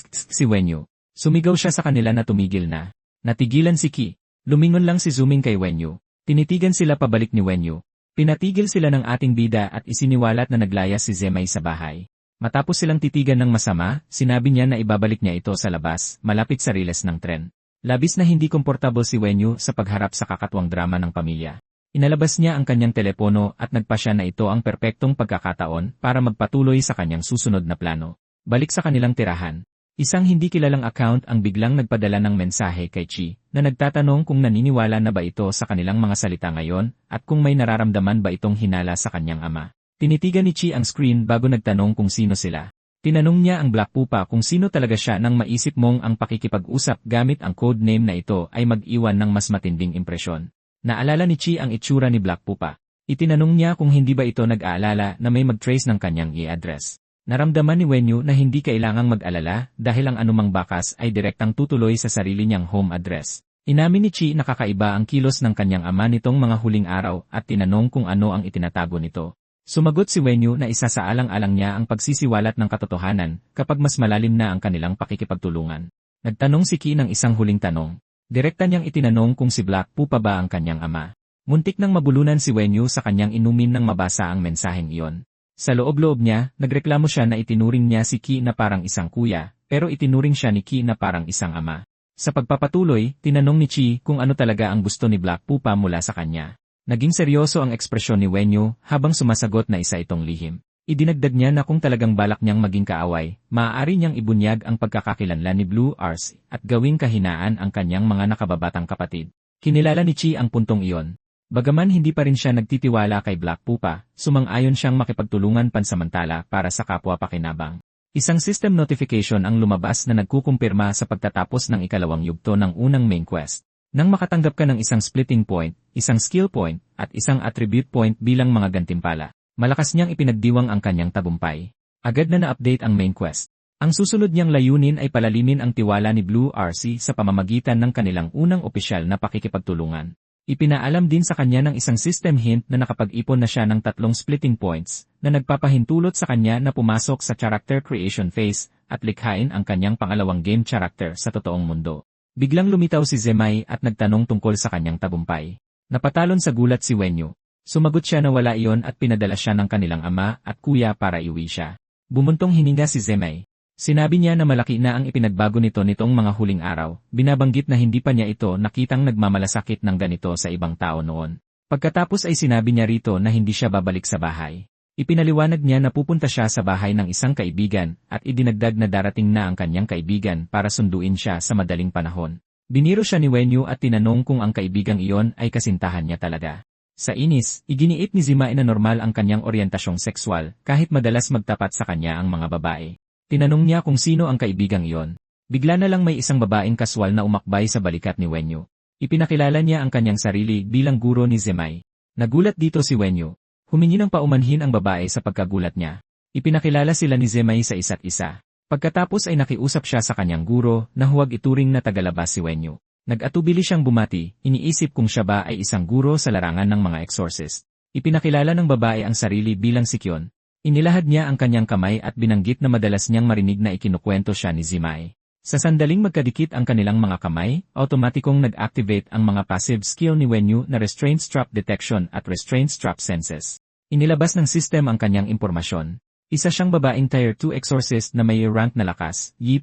Si Wenyu. Sumigaw siya sa kanila na tumigil na. Natigilan si Ki. Lumingon lang si Zooming kay Wenyu. Tinitigan sila pabalik ni Wenyu. Pinatigil sila ng ating bida at isiniwalat na naglayas si Zemai sa bahay. Matapos silang titigan ng masama, sinabi niya na ibabalik niya ito sa labas, malapit sa riles ng tren. Labis na hindi komportable si Wenyu sa pagharap sa kakatwang drama ng pamilya. Inalabas niya ang kanyang telepono at nagpasya na ito ang perpektong pagkakataon para magpatuloy sa kanyang susunod na plano. Balik sa kanilang tirahan. Isang hindi kilalang account ang biglang nagpadala ng mensahe kay Chi na nagtatanong kung naniniwala na ba ito sa kanilang mga salita ngayon at kung may nararamdaman ba itong hinala sa kanyang ama. Tinitigan ni Chi ang screen bago nagtanong kung sino sila. Tinanong niya ang Black Pupa kung sino talaga siya nang maisip mong ang pakikipag-usap gamit ang code name na ito ay mag-iwan ng mas matinding impresyon. Naalala ni Chi ang itsura ni Black Pupa. Itinanong niya kung hindi ba ito nag-aalala na may mag-trace ng kanyang e-address. Naramdaman ni Wenyu na hindi kailangang mag-alala dahil ang anumang bakas ay direktang tutuloy sa sarili niyang home address. Inamin ni Chi na kakaiba ang kilos ng kanyang ama nitong mga huling araw at tinanong kung ano ang itinatago nito. Sumagot si Wenyu na isa sa alang-alang niya ang pagsisiwalat ng katotohanan kapag mas malalim na ang kanilang pakikipagtulungan. Nagtanong si Ki ng isang huling tanong. Direkta niyang itinanong kung si Black Pupa ba ang kanyang ama. Muntik nang mabulunan si Wenyu sa kanyang inumin nang mabasa ang mensaheng iyon. Sa loob-loob niya, nagreklamo siya na itinuring niya si Ki na parang isang kuya, pero itinuring siya ni Ki na parang isang ama. Sa pagpapatuloy, tinanong ni Chi kung ano talaga ang gusto ni Black Pupa mula sa kanya. Naging seryoso ang ekspresyon ni Wenyu habang sumasagot na isa itong lihim. Idinagdag niya na kung talagang balak niyang maging kaaway, maaari niyang ibunyag ang pagkakakilanlan ni Blue Ars at gawing kahinaan ang kanyang mga nakababatang kapatid. Kinilala ni Chi ang puntong iyon. Bagaman hindi pa rin siya nagtitiwala kay Black Pupa, sumang-ayon siyang makipagtulungan pansamantala para sa kapwa-pakinabang. Isang system notification ang lumabas na nagkukumpirma sa pagtatapos ng ikalawang yugto ng unang main quest. Nang makatanggap ka ng isang splitting point, isang skill point, at isang attribute point bilang mga gantimpala, malakas niyang ipinagdiwang ang kanyang tagumpay. Agad na na-update ang main quest. Ang susunod niyang layunin ay palalimin ang tiwala ni Blue RC sa pamamagitan ng kanilang unang opisyal na pakikipagtulungan. Ipinaalam din sa kanya ng isang system hint na nakapag-ipon na siya ng 3 splitting points na nagpapahintulot sa kanya na pumasok sa character creation phase at likhain ang kanyang pangalawang game character sa totoong mundo. Biglang lumitaw si Zemai at nagtanong tungkol sa kanyang tagumpay. Napatalon sa gulat si Wenyu. Sumagot siya na wala iyon at pinadala siya ng kanilang ama at kuya para iuwi siya. Bumuntong hininga si Zemai. Sinabi niya na malaki na ang ipinagbago nito nitong mga huling araw, binabanggit na hindi pa niya ito nakitang nagmamalasakit ng ganito sa ibang tao noon. Pagkatapos ay sinabi niya rito na hindi siya babalik sa bahay. Ipinaliwanag niya na pupunta siya sa bahay ng isang kaibigan at idinagdag na darating na ang kanyang kaibigan para sunduin siya sa madaling panahon. Biniro siya ni Wenyu at tinanong kung ang kaibigang iyon ay kasintahan niya talaga. Sa inis, iginiit ni Zemai na normal ang kanyang oryentasyong sexual kahit madalas magtapat sa kanya ang mga babae. Tinanong niya kung sino ang kaibigang iyon. Bigla na lang may isang babaeng kaswal na umakbay sa balikat ni Wenyu. Ipinakilala niya ang kanyang sarili bilang guro ni Zemai. Nagulat dito si Wenyu. Humingi ng paumanhin ang babae sa pagkagulat niya. Ipinakilala sila ni Zemai sa isa't isa. Pagkatapos ay nakiusap siya sa kanyang guro na huwag ituring na tagalabas si Wenyu. Nag-atubili siyang bumati, iniisip kung siya ba ay isang guro sa larangan ng mga exorcist. Ipinakilala ng babae ang sarili bilang si Kyon. Inilahad niya ang kanyang kamay at binanggit na madalas niyang marinig na ikinukwento siya ni Zemai. Sa sandaling magkadikit ang kanilang mga kamay, automatikong nag-activate ang mga passive skill ni Wenyu na Restraint Strap Detection at Restraint Strap Senses. Inilabas ng system ang kanyang impormasyon. Isa siyang babaeng Tier 2 exorcist na may rank na lakas, Y++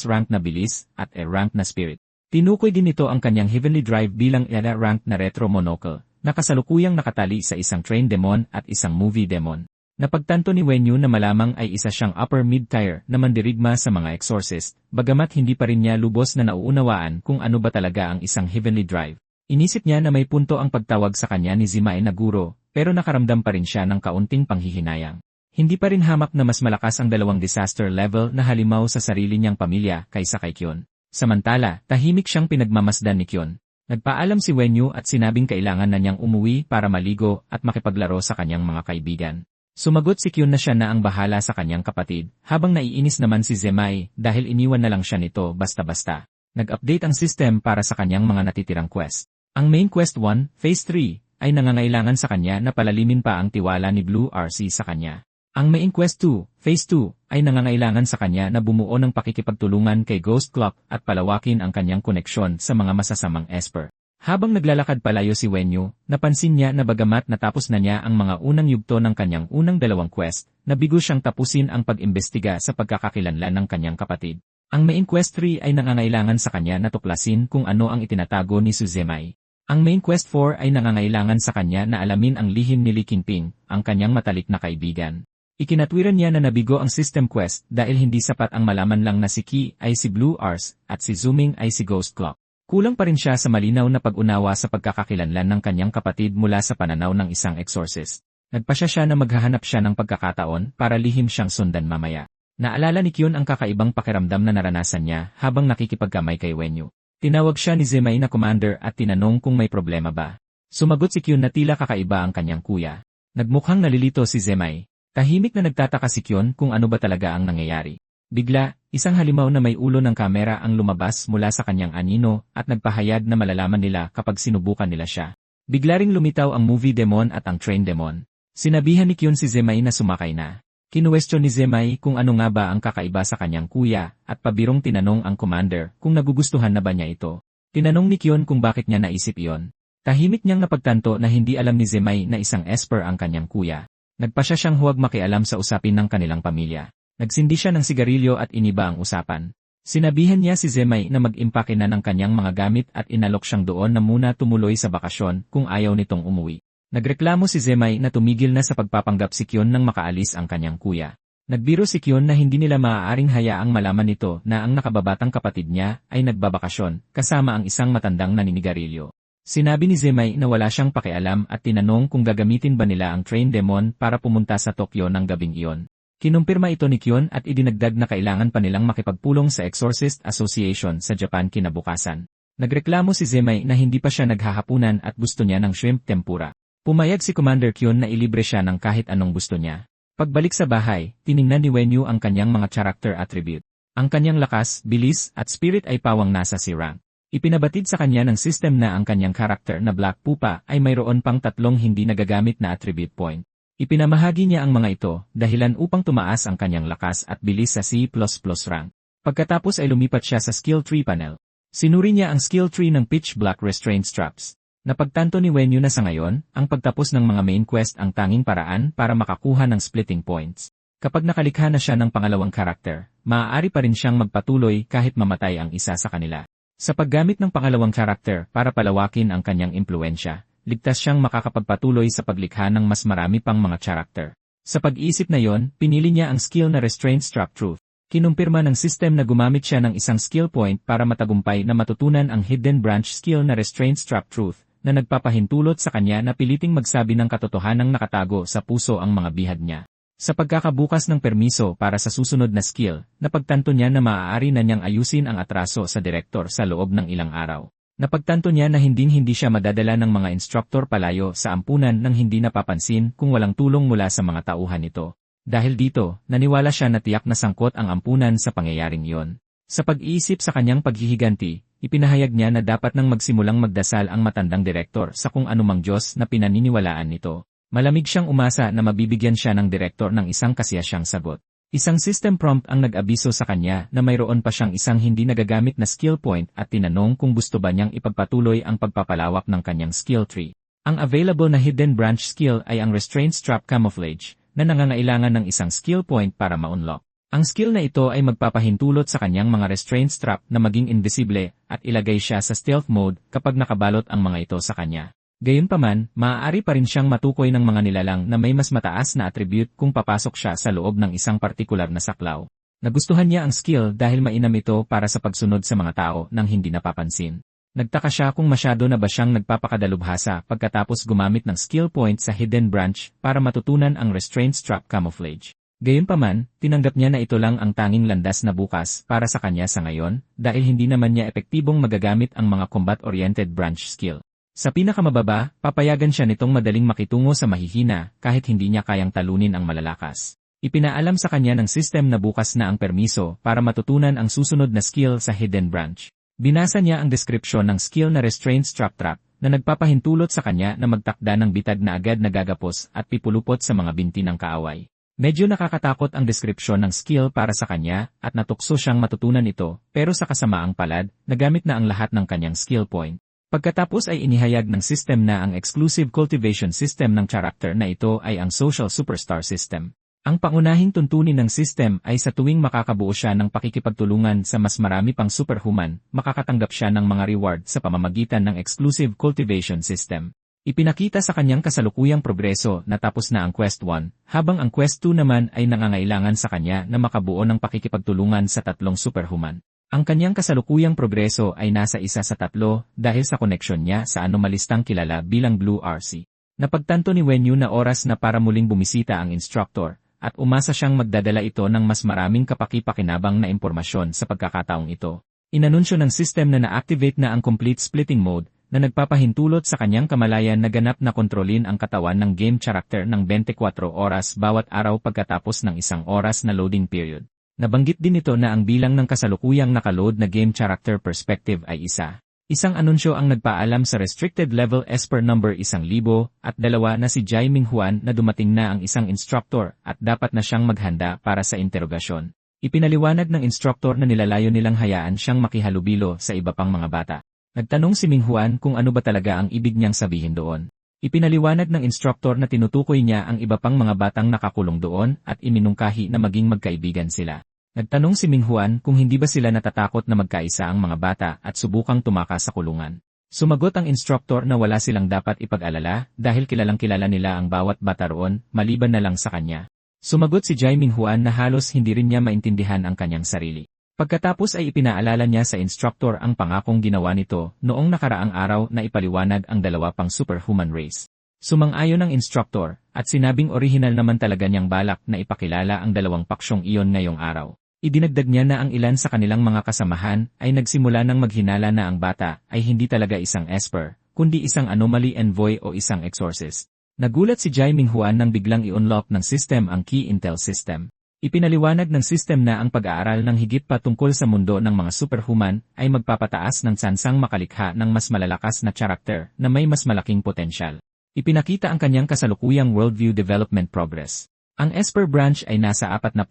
rank na bilis, at E rank na spirit. Tinukoy din ito ang kanyang Heavenly Drive bilang E rank na retro monocle, na kasalukuyang nakatali sa isang train demon at isang movie demon. Napagtanto ni Wenyu na malamang ay isa siyang upper mid-tier na mandirigma sa mga exorcist, bagamat hindi pa rin niya lubos na nauunawaan kung ano ba talaga ang isang Heavenly Drive. Inisip niya na may punto ang pagtawag sa kanya ni Zemai na guro, pero nakaramdam pa rin siya ng kaunting panghihinayang. Hindi pa rin hamak na mas malakas ang dalawang disaster level na halimaw sa sarili niyang pamilya kaysa kay Kyon. Samantala, tahimik siyang pinagmamasdan ni Kyon. Nagpaalam si Wenyu at sinabing kailangan na niyang umuwi para maligo at makipaglaro sa kanyang mga kaibigan. Sumagot si Kyon na siya na ang bahala sa kanyang kapatid, habang naiinis naman si Zemai dahil iniwan na lang siya nito basta-basta. Nag-update ang system para sa kanyang mga natitirang quest. Ang main quest 1, phase 3, ay nangangailangan sa kanya na palalimin pa ang tiwala ni Blue RC sa kanya. Ang main quest 2, phase 2, ay nangangailangan sa kanya na bumuo ng pakikipagtulungan kay Ghost Clock at palawakin ang kanyang koneksyon sa mga masasamang esper. Habang naglalakad palayo si Wenyu, napansin niya na bagamat natapos na niya ang mga unang yugto ng kanyang unang dalawang quest, nabigo siyang tapusin ang pag-imbestiga sa pagkakakilanlan ng kanyang kapatid. Ang main quest 3 ay nangangailangan sa kanya na tuklasin kung ano ang itinatago ni Zemai. Ang main quest 4 ay nangangailangan sa kanya na alamin ang lihim ni Li Qingping, ang kanyang matalik na kaibigan. Ikinatwiran niya na nabigo ang system quest dahil hindi sapat ang malaman lang na si Qi ay si Blue Ars at si Zooming ay si Ghost Clock. Kulang pa rin siya sa malinaw na pag-unawa sa pagkakakilanlan ng kanyang kapatid mula sa pananaw ng isang exorcist. Nagpasya siya na maghahanap siya ng pagkakataon para lihim siyang sundan mamaya. Naalala ni Kyon ang kakaibang pakiramdam na naranasan niya habang nakikipagkamay kay Wenyu. Tinawag siya ni Zemai na commander at tinanong kung may problema ba. Sumagot si Kyon na tila kakaiba ang kanyang kuya. Nagmukhang nalilito si Zemai. Tahimik na nagtataka si Kyon kung ano ba talaga ang nangyayari. Bigla, isang halimaw na may ulo ng kamera ang lumabas mula sa kanyang anino at nagpahayag na malalaman nila kapag sinubukan nila siya. Bigla ring lumitaw ang movie demon at ang train demon. Sinabihan ni Kyon si Zemai na sumakay na. Kinuwestiyon ni Zemai kung ano nga ba ang kakaiba sa kanyang kuya at pabirong tinanong ang commander kung nagugustuhan na ba niya ito. Tinanong ni Kyon kung bakit niya naisip iyon. Tahimik niyang napagtanto na hindi alam ni Zemai na isang esper ang kanyang kuya. Nagpasya siyang huwag makialam sa usapin ng kanilang pamilya. Nagsindi siya ng sigarilyo at iniba ang usapan. Sinabihan niya si Zemay na mag-impake na ng kanyang mga gamit at inalok siyang doon na muna tumuloy sa bakasyon kung ayaw nitong umuwi. Nagreklamo si Zemay na tumigil na sa pagpapanggap si Kyon nang makaalis ang kanyang kuya. Nagbiro si Kyon na hindi nila maaaring hayaang malaman nito na ang nakababatang kapatid niya ay nagbabakasyon kasama ang isang matandang naninigarilyo. Sinabi ni Zemay na wala siyang pakialam at tinanong kung gagamitin ba nila ang train demon para pumunta sa Tokyo ng gabing iyon. Kinumpirma ito ni Kyon at idinagdag na kailangan pa nilang makipagpulong sa Exorcist Association sa Japan kinabukasan. Nagreklamo si Zemay na hindi pa siya naghahapunan at gusto niya ng shrimp tempura. Pumayag si Commander Kyon na ilibre siya ng kahit anong gusto niya. Pagbalik sa bahay, tiningnan ni Wenyu ang kanyang mga character attribute. Ang kanyang lakas, bilis, at spirit ay pawang nasa si rank. Ipinabatid sa kanya ng system na ang kanyang karakter na Black Pupa ay mayroon pang 3 hindi nagagamit na attribute point. Ipinamahagi niya ang mga ito dahilan upang tumaas ang kanyang lakas at bilis sa C++ rank. Pagkatapos ay lumipat siya sa skill tree panel. Sinuri niya ang skill tree ng Pitch Black Restraint Straps. Napagtanto ni Wenyu na sa ngayon, ang pagtapos ng mga main quest ang tanging paraan para makakuha ng splitting points. Kapag nakalikha na siya ng pangalawang karakter, maaari pa rin siyang magpatuloy kahit mamatay ang isa sa kanila. Sa paggamit ng pangalawang karakter para palawakin ang kanyang impluensya, ligtas siyang makakapagpatuloy sa paglikha ng mas marami pang mga karakter. Sa pag-iisip na yon, pinili niya ang skill na Restraint Strap Truth. Kinumpirma ng system na gumamit siya ng isang skill point para matagumpay na matutunan ang Hidden Branch skill na Restraint Strap Truth, na nagpapahintulot sa kanya na piliting magsabi ng katotohanang nakatago sa puso ang mga bihag niya. Sa pagkakabukas ng permiso para sa susunod na skill, napagtanto niya na maaari na niyang ayusin ang atraso sa direktor sa loob ng ilang araw. Napagtanto niya na hindi siya madadala ng mga instructor palayo sa ampunan nang hindi napapansin kung walang tulong mula sa mga tauhan nito. Dahil dito, naniwala siya na tiyak na sangkot ang ampunan sa pangyayaring iyon. Sa pag-iisip sa kanyang paghihiganti, ipinahayag niya na dapat nang magsimulang magdasal ang matandang direktor sa kung anumang Diyos na pinaniniwalaan nito. Malamig siyang umasa na mabibigyan siya ng direktor ng isang kasiyasyang sagot. Isang system prompt ang nag-abiso sa kanya na mayroon pa siyang isang hindi nagagamit na skill point at tinanong kung gusto ba niyang ipagpatuloy ang pagpapalawak ng kanyang skill tree. Ang available na hidden branch skill ay ang Restraint Strap Camouflage, na nangangailangan ng isang skill point para ma-unlock. Ang skill na ito ay magpapahintulot sa kanyang mga restraint strap na maging invisible at ilagay siya sa stealth mode kapag nakabalot ang mga ito sa kanya. Gayunpaman, maaari pa rin siyang matukoy ng mga nilalang na may mas mataas na attribute kung papasok siya sa loob ng isang partikular na saklaw. Nagustuhan niya ang skill dahil mainam ito para sa pagsunod sa mga tao nang hindi napapansin. Nagtaka siya kung masyado na ba siyang nagpapakadalubhasa pagkatapos gumamit ng skill point sa hidden branch para matutunan ang restraint strap camouflage. Gayunpaman, tinanggap niya na ito lang ang tanging landas na bukas para sa kanya sa ngayon dahil hindi naman niya epektibong magagamit ang mga combat-oriented branch skill. Sa pinakamababa, papayagan siya nitong madaling makitungo sa mahihina kahit hindi niya kayang talunin ang malalakas. Ipinaalam sa kanya ng system na bukas na ang permiso para matutunan ang susunod na skill sa hidden branch. Binasa niya ang description ng skill na Restraint Strap Trap na nagpapahintulot sa kanya na magtakda ng bitag na agad na gagapos at pipulupot sa mga binti ng kaaway. Medyo nakakatakot ang description ng skill para sa kanya at natukso siyang matutunan ito pero sa kasamaang palad, nagamit na ang lahat ng kanyang skill point. Pagkatapos ay inihayag ng system na ang exclusive cultivation system ng character na ito ay ang Social Superstar System. Ang pangunahing tuntunin ng system ay sa tuwing makakabuo siya ng pakikipagtulungan sa mas marami pang superhuman, makakatanggap siya ng mga reward sa pamamagitan ng exclusive cultivation system. Ipinakita sa kanyang kasalukuyang progreso na tapos na ang Quest 1, habang ang Quest 2 naman ay nangangailangan sa kanya na makabuo ng pakikipagtulungan sa 3 superhuman. Ang kanyang kasalukuyang progreso ay nasa 1 sa 3 dahil sa koneksyon niya sa anomalistang kilala bilang Blue RC. Napagtanto ni Wenyu na oras na para muling bumisita ang instructor, at umasa siyang magdadala ito ng mas maraming kapaki-pakinabang na impormasyon sa pagkakataong ito. Inanunsyo ng system na na-activate na ang complete splitting mode, na nagpapahintulot sa kanyang kamalayan na ganap na kontrolin ang katawan ng game character ng 24 oras bawat araw pagkatapos ng 1 oras na loading period. Nabanggit din ito na ang bilang ng kasalukuyang nakaload na game character perspective ay 1. Isang anunsyo ang nagpaalam sa restricted level Esper number 1,000 at 2 na si Jai Minghuan na dumating na ang isang instructor at dapat na siyang maghanda para sa interogasyon. Ipinaliwanag ng instructor na nilalayo nilang hayaan siyang makihalubilo sa iba pang mga bata. Nagtanong si Minghuan kung ano ba talaga ang ibig niyang sabihin doon. Ipinaliwanag ng instructor na tinutukoy niya ang iba pang mga batang nakakulong doon at iminungkahi na maging magkaibigan sila. Nagtanong si Minghuan kung hindi ba sila natatakot na magkaisa ang mga bata at subukang tumakas sa kulungan. Sumagot ang instructor na wala silang dapat ipag-alala dahil kilalang-kilala nila ang bawat bata roon maliban na lang sa kanya. Sumagot si Jai Minghuan na halos hindi rin niya maintindihan ang kanyang sarili. Pagkatapos ay ipinaalala niya sa instructor ang pangakong ginawa nito noong nakaraang araw na ipaliwanag ang dalawa pang superhuman race. Sumang-ayon ang instructor at sinabing orihinal naman talaga niyang balak na ipakilala ang dalawang paksyong iyon ngayong araw. Idinagdag niya na ang ilan sa kanilang mga kasamahan ay nagsimula ng maghinala na ang bata ay hindi talaga isang Esper, kundi isang anomaly envoy o isang exorcist. Nagulat si Jai Minghuan nang biglang i-unlock ng system ang key intel system. Ipinaliwanag ng system na ang pag-aaral ng higit pa tungkol sa mundo ng mga superhuman ay magpapataas ng tsansang makalikha ng mas malalakas na karakter na may mas malaking potensyal. Ipinakita ang kanyang kasalukuyang worldview development progress. Ang Esper branch ay nasa 40%,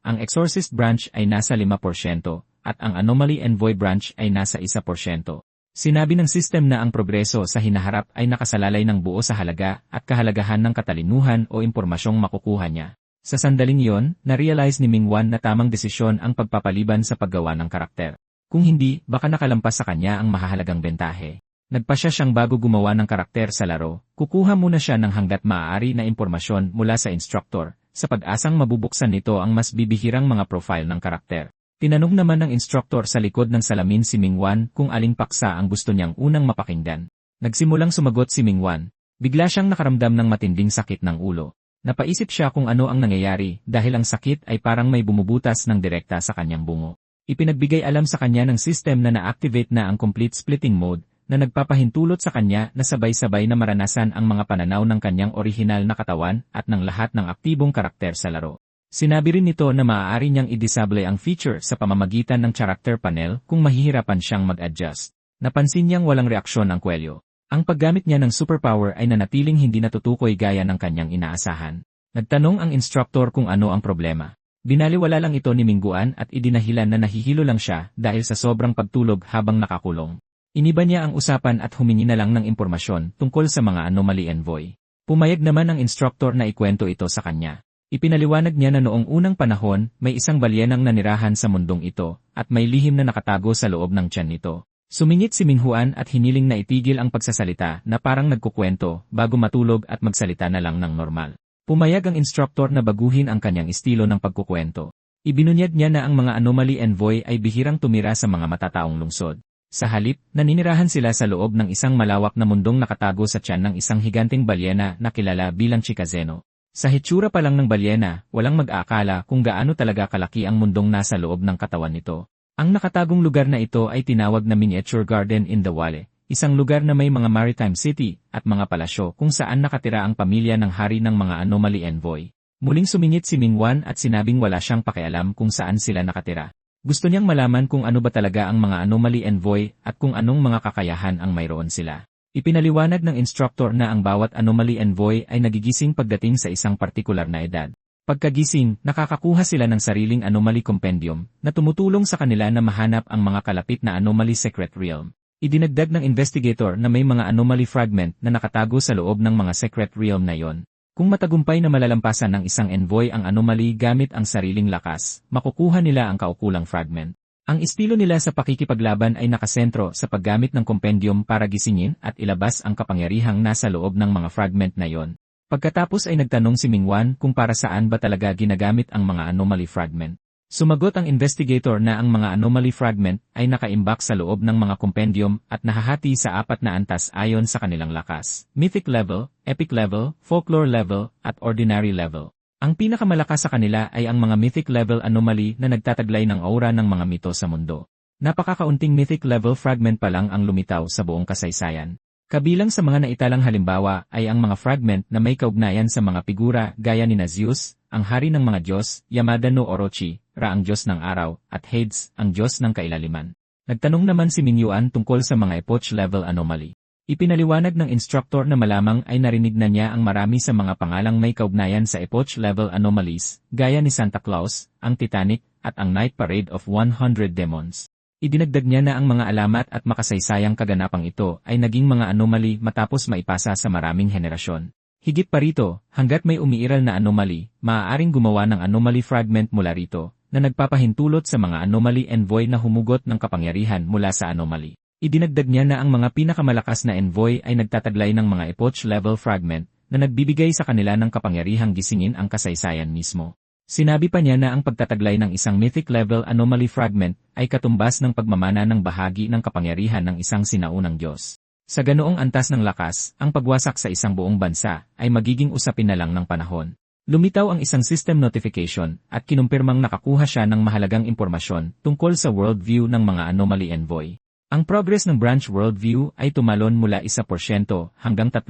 ang Exorcist branch ay nasa 5%, at ang Anomaly Envoy branch ay nasa 1%. Sinabi ng system na ang progreso sa hinaharap ay nakasalalay ng buo sa halaga at kahalagahan ng katalinuhan o impormasyong makukuha niya. Sa sandaling iyon, na-realize ni Minghuan na tamang desisyon ang pagpapaliban sa paggawa ng karakter. Kung hindi, baka nakalampas sa kanya ang mahahalagang bentahe. Nagpasya siyang bago gumawa ng karakter sa laro, kukuha muna siya ng hanggat maaari na impormasyon mula sa instructor, sa pag-asang mabubuksan nito ang mas bibihirang mga profile ng karakter. Tinanong naman ng instructor sa likod ng salamin si Minghuan kung aling paksa ang gusto niyang unang mapakinggan. Nagsimulang sumagot si Minghuan. Bigla siyang nakaramdam ng matinding sakit ng ulo. Napaisip siya kung ano ang nangyayari dahil ang sakit ay parang may bumubutas ng direkta sa kanyang bungo. Ipinagbigay alam sa kanya ng system na na-activate na ang complete splitting mode na nagpapahintulot sa kanya na sabay-sabay na maranasan ang mga pananaw ng kanyang orihinal na katawan at ng lahat ng aktibong karakter sa laro. Sinabi rin nito na maaari niyang i-disable ang feature sa pamamagitan ng character panel kung mahihirapan siyang mag-adjust. Napansin niyang walang reaksyon ang kwelyo. Ang paggamit niya ng superpower ay nanatiling hindi natutukoy gaya ng kanyang inaasahan. Nagtanong ang instructor kung ano ang problema. Binaliwala lang ito ni Minghuan at idinahilan na nahihilo lang siya dahil sa sobrang pagtulog habang nakakulong. Iniba niya ang usapan at humingi na lang ng impormasyon tungkol sa mga anomaly envoy. Pumayag naman ang instructor na ikwento ito sa kanya. Ipinaliwanag niya na noong unang panahon may isang balyenang nanirahan sa mundong ito at may lihim na nakatago sa loob ng tiyan nito. Sumingit si Minghuan at hiniling na itigil ang pagsasalita na parang nagkukwento bago matulog at magsalita na lang ng normal. Pumayag ang instructor na baguhin ang kanyang estilo ng pagkukwento. Ibinunyag niya na ang mga anomaly envoy ay bihirang tumira sa mga matataong lungsod. Sa halip, naninirahan sila sa loob ng isang malawak na mundong nakatago sa tiyan ng isang higanting balyena na kilala bilang Chikazeno. Sa hitsura pa lang ng balyena, walang mag-aakala kung gaano talaga kalaki ang mundong nasa loob ng katawan nito. Ang nakatagong lugar na ito ay tinawag na Miniature Garden in the Wale, isang lugar na may mga maritime city at mga palasyo kung saan nakatira ang pamilya ng hari ng mga anomaly envoy. Muling sumingit si Minghuan at sinabing wala siyang pakialam kung saan sila nakatira. Gusto niyang malaman kung ano ba talaga ang mga anomaly envoy at kung anong mga kakayahan ang mayroon sila. Ipinaliwanag ng instructor na ang bawat anomaly envoy ay nagigising pagdating sa isang partikular na edad. Pagkagising, nakakakuha sila ng sariling anomaly compendium na tumutulong sa kanila na mahanap ang mga kalapit na anomaly secret realm. Idinagdag ng investigator na may mga anomaly fragment na nakatago sa loob ng mga secret realm na yon. Kung matagumpay na malalampasan ng isang envoy ang anomaly gamit ang sariling lakas, makukuha nila ang kaukulang fragment. Ang estilo nila sa pakikipaglaban ay nakasentro sa paggamit ng compendium para gisingin at ilabas ang kapangyarihang nasa loob ng mga fragment na yon. Pagkatapos ay nagtanong si Minghuan kung para saan ba talaga ginagamit ang mga anomaly fragment. Sumagot ang investigator na ang mga anomaly fragment ay nakaimbak sa loob ng mga compendium at nahahati sa 4 na antas ayon sa kanilang lakas: mythic level, epic level, folklore level, at ordinary level. Ang pinakamalakas sa kanila ay ang mga mythic level anomaly na nagtataglay ng aura ng mga mito sa mundo. Napakakaunting mythic level fragment pa lang ang lumitaw sa buong kasaysayan. Kabilang sa mga naitalang halimbawa ay ang mga fragment na may kaugnayan sa mga figura gaya ni Zeus, ang hari ng mga Diyos, Yamada no Orochi, Ra ang Diyos ng Araw, at Hades, ang Diyos ng Kailaliman. Nagtanong naman si Minghuan tungkol sa mga epoch-level anomaly. Ipinaliwanag ng instructor na malamang ay narinig na niya ang marami sa mga pangalang may kaugnayan sa epoch-level anomalies, gaya ni Santa Claus, ang Titanic, at ang Night Parade of 100 Demons. Idinagdag niya na ang mga alamat at makasaysayang kaganapang ito ay naging mga anomaly matapos maipasa sa maraming henerasyon. Higit pa rito, hanggat may umiiral na anomaly, maaaring gumawa ng anomaly fragment mula rito, na nagpapahintulot sa mga anomaly envoy na humugot ng kapangyarihan mula sa anomaly. Idinagdag niya na ang mga pinakamalakas na envoy ay nagtataglay ng mga epoch-level fragment na nagbibigay sa kanila ng kapangyarihang gisingin ang kasaysayan mismo. Sinabi pa niya na ang pagtataglay ng isang mythic-level anomaly fragment ay katumbas ng pagmamana ng bahagi ng kapangyarihan ng isang sinaunang Diyos. Sa ganoong antas ng lakas, ang pagwasak sa isang buong bansa ay magiging usapin na lang ng panahon. Lumitaw ang isang system notification at kinumpirmang nakakuha siya ng mahalagang impormasyon tungkol sa worldview ng mga anomaly envoy. Ang progress ng branch worldview ay tumalon mula 1% hanggang 30%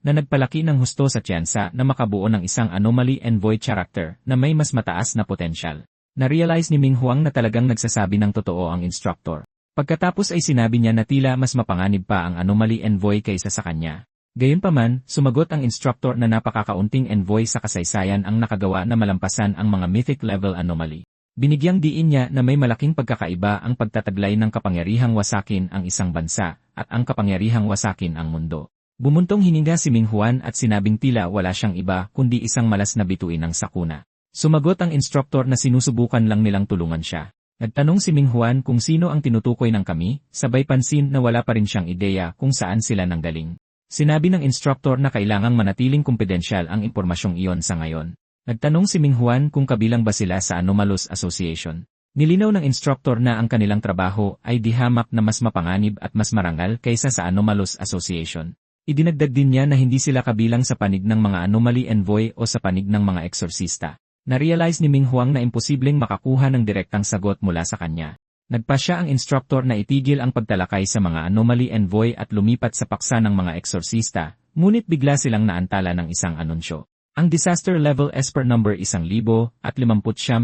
na nagpalaki ng husto sa tsansa na makabuo ng isang anomaly envoy character na may mas mataas na potensyal. Na-realize ni Ming Huang na talagang nagsasabi ng totoo ang instructor. Pagkatapos ay sinabi niya na tila mas mapanganib pa ang anomaly envoy kaysa sa kanya. Gayunpaman, sumagot ang instructor na napakakaunting envoy sa kasaysayan ang nakagawa na malampasan ang mga mythic level anomaly. Binigyang diin niya na may malaking pagkakaiba ang pagtataglay ng kapangyarihang wasakin ang isang bansa at ang kapangyarihang wasakin ang mundo. Bumuntong hininga si Ming Huan at sinabing tila wala siyang iba kundi isang malas na bituin ng sakuna. Sumagot ang instructor na sinusubukan lang nilang tulungan siya. Nagtanong si Ming Huan kung sino ang tinutukoy ng kami, sabay pansin na wala pa rin siyang ideya kung saan sila nanggaling. Sinabi ng instructor na kailangang manatiling kumpidensyal ang impormasyong iyon sa ngayon. Nagtanong si Ming Huan kung kabilang ba sila sa Anomalous Association. Nilinaw ng instructor na ang kanilang trabaho ay dihamak na mas mapanganib at mas marangal kaysa sa Anomalous Association. Idinagdag din niya na hindi sila kabilang sa panig ng mga anomaly envoy o sa panig ng mga eksorsista. Na-realize ni Ming Huang na imposibleng makakuha ng direktang sagot mula sa kanya. Nagpasya ang instructor na itigil ang pagtalakay sa mga anomaly envoy at lumipat sa paksa ng mga eksorsista, ngunit bigla silang naantala ng isang anunsyo. Ang disaster level Esper number 1059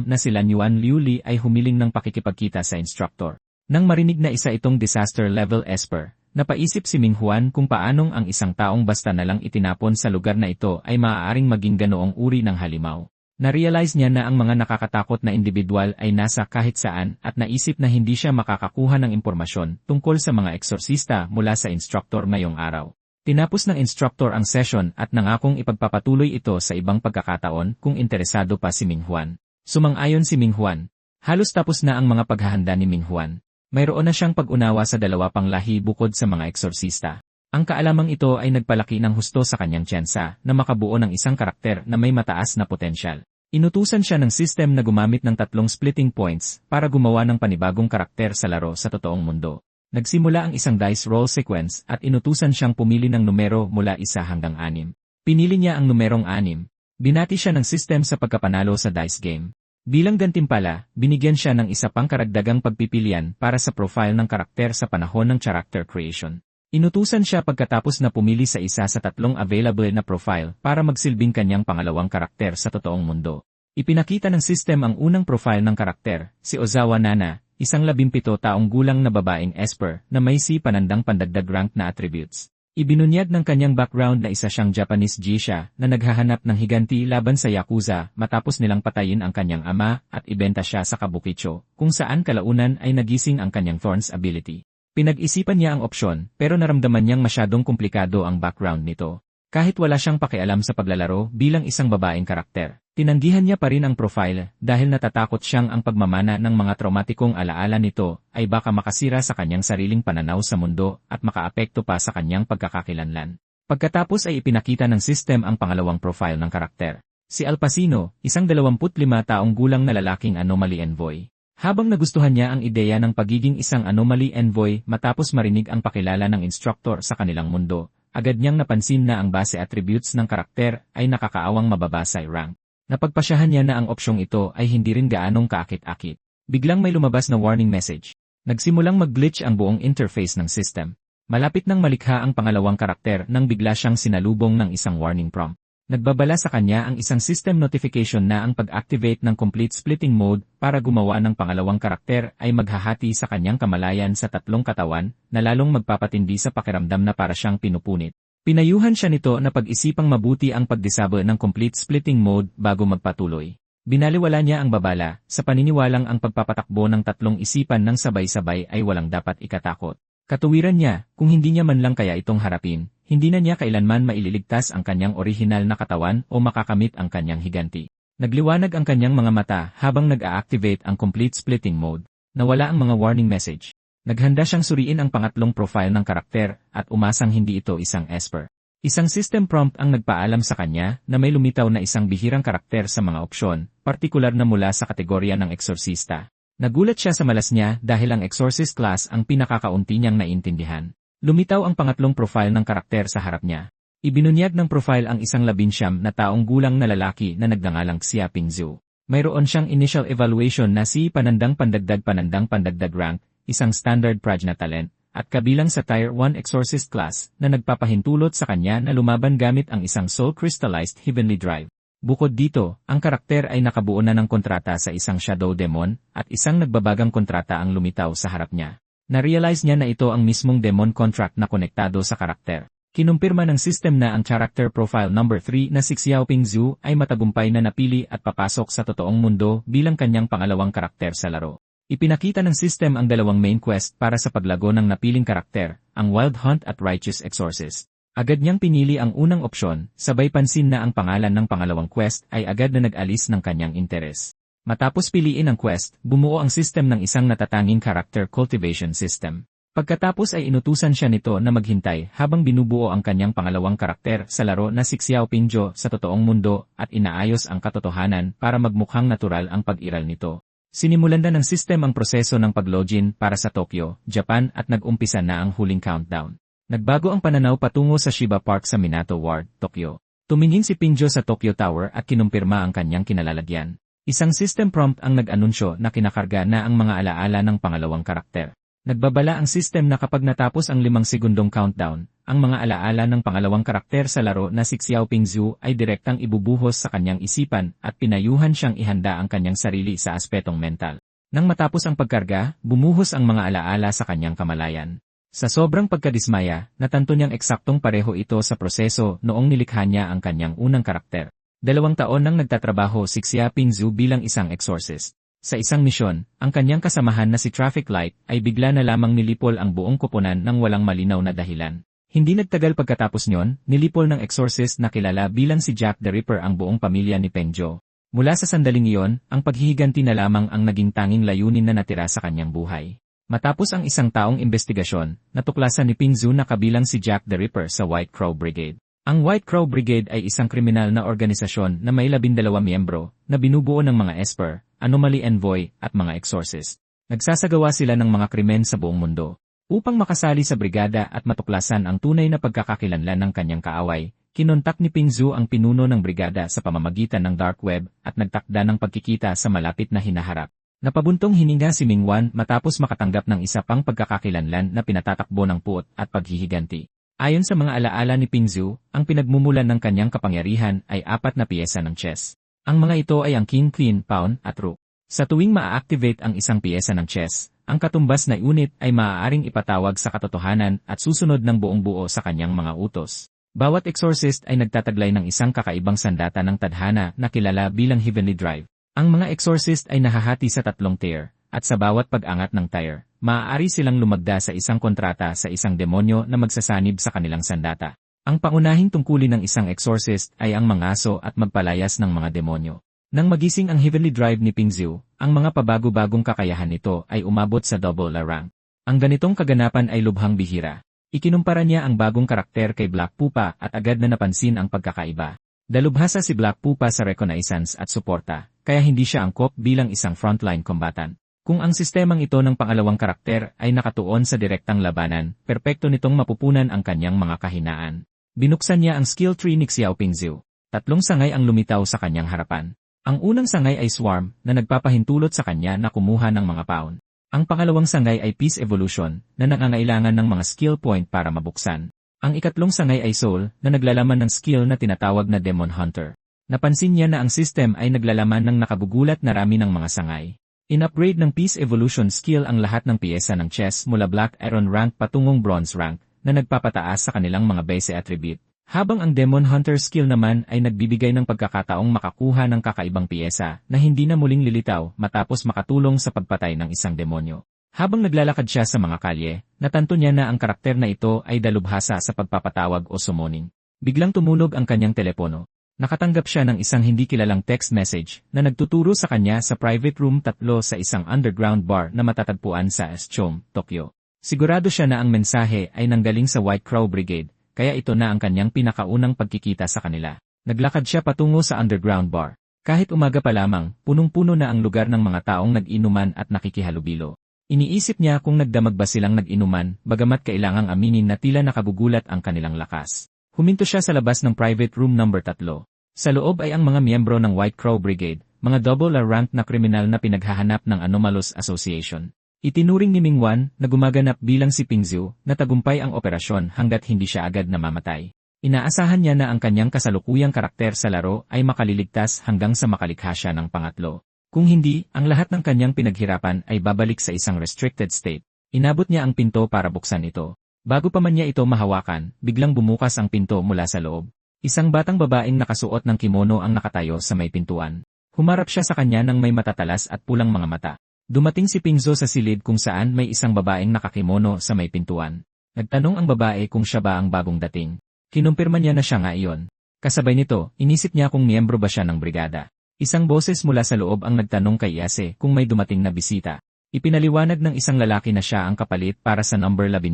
na sila Yuan Liuli ay humiling ng pakikipagkita sa instructor. Nang marinig na isa itong disaster level Esper, napaisip si Ming Huan kung paanong ang isang taong basta na lang itinapon sa lugar na ito ay maaaring maging ganoong uri ng halimaw. Na-realize niya na ang mga nakakatakot na individual ay nasa kahit saan at naisip na hindi siya makakakuha ng impormasyon tungkol sa mga eksorsista mula sa instructor ngayong araw. Tinapos ng instructor ang session at nangakong ipagpapatuloy ito sa ibang pagkakataon kung interesado pa si Ming Huan. Sumang-ayon si Ming Huan. Halos tapos na ang mga paghahanda ni Ming Huan. Mayroon na siyang pag-unawa sa dalawa pang lahi bukod sa mga eksorsista. Ang kaalamang ito ay nagpalaki ng husto sa kanyang tsansa na makabuo ng isang karakter na may mataas na potensyal. Inutusan siya ng system na gumamit ng 3 splitting points para gumawa ng panibagong karakter sa laro sa totoong mundo. Nagsimula ang isang dice roll sequence at inutusan siyang pumili ng numero mula 1 hanggang 6. Pinili niya ang numerong 6. Binati siya ng system sa pagkapanalo sa dice game. Bilang gantimpala, binigyan siya ng isa pang karagdagang pagpipilian para sa profile ng karakter sa panahon ng character creation. Inutusan siya pagkatapos na pumili sa isa sa 3 available na profile para magsilbing kanyang pangalawang karakter sa totoong mundo. Ipinakita ng system ang unang profile ng karakter, si Ozawa Nana, isang 17 taong gulang na babaeng Esper na may panandang pandagdag rank na attributes. Ibinunyag ng kanyang background na isa siyang Japanese geisha na naghahanap ng higanti laban sa Yakuza matapos nilang patayin ang kanyang ama at ibenta siya sa Kabukicho, kung saan kalaunan ay nagising ang kanyang Thorns ability. Pinag-isipan niya ang opsyon pero naramdaman niyang masyadong komplikado ang background nito. Kahit wala siyang pakialam sa paglalaro bilang isang babaeng karakter, tinanggihan niya pa rin ang profile dahil natatakot siyang ang pagmamana ng mga traumatikong alaala nito ay baka makasira sa kanyang sariling pananaw sa mundo at makaapekto pa sa kanyang pagkakakilanlan. Pagkatapos ay ipinakita ng system ang pangalawang profile ng karakter. Si Al Pacino, isang 25 taong gulang na lalaking anomaly envoy. Habang nagustuhan niya ang ideya ng pagiging isang anomaly envoy matapos marinig ang pakilala ng instructor sa kanilang mundo, agad niyang napansin na ang base attributes ng karakter ay nakakaawang mababa sa rank. Napagpasyahan niya na ang opsyong ito ay hindi rin gaanong kaakit-akit. Biglang may lumabas na warning message. Nagsimulang mag-glitch ang buong interface ng system. Malapit nang malikha ang pangalawang karakter nang bigla siyang sinalubong ng isang warning prompt. Nagbabala sa kanya ang isang system notification na ang pag-activate ng complete splitting mode para gumawa ng pangalawang karakter ay maghahati sa kanyang kamalayan sa 3 katawan na lalong magpapatindi sa pakiramdam na para siyang pinupunit. Pinayuhan siya nito na pag-isipang mabuti ang pag-disable ng complete splitting mode bago magpatuloy. Binaliwala niya ang babala, sa paniniwalang ang pagpapatakbo ng tatlong isipan ng sabay-sabay ay walang dapat ikatakot. Katuwiran niya, kung hindi niya man lang kaya itong harapin, hindi na niya kailanman maililigtas ang kanyang orihinal na katawan o makakamit ang kanyang higanti. Nagliwanag ang kanyang mga mata habang nag-a-activate ang complete splitting mode. Nawala ang mga warning message. Naghanda siyang suriin ang pangatlong profile ng karakter at umasang hindi ito isang esper. Isang system prompt ang nagpaalam sa kanya na may lumitaw na isang bihirang karakter sa mga opsyon, partikular na mula sa kategorya ng eksorsista. Nagulat siya sa malas niya dahil ang exorcist class ang pinakakaunti niyang naintindihan. Lumitaw ang pangatlong profile ng karakter sa harap niya. Ibinunyag ng profile ang isang 19 na taong gulang na lalaki na nagngangalang Xia Pingzhu. Mayroon siyang initial evaluation na si panandang pandagdag rank, isang standard prajna talent, at kabilang sa Tier 1 Exorcist class na nagpapahintulot sa kanya na lumaban gamit ang isang soul crystallized heavenly drive. Bukod dito, ang karakter ay nakabuo na ng kontrata sa isang shadow demon at isang nagbabagang kontrata ang lumitaw sa harap niya. Na-realize niya na ito ang mismong demon contract na konektado sa karakter. Kinumpirma ng system na ang character profile number 3 na si Xiao Pingzhu ay matagumpay na napili at papasok sa totoong mundo bilang kanyang pangalawang karakter sa laro. Ipinakita ng system ang dalawang main quest para sa paglago ng napiling karakter, ang Wild Hunt at Righteous Exorcist. Agad niyang pinili ang unang opsyon, sabay pansin na ang pangalan ng pangalawang quest ay agad na nag-alis ng kanyang interes. Matapos piliin ang quest, bumuo ang system ng isang natatanging character cultivation system. Pagkatapos ay inutusan siya nito na maghintay habang binubuo ang kanyang pangalawang karakter sa laro na si Xiao Pingzhu sa totoong mundo at inaayos ang katotohanan para magmukhang natural ang pag-iral nito. Sinimulan na ng system ang proseso ng pag-login para sa Tokyo, Japan at nag-umpisa na ang huling countdown. Nagbago ang pananaw patungo sa Shiba Park sa Minato Ward, Tokyo. Tumingin si Pingzhu sa Tokyo Tower at kinumpirma ang kanyang kinalalagyan. Isang system prompt ang nag-anunsyo na kinakarga na ang mga alaala ng pangalawang karakter. Nagbabala ang system na kapag natapos ang 5 segundong countdown, ang mga alaala ng pangalawang karakter sa laro na si Xiao Pingzhu ay direktang ibubuhos sa kanyang isipan at pinayuhan siyang ihanda ang kanyang sarili sa aspetong mental. Nang matapos ang pagkarga, bumuhos ang mga alaala sa kanyang kamalayan. Sa sobrang pagkadismaya, natanto niyang eksaktong pareho ito sa proseso noong nilikha niya ang kanyang unang karakter. 2 taon nang nagtatrabaho si Xia Pingzhu bilang isang exorcist. Sa isang misyon, ang kanyang kasamahan na si Traffic Light ay bigla na lamang nilipol ang buong koponan ng walang malinaw na dahilan. Hindi nagtagal pagkatapos nyon, nilipol ng exorcist na kilala bilang si Jack the Ripper ang buong pamilya ni Pengzhu. Mula sa sandaling iyon, ang paghihiganti na lamang ang naging tanging layunin na natira sa kanyang buhay. Matapos ang isang taong investigasyon, natuklasan ni Pingzhu na kabilang si Jack the Ripper sa White Crow Brigade. Ang White Crow Brigade ay isang kriminal na organisasyon na may 12 miyembro na binubuo ng mga esper, anomaly envoy, at mga exorcist. Nagsasagawa sila ng mga krimen sa buong mundo. Upang makasali sa brigada at matuklasan ang tunay na pagkakakilanlan ng kanyang kaaway, kinontak ni Pingzhu ang pinuno ng brigada sa pamamagitan ng dark web at nagtakda ng pagkikita sa malapit na hinaharap. Napabuntong hininga si Mingwan matapos makatanggap ng isa pang pagkakakilanlan na pinatatakbo ng puot at paghihiganti. Ayon sa mga alaala ni Pingzhu, ang pinagmumulan ng kanyang kapangyarihan ay 4 na piyesa ng chess. Ang mga ito ay ang King, Queen, Pawn, at Rook. Sa tuwing maa-activate ang isang piyesa ng chess, ang katumbas na unit ay maaaring ipatawag sa katotohanan at susunod ng buong buo sa kanyang mga utos. Bawat exorcist ay nagtataglay ng isang kakaibang sandata ng tadhana na kilala bilang Heavenly Drive. Ang mga exorcist ay nahahati sa 3 tier, at sa bawat pag-angat ng tier, maaari silang lumagda sa isang kontrata sa isang demonyo na magsasanib sa kanilang sandata. Ang pangunahing tungkulin ng isang exorcist ay ang mangaso at magpalayas ng mga demonyo. Nang magising ang Heavenly Drive ni Pingzhu, ang mga pabago-bagong kakayahan nito ay umabot sa double la rank. Ang ganitong kaganapan ay lubhang bihira. Ikinumpara niya ang bagong karakter kay Black Pupa at agad na napansin ang pagkakaiba. Dalubhasa si Black Pupa sa reconnaissance at suporta, kaya hindi siya angkop bilang isang frontline combatant. Kung ang sistemang ito ng pangalawang karakter ay nakatuon sa direktang labanan, perpekto nitong mapupunan ang kanyang mga kahinaan. Binuksan niya ang skill tree ni Xiao Pingzhu. 3 sangay ang lumitaw sa kanyang harapan. Ang unang sangay ay Swarm, na nagpapahintulot sa kanya na kumuha ng mga pawn. Ang pangalawang sangay ay Peace Evolution, na nangangailangan ng mga skill point para mabuksan. Ang ikatlong sangay ay Soul, na naglalaman ng skill na tinatawag na Demon Hunter. Napansin niya na ang system ay naglalaman ng nakagugulat na rami ng mga sangay. In-upgrade ng Peace Evolution skill ang lahat ng piyesa ng chess mula Black Iron rank patungong Bronze rank, na nagpapataas sa kanilang mga base attribute, Habang ang Demon Hunter skill naman ay nagbibigay ng pagkakataong makakuha ng kakaibang piyesa na hindi na muling lilitaw matapos makatulong sa pagpatay ng isang demonyo. Habang naglalakad siya sa mga kalye, natanto niya na ang karakter na ito ay dalubhasa sa pagpapatawag o summoning. Biglang tumunog ang kanyang telepono. Nakatanggap siya ng isang hindi kilalang text message na nagtuturo sa kanya sa private room 3 sa isang underground bar na matatagpuan sa Eschom, Tokyo. Sigurado siya na ang mensahe ay nanggaling sa White Crow Brigade, kaya ito na ang kanyang pinakaunang pagkikita sa kanila. Naglakad siya patungo sa underground bar. Kahit umaga pa lamang, punong-puno na ang lugar ng mga taong nag-inuman at nakikihalubilo. Iniisip niya kung nagdamag ba silang nag-inuman, bagamat kailangang aminin na tila nakagugulat ang kanilang lakas. Huminto siya sa labas ng private room number 3. Sa loob ay ang mga miyembro ng White Crow Brigade, mga double rank na kriminal na pinaghahanap ng Anomalous Association. Itinuring ni Mingwan na gumaganap bilang si Pingzhu na tagumpay ang operasyon hanggat hindi siya agad namamatay. Inaasahan niya na ang kanyang kasalukuyang karakter sa laro ay makaliligtas hanggang sa makalikha siya ng pangatlo. Kung hindi, ang lahat ng kanyang pinaghirapan ay babalik sa isang restricted state. Inabot niya ang pinto para buksan ito. Bago pa man niya ito mahawakan, biglang bumukas ang pinto mula sa loob. Isang batang babaeng nakasuot ng kimono ang nakatayo sa may pintuan. Humarap siya sa kanya ng may matatalas at pulang mga mata. Dumating si Pingzhu sa silid kung saan may isang babaeng nakakimono sa may pintuan. Nagtanong ang babae kung siya ba ang bagong dating. Kinumpirma niya na siya nga iyon. Kasabay nito, inisip niya kung miyembro ba siya ng brigada. Isang boses mula sa loob ang nagtanong kay Iyase kung may dumating na bisita. Ipinaliwanag ng isang lalaki na siya ang kapalit para sa number 12.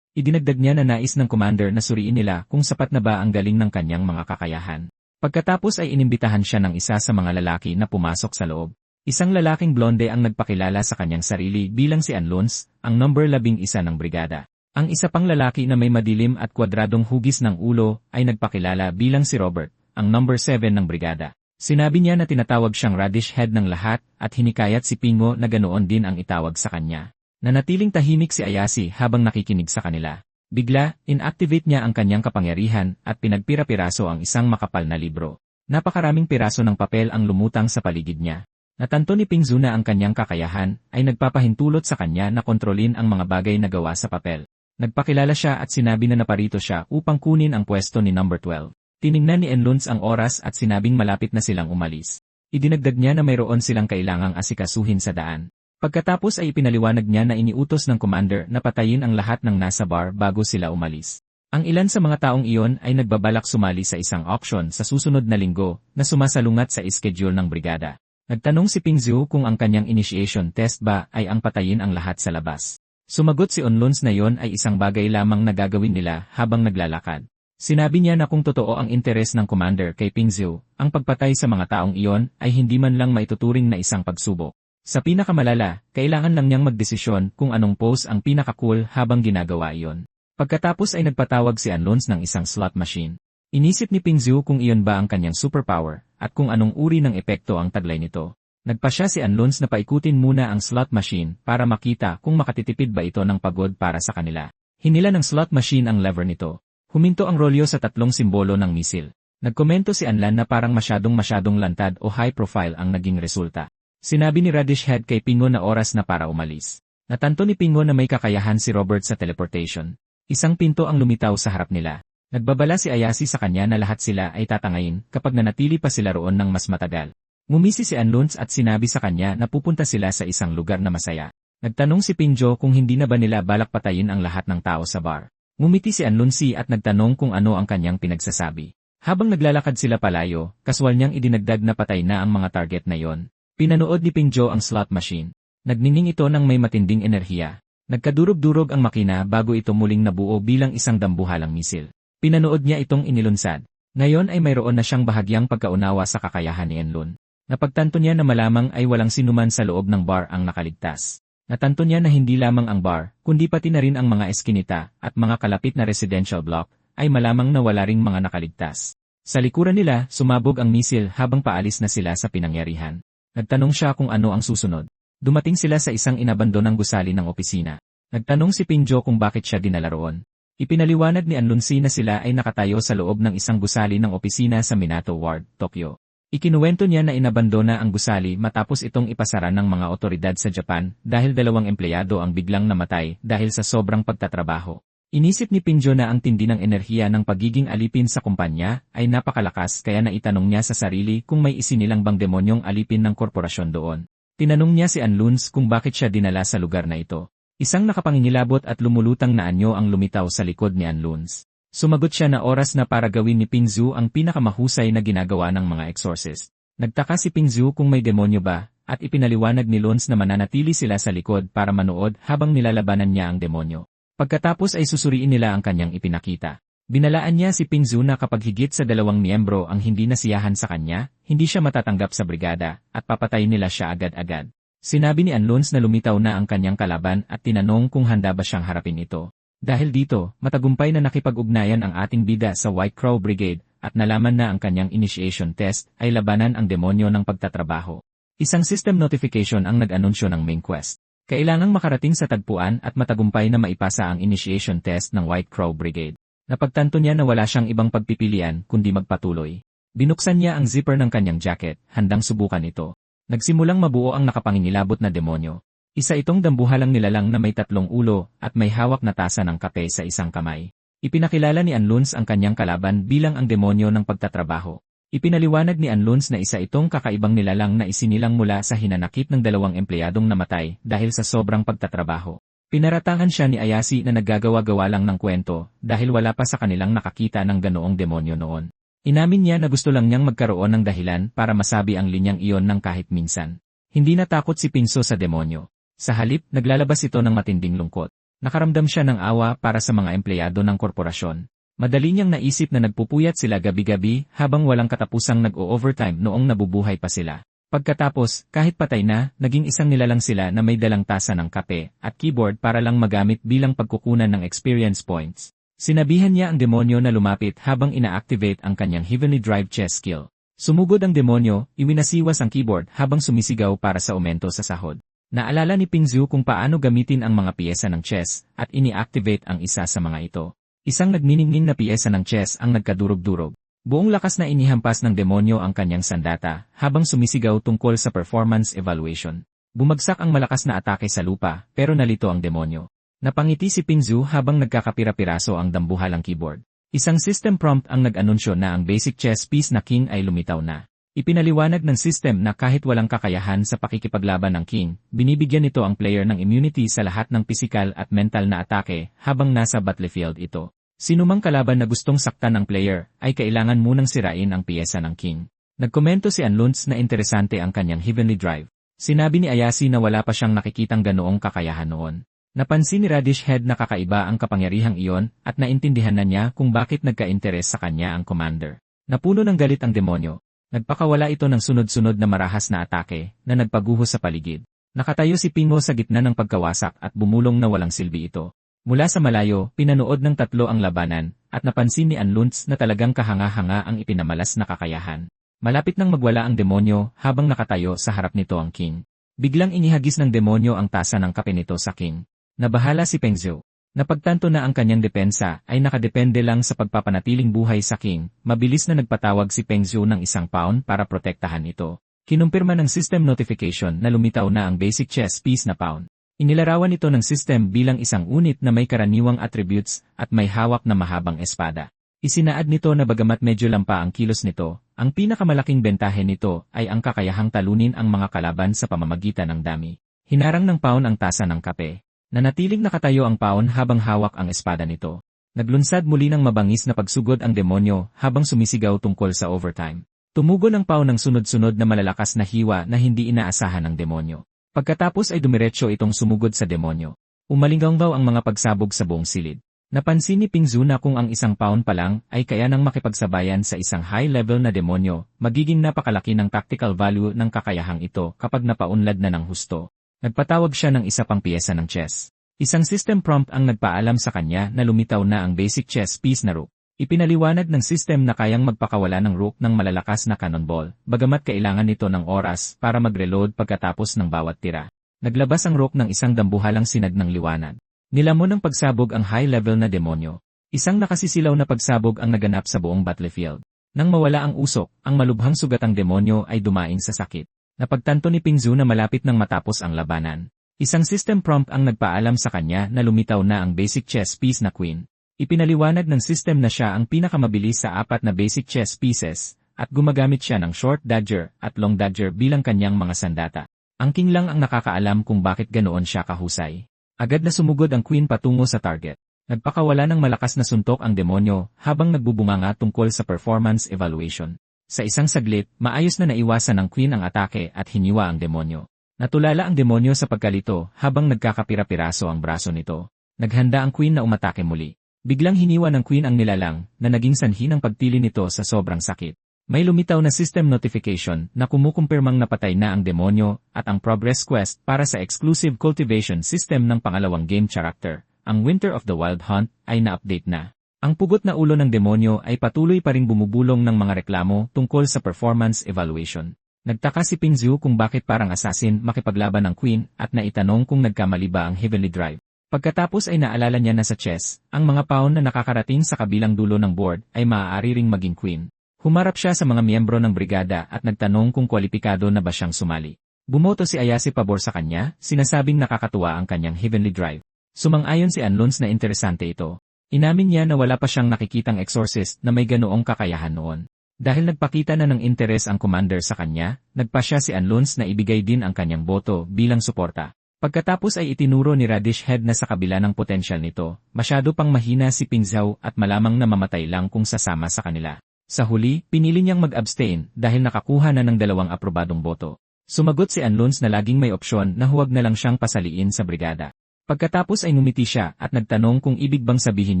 Idinagdag niya na nais ng commander na suriin nila kung sapat na ba ang galing ng kanyang mga kakayahan. Pagkatapos ay inimbitahan siya ng isa sa mga lalaki na pumasok sa loob. Isang lalaking blonde ang nagpakilala sa kanyang sarili bilang si Anlons, ang number 11 ng brigada. Ang isa pang lalaki na may madilim at kwadradong hugis ng ulo ay nagpakilala bilang si Robert, ang number 7 ng brigada. Sinabi niya na tinatawag siyang radish head ng lahat at hinikayat si Pingo na ganoon din ang itawag sa kanya. Nanatiling tahimik si Ayase habang nakikinig sa kanila. Bigla, inactivate niya ang kanyang kapangyarihan at pinagpira-piraso ang isang makapal na libro. Napakaraming piraso ng papel ang lumutang sa paligid niya. Natanto ni Pingzhu na ang kanyang kakayahan ay nagpapahintulot sa kanya na kontrolin ang mga bagay na gawa sa papel. Nagpakilala siya at sinabi na naparito siya upang kunin ang pwesto ni number 12. Tiningnan ni Enlons ang oras at sinabing malapit na silang umalis. Idinagdag niya na mayroon silang kailangang asikasuhin sa daan. Pagkatapos ay ipinaliwanag niya na iniutos ng commander na patayin ang lahat ng nasa bar bago sila umalis. Ang ilan sa mga taong iyon ay nagbabalak sumali sa isang auction sa susunod na linggo na sumasalungat sa schedule ng brigada. Nagtanong si Pingzhu kung ang kanyang initiation test ba ay ang patayin ang lahat sa labas. Sumagot si Onlons na yon ay isang bagay lamang na gagawin nila habang naglalakad. Sinabi niya na kung totoo ang interes ng commander kay Pingzhu, ang pagpatay sa mga taong iyon ay hindi man lang maituturing na isang pagsubok. Sa pinakamalala, kailangan lang niyang magdesisyon kung anong pose ang pinaka-cool habang ginagawa iyon. Pagkatapos ay nagpatawag si Onlons ng isang slot machine. Inisip ni Pingzhu kung iyon ba ang kanyang superpower, at kung anong uri ng epekto ang taglay nito. Nagpasya si Onlons na paikutin muna ang slot machine para makita kung makatitipid ba ito ng pagod para sa kanila. Hinila ng slot machine ang lever nito. Huminto ang rolyo sa 3 simbolo ng misil. Nagkomento si Anlan na parang masyadong lantad o high profile ang naging resulta. Sinabi ni Radish Head kay Pingo na oras na para umalis. Natanto ni Pingo na may kakayahan si Robert sa teleportation. Isang pinto ang lumitaw sa harap nila. Nagbabala si Ayase sa kanya na lahat sila ay tatangayin kapag nanatili pa sila roon ng mas matagal. Ngumisi si Anlons at sinabi sa kanya na pupunta sila sa isang lugar na masaya. Nagtanong si Pingzhu kung hindi na ba nila balak patayin ang lahat ng tao sa bar. Ngumiti si Anlonsi at nagtanong kung ano ang kanyang pinagsasabi. Habang naglalakad sila palayo, kaswal niyang idinagdag na patay na ang mga target na yon. Pinanood ni Pingzhu ang slot machine. Nagniningning ito ng may matinding enerhiya. Nagkadurog-durog ang makina bago ito muling nabuo bilang isang dambuhalang misil. Pinanood niya itong inilunsad. Ngayon ay mayroon na siyang bahagyang pagkaunawa sa kakayahan ni Enlon. Napagtanto niya na malamang ay walang sinuman sa loob ng bar ang nakaligtas. Natanto niya na hindi lamang ang bar, kundi pati na rin ang mga eskinita at mga kalapit na residential block, ay malamang na wala ring mga nakaligtas. Sa likuran nila, sumabog ang misil habang paalis na sila sa pinangyarihan. Nagtanong siya kung ano ang susunod. Dumating sila sa isang inabandonang gusali ng opisina. Nagtanong si Pingzhu kung bakit siya dinala roon. Ipinaliwanag ni Anlonsi na sila ay nakatayo sa loob ng isang gusali ng opisina sa Minato Ward, Tokyo. Ikinuwento niya na inabandona ang gusali matapos itong ipasara ng mga otoridad sa Japan dahil 2 empleyado ang biglang namatay dahil sa sobrang pagtatrabaho. Inisip ni Pingzhou na ang tindi ng enerhiya ng pagiging alipin sa kumpanya ay napakalakas kaya naitanong niya sa sarili kung may isinilang bang demonyong alipin ng korporasyon doon. Tinanong niya si Anluns kung bakit siya dinala sa lugar na ito. Isang nakapangingilabot at lumulutang na anyo ang lumitaw sa likod ni Anluns. Sumagot siya na oras na para gawin ni Pingzhou ang pinakamahusay na ginagawa ng mga exorcist. Nagtaka si Pingzhou kung may demonyo ba, at ipinaliwanag ni Luns na mananatili sila sa likod para manood habang nilalabanan niya ang demonyo. Pagkatapos ay susuriin nila ang kanyang ipinakita. Binalaan niya si Pingzhou na kapag higit sa 2 miyembro ang hindi nasiyahan sa kanya, hindi siya matatanggap sa brigada, at papatayin nila siya agad-agad. Sinabi ni Anluns na lumitaw na ang kanyang kalaban at tinanong kung handa ba siyang harapin ito. Dahil dito, matagumpay na nakipag-ugnayan ang ating bida sa White Crow Brigade, at nalaman na ang kanyang initiation test ay labanan ang demonyo ng pagtatrabaho. Isang system notification ang nag-anunsyo ng main quest. Kailangang makarating sa tagpuan at matagumpay na maipasa ang initiation test ng White Crow Brigade. Napagtanto niya na wala siyang ibang pagpipilian kundi magpatuloy. Binuksan niya ang zipper ng kanyang jacket, handang subukan ito. Nagsimulang mabuo ang nakapangingilabot na demonyo. Isa itong dambuhalang nilalang na may 3 ulo at may hawak na tasa ng kape sa isang kamay. Ipinakilala ni Anluns ang kanyang kalaban bilang ang demonyo ng pagtatrabaho. Ipinaliwanag ni Anluns na isa itong kakaibang nilalang na isinilang mula sa hinanakit ng 2 empleyadong namatay dahil sa sobrang pagtatrabaho. Pinaratangan siya ni Ayasi na naggagawa-gawa lang ng kwento dahil wala pa sa kanilang nakakita ng ganoong demonyo noon. Inamin niya na gusto lang niyang magkaroon ng dahilan para masabi ang linyang iyon ng kahit minsan. Hindi natakot si Pingzhou sa demonyo. Sa halip, naglalabas ito ng matinding lungkot. Nakaramdam siya ng awa para sa mga empleyado ng korporasyon. Madali niyang naisip na nagpupuyat sila gabi-gabi habang walang katapusang nag-o-overtime noong nabubuhay pa sila. Pagkatapos, kahit patay na, naging isang nilalang sila na may dalang tasa ng kape at keyboard para lang magamit bilang pagkukunan ng experience points. Sinabihan niya ang demonyo na lumapit habang ina-activate ang kanyang Heavenly Drive chess skill. Sumugod ang demonyo, iwinasiwas ang keyboard habang sumisigaw para sa aumento sa sahod. Naalala ni Pingzhou kung paano gamitin ang mga piyesa ng chess at ini-activate ang isa sa mga ito. Isang nagniningning na piyesa ng chess ang nagkadurog-durog. Buong lakas na inihampas ng demonyo ang kanyang sandata habang sumisigaw tungkol sa performance evaluation. Bumagsak ang malakas na atake sa lupa pero nalito ang demonyo. Napangiti si Pingzhou habang nagkakapira-piraso ang dambuhalang keyboard. Isang system prompt ang nag-anunsyo na ang basic chess piece na king ay lumitaw na. Ipinaliwanag ng system na kahit walang kakayahan sa pakikipaglaban ng king, binibigyan nito ang player ng immunity sa lahat ng pisikal at mental na atake habang nasa battlefield ito. Sinumang kalaban na gustong saktan ng player ay kailangan munang sirain ang piyesa ng king. Nagkomento si Anluns na interesante ang kanyang Heavenly Drive. Sinabi ni Ayasi na wala pa siyang nakikitang ganoong kakayahan noon. Napansin ni Radish Head na kakaiba ang kapangyarihang iyon at naintindihan na niya kung bakit nagka-interes sa kanya ang commander. Napuno ng galit ang demonyo. Nagpakawala ito ng sunod-sunod na marahas na atake na nagpaguho sa paligid. Nakatayo si Pingzhou sa gitna ng pagkawasak at bumulong na walang silbi ito. Mula sa malayo, pinanood ng 3 ang labanan at napansin ni Anluns na talagang kahanga-hanga ang ipinamalas na kakayahan. Malapit nang magwala ang demonyo habang nakatayo sa harap nito ang king. Biglang inihagis ng demonyo ang tasa ng kape nito sa king. Nabahala si Pingzhou. Napagtanto na ang kanyang depensa ay nakadepende lang sa pagpapanatiling buhay sa king, mabilis na nagpatawag si Pingzhou ng 1 pound para protektahan ito. Kinumpirma ng system notification na lumitaw na ang basic chess piece na pound. Inilarawan ito ng system bilang isang unit na may karaniwang attributes at may hawak na mahabang espada. Isinaad nito na bagamat medyo lampa ang kilos nito, ang pinakamalaking bentahe nito ay ang kakayahang talunin ang mga kalaban sa pamamagitan ng dami. Hinarang ng pound ang tasa ng kape. Nanatiling nakatayo ang paon habang hawak ang espada nito. Naglunsad muli ng mabangis na pagsugod ang demonyo habang sumisigaw tungkol sa overtime. Tumugon ang paon ng sunod-sunod na malalakas na hiwa na hindi inaasahan ng demonyo. Pagkatapos ay dumiretso itong sumugod sa demonyo. Umalinggaw ang mga pagsabog sa buong silid. Napansin ni Pingzhou na kung ang 1 pound pa lang ay kaya nang makipagsabayan sa isang high-level na demonyo, magiging napakalaki ng tactical value ng kakayahang ito kapag napaunlad na ng husto. Nagpatawag siya ng isa pang piyesa ng chess. Isang system prompt ang nagpaalam sa kanya na lumitaw na ang basic chess piece na rook. Ipinaliwanag ng system na kayang magpakawala ng rook ng malalakas na cannonball, bagamat kailangan nito ng oras para mag-reload pagkatapos ng bawat tira. Naglabas ang rook ng isang dambuhalang sinag ng liwanag. Nilamon ng pagsabog ang high-level na demonyo. Isang nakasisilaw na pagsabog ang naganap sa buong battlefield. Nang mawala ang usok, ang malubhang sugatang demonyo ay dumaing sa sakit. Napagtanto ni Pingzhou na malapit nang matapos ang labanan. Isang system prompt ang nagpaalam sa kanya na lumitaw na ang basic chess piece na queen. Ipinaliwanag ng system na siya ang pinakamabilis sa 4 na basic chess pieces, at gumagamit siya ng short dagger at long dagger bilang kanyang mga sandata. Ang king lang ang nakakaalam kung bakit ganoon siya kahusay. Agad na sumugod ang queen patungo sa target. Nagpakawala ng malakas na suntok ang demonyo habang nagbubunganga tungkol sa performance evaluation. Sa isang saglit, maayos na naiwasan ng queen ang atake at hiniwa ang demonyo. Natulala ang demonyo sa pagkalito habang nagkakapira-piraso ang braso nito. Naghanda ang queen na umatake muli. Biglang hiniwa ng queen ang nilalang na naging sanhi ng pagtili nito sa sobrang sakit. May lumitaw na system notification na kumukumpirmang napatay na ang demonyo at ang progress quest para sa exclusive cultivation system ng pangalawang game character, ang Winter of the Wild Hunt, ay na-update na. Ang pugot na ulo ng demonyo ay patuloy pa ring bumubulong ng mga reklamo tungkol sa performance evaluation. Nagtaka si Pingzhu kung bakit parang assassin makipaglaban ng queen at naitanong kung nagkamali ba ang Heavenly Drive. Pagkatapos ay naalala niya na sa chess, ang mga pawn na nakakarating sa kabilang dulo ng board ay maaari ring maging queen. Humarap siya sa mga miyembro ng brigada at nagtanong kung kwalipikado na ba siyang sumali. Bumoto si Ayase pabor sa kanya, sinasabing nakakatuwa ang kanyang Heavenly Drive. Sumang-ayon si Anlons na interesante ito. Inamin niya na wala pa siyang nakikitang exorcist na may ganoong kakayahan noon. Dahil nagpakita na ng interes ang commander sa kanya, nagpasya si Anlons na ibigay din ang kanyang boto bilang suporta. Pagkatapos ay itinuro ni Radish Head na sa kabila ng potensyal nito, masyado pang mahina si Pingzhou at malamang na mamatay lang kung sasama sa kanila. Sa huli, pinili niyang mag-abstain dahil nakakuha na ng 2 aprobadong boto. Sumagot si Anlons na laging may opsyon na huwag na lang siyang pasaliin sa brigada. Pagkatapos ay ngumiti siya at nagtanong kung ibig bang sabihin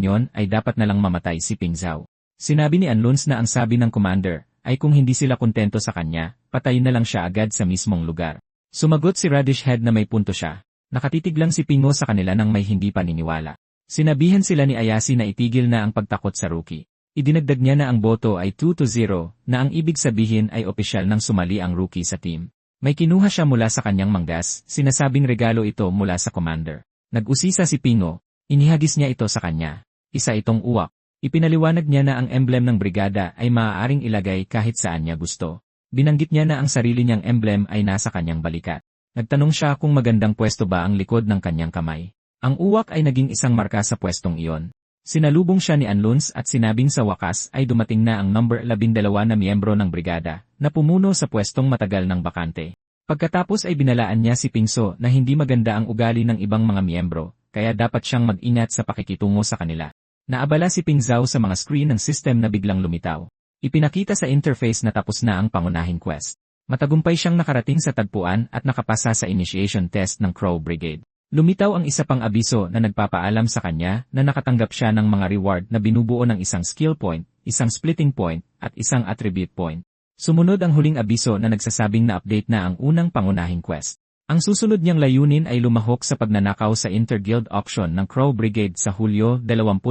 yon ay dapat na lang mamatay si Pingzhou. Sinabi ni Anlons na ang sabi ng commander ay kung hindi sila kontento sa kanya, patayin na lang siya agad sa mismong lugar. Sumagot si Radish Head na may punto siya. Nakatitig lang si Pingo sa kanila nang may hindi paniniwala. Sinabihan sila ni Ayase na itigil na ang pagtakot sa rookie. Idinagdag niya na ang boto ay 2-0 na ang ibig sabihin ay opisyal nang sumali ang rookie sa team. May kinuha siya mula sa kanyang manggas, sinasabing regalo ito mula sa commander. Nag-usisa si Pingo, inihagis niya ito sa kanya. Isa itong uwak. Ipinaliwanag niya na ang emblem ng brigada ay maaaring ilagay kahit saan niya gusto. Binanggit niya na ang sarili niyang emblem ay nasa kanyang balikat. Nagtanong siya kung magandang pwesto ba ang likod ng kanyang kamay. Ang uwak ay naging isang marka sa pwestong iyon. Sinalubong siya ni Anlons at sinabing sa wakas ay dumating na ang number 12 na miyembro ng brigada na pumuno sa pwestong matagal ng bakante. Pagkatapos ay binalaan niya si Pingso na hindi maganda ang ugali ng ibang mga miyembro, kaya dapat siyang mag-ingat sa pakikitungo sa kanila. Naabala si Pingzhou sa mga screen ng system na biglang lumitaw. Ipinakita sa interface na tapos na ang pangunahing quest. Matagumpay siyang nakarating sa tagpuan at nakapasa sa initiation test ng Crow Brigade. Lumitaw ang isa pang abiso na nagpapaalam sa kanya na nakatanggap siya ng mga reward na binubuo ng isang skill point, isang splitting point, at isang attribute point. Sumunod ang huling abiso na nagsasabing na-update na ang unang pangunahing quest. Ang susunod niyang layunin ay lumahok sa pagnanakaw sa inter-guild auction ng Crow Brigade sa Hulyo 21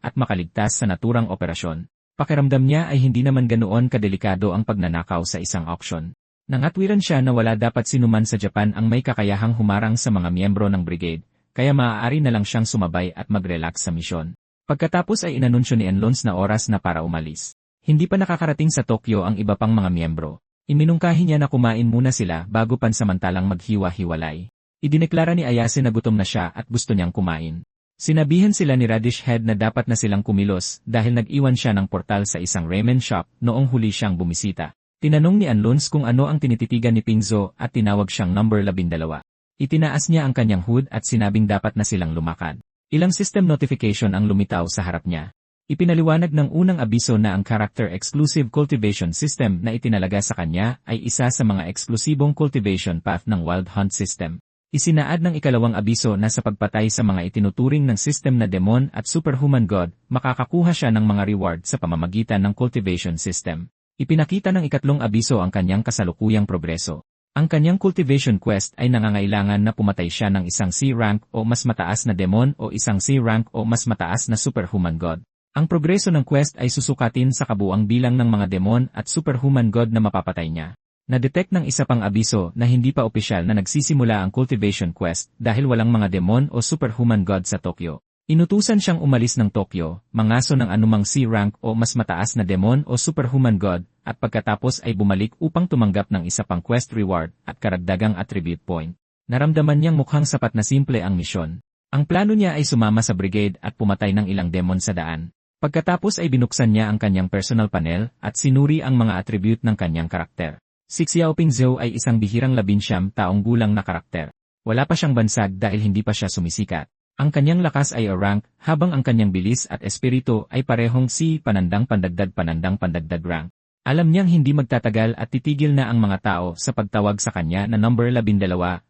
at makaligtas sa naturang operasyon. Pakiramdam niya ay hindi naman ganoon kadelikado ang pagnanakaw sa isang auction. Nangatwiran siya na wala dapat sinuman sa Japan ang may kakayahang humarang sa mga miyembro ng brigade, kaya maaari na lang siyang sumabay at mag-relax sa misyon. Pagkatapos ay inanunsyo ni Anlons na oras na para umalis. Hindi pa nakakarating sa Tokyo ang iba pang mga miyembro. Iminungkahi niya na kumain muna sila bago pansamantalang maghiwa-hiwalay. Idineklara ni Ayase na gutom na siya at gusto niyang kumain. Sinabihan sila ni Radish Head na dapat na silang kumilos dahil nag-iwan siya ng portal sa isang ramen shop noong huli siyang bumisita. Tinanong ni Anlons kung ano ang tinititigan ni Pingzhou at tinawag siyang number 12. Itinaas niya ang kanyang hood at sinabing dapat na silang lumakad. Ilang system notification ang lumitaw sa harap niya. Ipinaliwanag ng unang abiso na ang Character Exclusive Cultivation System na itinalaga sa kanya ay isa sa mga eksklusibong cultivation path ng Wild Hunt System. Isinaad ng ikalawang abiso na sa pagpatay sa mga itinuturing ng system na demon at superhuman god, makakakuha siya ng mga reward sa pamamagitan ng cultivation system. Ipinakita ng ikatlong abiso ang kanyang kasalukuyang progreso. Ang kanyang cultivation quest ay nangangailangan na pumatay siya ng isang C-rank o mas mataas na demon o isang C-rank o mas mataas na superhuman god. Ang progreso ng quest ay susukatin sa kabuang bilang ng mga demon at superhuman god na mapapatay niya. Na-detect ng isa pang abiso na hindi pa opisyal na nagsisimula ang cultivation quest dahil walang mga demon o superhuman god sa Tokyo. Inutusan siyang umalis ng Tokyo, mangaso ng anumang C-rank o mas mataas na demon o superhuman god, at pagkatapos ay bumalik upang tumanggap ng isa pang quest reward at karagdagang attribute point. Naramdaman niyang mukhang sapat na simple ang misyon. Ang plano niya ay sumama sa brigade at pumatay ng ilang demon sa daan. Pagkatapos ay binuksan niya ang kanyang personal panel at sinuri ang mga attribute ng kanyang karakter. Si Xiao Pingzhou ay isang bihirang 19 taong gulang na karakter. Wala pa siyang bansag dahil hindi pa siya sumisikat. Ang kanyang lakas ay A-rank, habang ang kanyang bilis at espiritu ay parehong C panandang pandagdag rank. Alam niyang hindi magtatagal at titigil na ang mga tao sa pagtawag sa kanya na number 12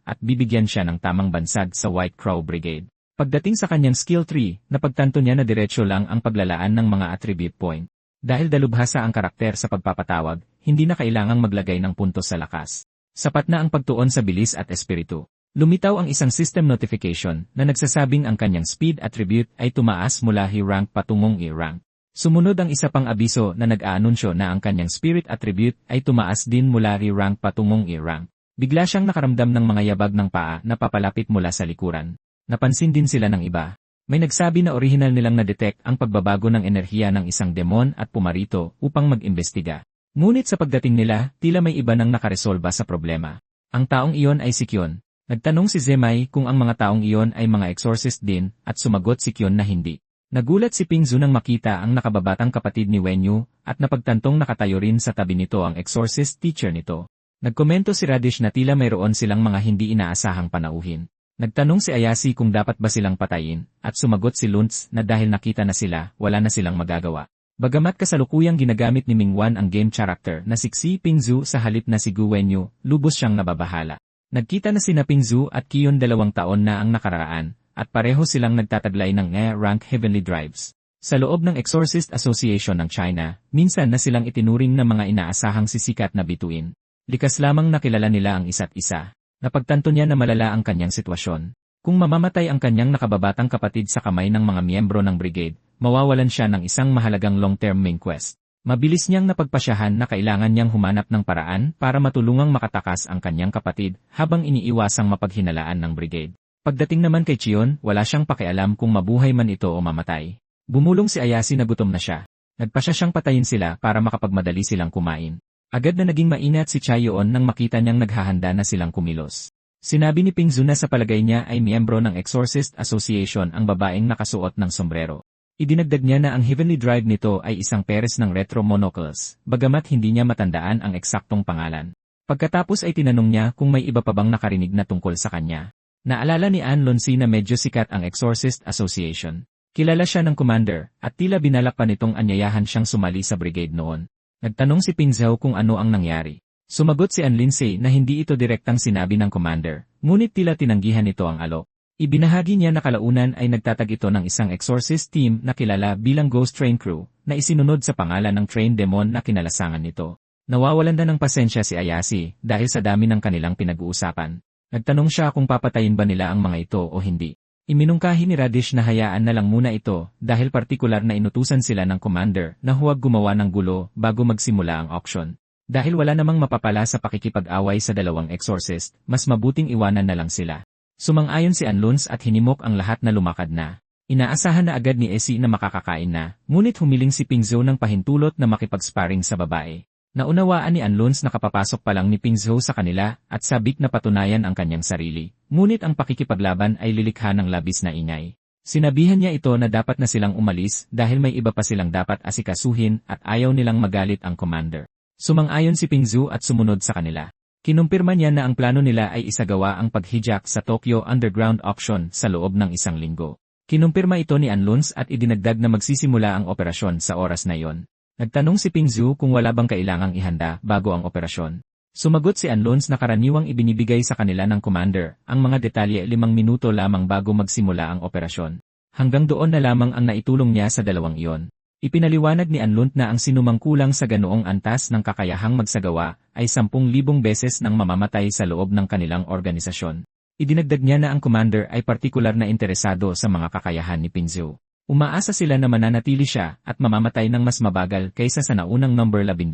at bibigyan siya ng tamang bansag sa White Crow Brigade. Pagdating sa kanyang skill tree, napagtanto niya na diretsyo lang ang paglalaan ng mga attribute point. Dahil dalubhasa ang karakter sa pagpapatawag, hindi na kailangang maglagay ng puntos sa lakas. Sapat na ang pagtuon sa bilis at espiritu. Lumitaw ang isang system notification na nagsasabing ang kanyang speed attribute ay tumaas mula high rank patungong E-rank. Sumunod ang isa pang abiso na nag-aanunsyo na ang kanyang spirit attribute ay tumaas din mula high rank patungong E-rank. Bigla siyang nakaramdam ng mga yabag ng paa na papalapit mula sa likuran. Napansin din sila ng iba. May nagsabi na orihinal nilang na-detect ang pagbabago ng enerhiya ng isang demon at pumarito upang mag-imbestiga. Ngunit sa pagdating nila, tila may iba nang nakaresolba sa problema. Ang taong iyon ay si Kyon. Nagtanong si Zemai kung ang mga taong iyon ay mga exorcist din at sumagot si Kyon na hindi. Nagulat si Pingzhu nang makita ang nakababatang kapatid ni Wenyu at napagtantong nakatayo rin sa tabi nito ang exorcist teacher nito. Nagkomento si Radish na tila mayroon silang mga hindi inaasahang panauhin. Nagtanong si Ayase kung dapat ba silang patayin, at sumagot si Luntz na dahil nakita na sila, wala na silang magagawa. Bagamat kasalukuyang ginagamit ni Mingwan ang game character na si Xi Pingzhu sa halip na si Gu Wenyu, lubos siyang nababahala. Nagkita na sina Pingzhu at Kiyon 2 taon na ang nakararaan, at pareho silang nagtataglay ng E-rank Heavenly Drives. Sa loob ng Exorcist Association ng China, minsan na silang itinuring na mga inaasahang sisikat na bituin. Likas lamang nakilala nila ang isa't isa. Napagtanto niya na malala ang kanyang sitwasyon. Kung mamamatay ang kanyang nakababatang kapatid sa kamay ng mga miyembro ng brigade, mawawalan siya ng isang mahalagang long-term main quest. Mabilis niyang napagpasyahan na kailangan niyang humanap ng paraan para matulungang makatakas ang kanyang kapatid habang iniiwasang mapaghinalaan ng brigade. Pagdating naman kay Chion, wala siyang pakialam kung mabuhay man ito o mamatay. Bumulong si Ayase na gutom na siya. Nagpasya siyang patayin sila para makapagmadali silang kumain. Agad na naging mainat si Chaeyoon nang makita niyang naghahanda na silang kumilos. Sinabi ni Pingzhu na sa palagay niya ay miyembro ng Exorcist Association ang babaeng nakasuot ng sombrero. Idinagdag niya na ang Heavenly Drive nito ay isang pares ng retro monocles, bagamat hindi niya matandaan ang eksaktong pangalan. Pagkatapos ay tinanong niya kung may iba pa bang nakarinig na tungkol sa kanya. Naalala ni An Lonsi na medyo sikat ang Exorcist Association. Kilala siya ng commander, at tila binalak pa nitong anyayahan siyang sumali sa brigade noon. Nagtanong si Pingzhou kung ano ang nangyari. Sumagot si An Lindsay na hindi ito direktang sinabi ng commander, ngunit tila tinanggihan nito ang alok. Ibinahagi niya na kalaunan ay nagtatag ito ng isang exorcist team na kilala bilang Ghost Train Crew, na isinunod sa pangalan ng train demon na kinalasangan nito. Nawawalan na ng pasensya si Ayase dahil sa dami ng kanilang pinag-uusapan. Nagtanong siya kung papatayin ba nila ang mga ito o hindi. Iminungkahi ni Radish na hayaan na lang muna ito dahil partikular na inutusan sila ng commander na huwag gumawa ng gulo bago magsimula ang auction. Dahil wala namang mapapala sa pakikipag-away sa dalawang exorcist, mas mabuting iwanan na lang sila. Sumang-ayon si Anlons at hinimok ang lahat na lumakad na. Inaasahan na agad ni Esi na makakakain na, ngunit humiling si Pingzhou ng pahintulot na makipag-sparring sa babae. Naunawaan ni Anlons na kapapasok pa lang ni Pingzhou sa kanila at sabik na patunayan ang kanyang sarili. Ngunit ang pakikipaglaban ay lilikha ng labis na ingay. Sinabihan niya ito na dapat na silang umalis dahil may iba pa silang dapat asikasuhin at ayaw nilang magalit ang commander. Sumang-ayon si Pingzhou at sumunod sa kanila. Kinumpirma niya na ang plano nila ay isagawa ang paghijak sa Tokyo Underground Auction sa loob ng 1 linggo. Kinumpirma ito ni Anlons at idinagdag na magsisimula ang operasyon sa oras na iyon. Nagtanong si Pingzhou kung wala bang kailangang ihanda bago ang operasyon. Sumagot si Anlons na karaniwang ibinibigay sa kanila ng commander ang mga detalye 5 minuto lamang bago magsimula ang operasyon. Hanggang doon na lamang ang naitulong niya sa dalawang iyon. Ipinaliwanag ni Anlont na ang sinumang kulang sa ganoong antas ng kakayahang magsagawa ay 10,000 beses nang mamamatay sa loob ng kanilang organisasyon. Idinagdag niya na ang commander ay partikular na interesado sa mga kakayahan ni Pingzhou. Umaasa sila na mananatili siya at mamamatay ng mas mabagal kaysa sa naunang number 12.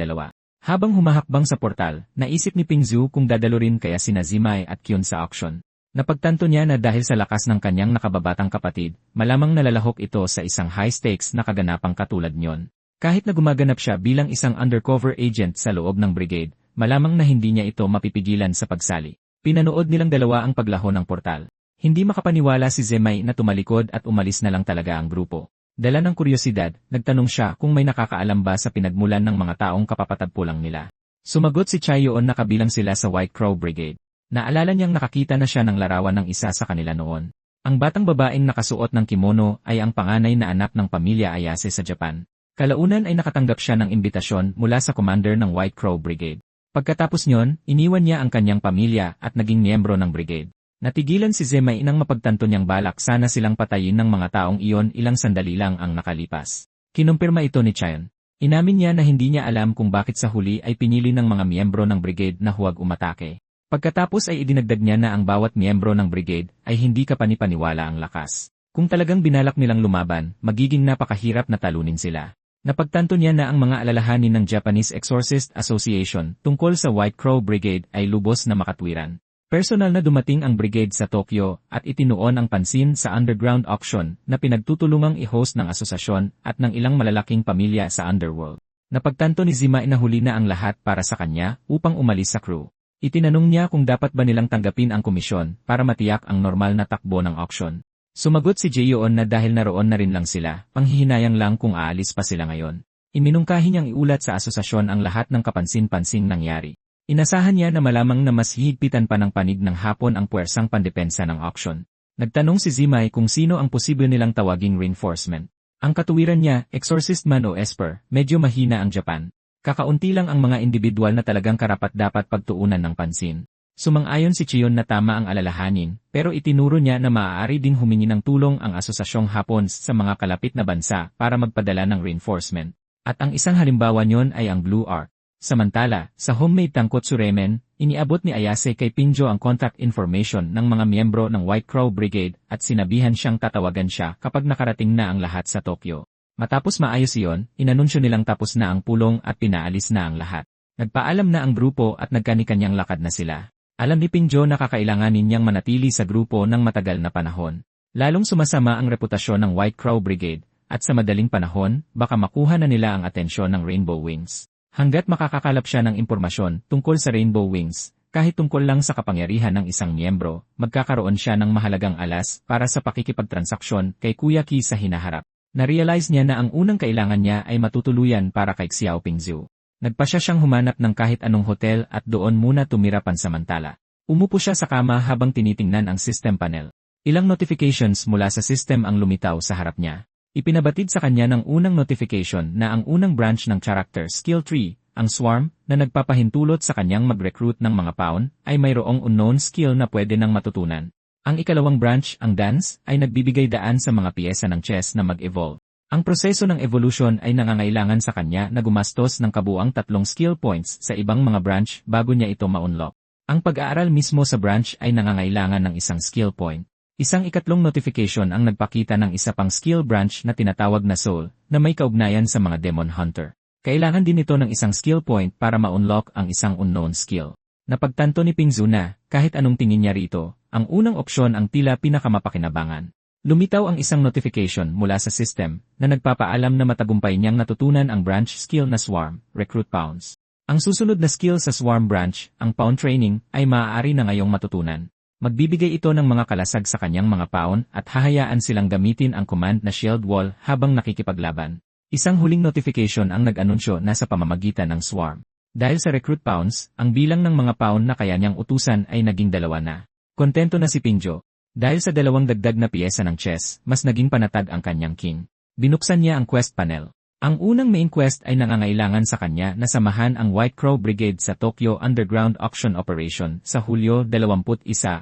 Habang humahakbang sa portal, naisip ni Pingzhou kung dadalo rin kaya sina Zimai at Kyun sa auction. Napagtanto niya na dahil sa lakas ng kanyang nakababatang kapatid, malamang nalalahok ito sa isang high-stakes na kaganapang katulad niyon. Kahit na gumaganap siya bilang isang undercover agent sa loob ng brigade, malamang na hindi niya ito mapipigilan sa pagsali. Pinanood nilang dalawa ang paglaho ng portal. Hindi makapaniwala si Zemay na tumalikod at umalis na lang talaga ang grupo. Dala ng kuryosidad, nagtanong siya kung may nakakaalam ba sa pinagmulan ng mga taong kapapatagpo lang nila. Sumagot si Chaeyoon na kabilang sila sa White Crow Brigade. Naalala niyang nakakita na siya ng larawan ng isa sa kanila noon. Ang batang babaeng nakasuot ng kimono ay ang panganay na anak ng pamilya Ayase sa Japan. Kalaunan ay nakatanggap siya ng imbitasyon mula sa commander ng White Crow Brigade. Pagkatapos niyon, iniwan niya ang kanyang pamilya at naging miyembro ng brigade. Natigilan si Zemay nang mapagtanto niyang balak sana silang patayin ng mga taong iyon ilang sandali lang ang nakalipas. Kinumpirma ito ni Chaeyoon. Inamin niya na hindi niya alam kung bakit sa huli ay pinili ng mga miyembro ng brigade na huwag umatake. Pagkatapos ay idinagdag niya na ang bawat miyembro ng brigade ay hindi kapanipaniwala ang lakas. Kung talagang binalak nilang lumaban, magiging napakahirap na talunin sila. Napagtanto niya na ang mga alalahanin ng Japanese Exorcist Association tungkol sa White Crow Brigade ay lubos na makatwiran. Personal na dumating ang brigade sa Tokyo at itinuon ang pansin sa underground auction na pinagtutulungang i-host ng asosasyon at ng ilang malalaking pamilya sa underworld. Napagtanto ni Zemay na huli na ang lahat para sa kanya upang umalis sa crew. Itinanong niya kung dapat ba nilang tanggapin ang komisyon para matiyak ang normal na takbo ng auction. Sumagot si Chaeyoon na dahil naroon na rin lang sila, panghihinayang lang kung aalis pa sila ngayon. Iminungkahi niyang iulat sa asosasyon ang lahat ng kapansin-pansing nangyari. Inasahan niya na malamang na mas hihigpitan pa ng panig ng Hapon ang puwersang pandepensa ng auction. Nagtanong si Zemay kung sino ang posible nilang tawaging reinforcement. Ang katuwiran niya, exorcist man o esper, medyo mahina ang Japan. Kakaunti lang ang mga individual na talagang karapat-dapat pagtuunan ng pansin. Sumang-ayon si Chaeyoon na tama ang alalahanin, pero itinuro niya na maaari ding humingi ng tulong ang asosasyong Hapon sa mga kalapit na bansa para magpadala ng reinforcement. At ang isang halimbawa niyon ay ang Blue Ark. Samantala, sa homemade Tangkotsu Ramen, iniabot ni Ayase kay Pinjo ang contact information ng mga miyembro ng White Crow Brigade at sinabihan siyang tatawagan siya kapag nakarating na ang lahat sa Tokyo. Matapos maayos iyon, inanunsyo nilang tapos na ang pulong at pinaalis na ang lahat. Nagpaalam na ang grupo at nagkani-kanyang lakad na sila. Alam ni Pinjo na kakailanganin niyang manatili sa grupo ng matagal na panahon. Lalong sumasama ang reputasyon ng White Crow Brigade, at sa madaling panahon, baka makuha na nila ang atensyon ng Rainbow Wings. Hanggat makakakalap siya ng impormasyon tungkol sa Rainbow Wings, kahit tungkol lang sa kapangyarihan ng isang miyembro, magkakaroon siya ng mahalagang alas para sa pakikipagtransaksyon kay Kuya Ki sa hinaharap. Na-realize niya na ang unang kailangan niya ay matutuluyan para kay Xiao Pingzhu. Nagpasya siyang humanap ng kahit anong hotel at doon muna tumira pansamantala. Umupo siya sa kama habang tinitingnan ang system panel. Ilang notifications mula sa system ang lumitaw sa harap niya. Ipinabatid sa kanya ng unang notification na ang unang branch ng character skill tree, ang Swarm, na nagpapahintulot sa kanyang mag-recruit ng mga pawn, ay mayroong unknown skill na pwede nang matutunan. Ang ikalawang branch, ang Dance, ay nagbibigay daan sa mga piyesa ng chess na mag-evolve. Ang proseso ng evolution ay nangangailangan sa kanya na gumastos ng kabuang 3 skill points sa ibang mga branch bago niya ito ma-unlock. Ang pag-aaral mismo sa branch ay nangangailangan ng isang skill point. Isang ikatlong notification ang nagpakita ng isa pang skill branch na tinatawag na Soul, na may kaugnayan sa mga Demon Hunter. Kailangan din ito ng isang skill point para ma-unlock ang isang unknown skill. Napagtanto ni Pingzhu na, kahit anong tingin niya rito, ang unang opsyon ang tila pinakamapakinabangan. Lumitaw ang isang notification mula sa system na nagpapaalam na matagumpay niyang natutunan ang branch skill na Swarm, Recruit Pounds. Ang susunod na skill sa Swarm branch, ang Pound Training, ay maaari na ngayong matutunan. Magbibigay ito ng mga kalasag sa kanyang mga paon at hahayaan silang gamitin ang command na Shield Wall habang nakikipaglaban. Isang huling notification ang nag-anunsyo na sa pamamagitan ng Swarm. Dahil sa Recruit Pounds, ang bilang ng mga paon na kaya niyang utusan ay naging 2 na. Kontento na si Pinjo. Dahil sa 2 dagdag na piyesa ng chess, mas naging panatag ang kanyang king. Binuksan niya ang quest panel. Ang unang main quest ay nangangailangan sa kanya na samahan ang White Crow Brigade sa Tokyo Underground Auction Operation sa Hulyo 21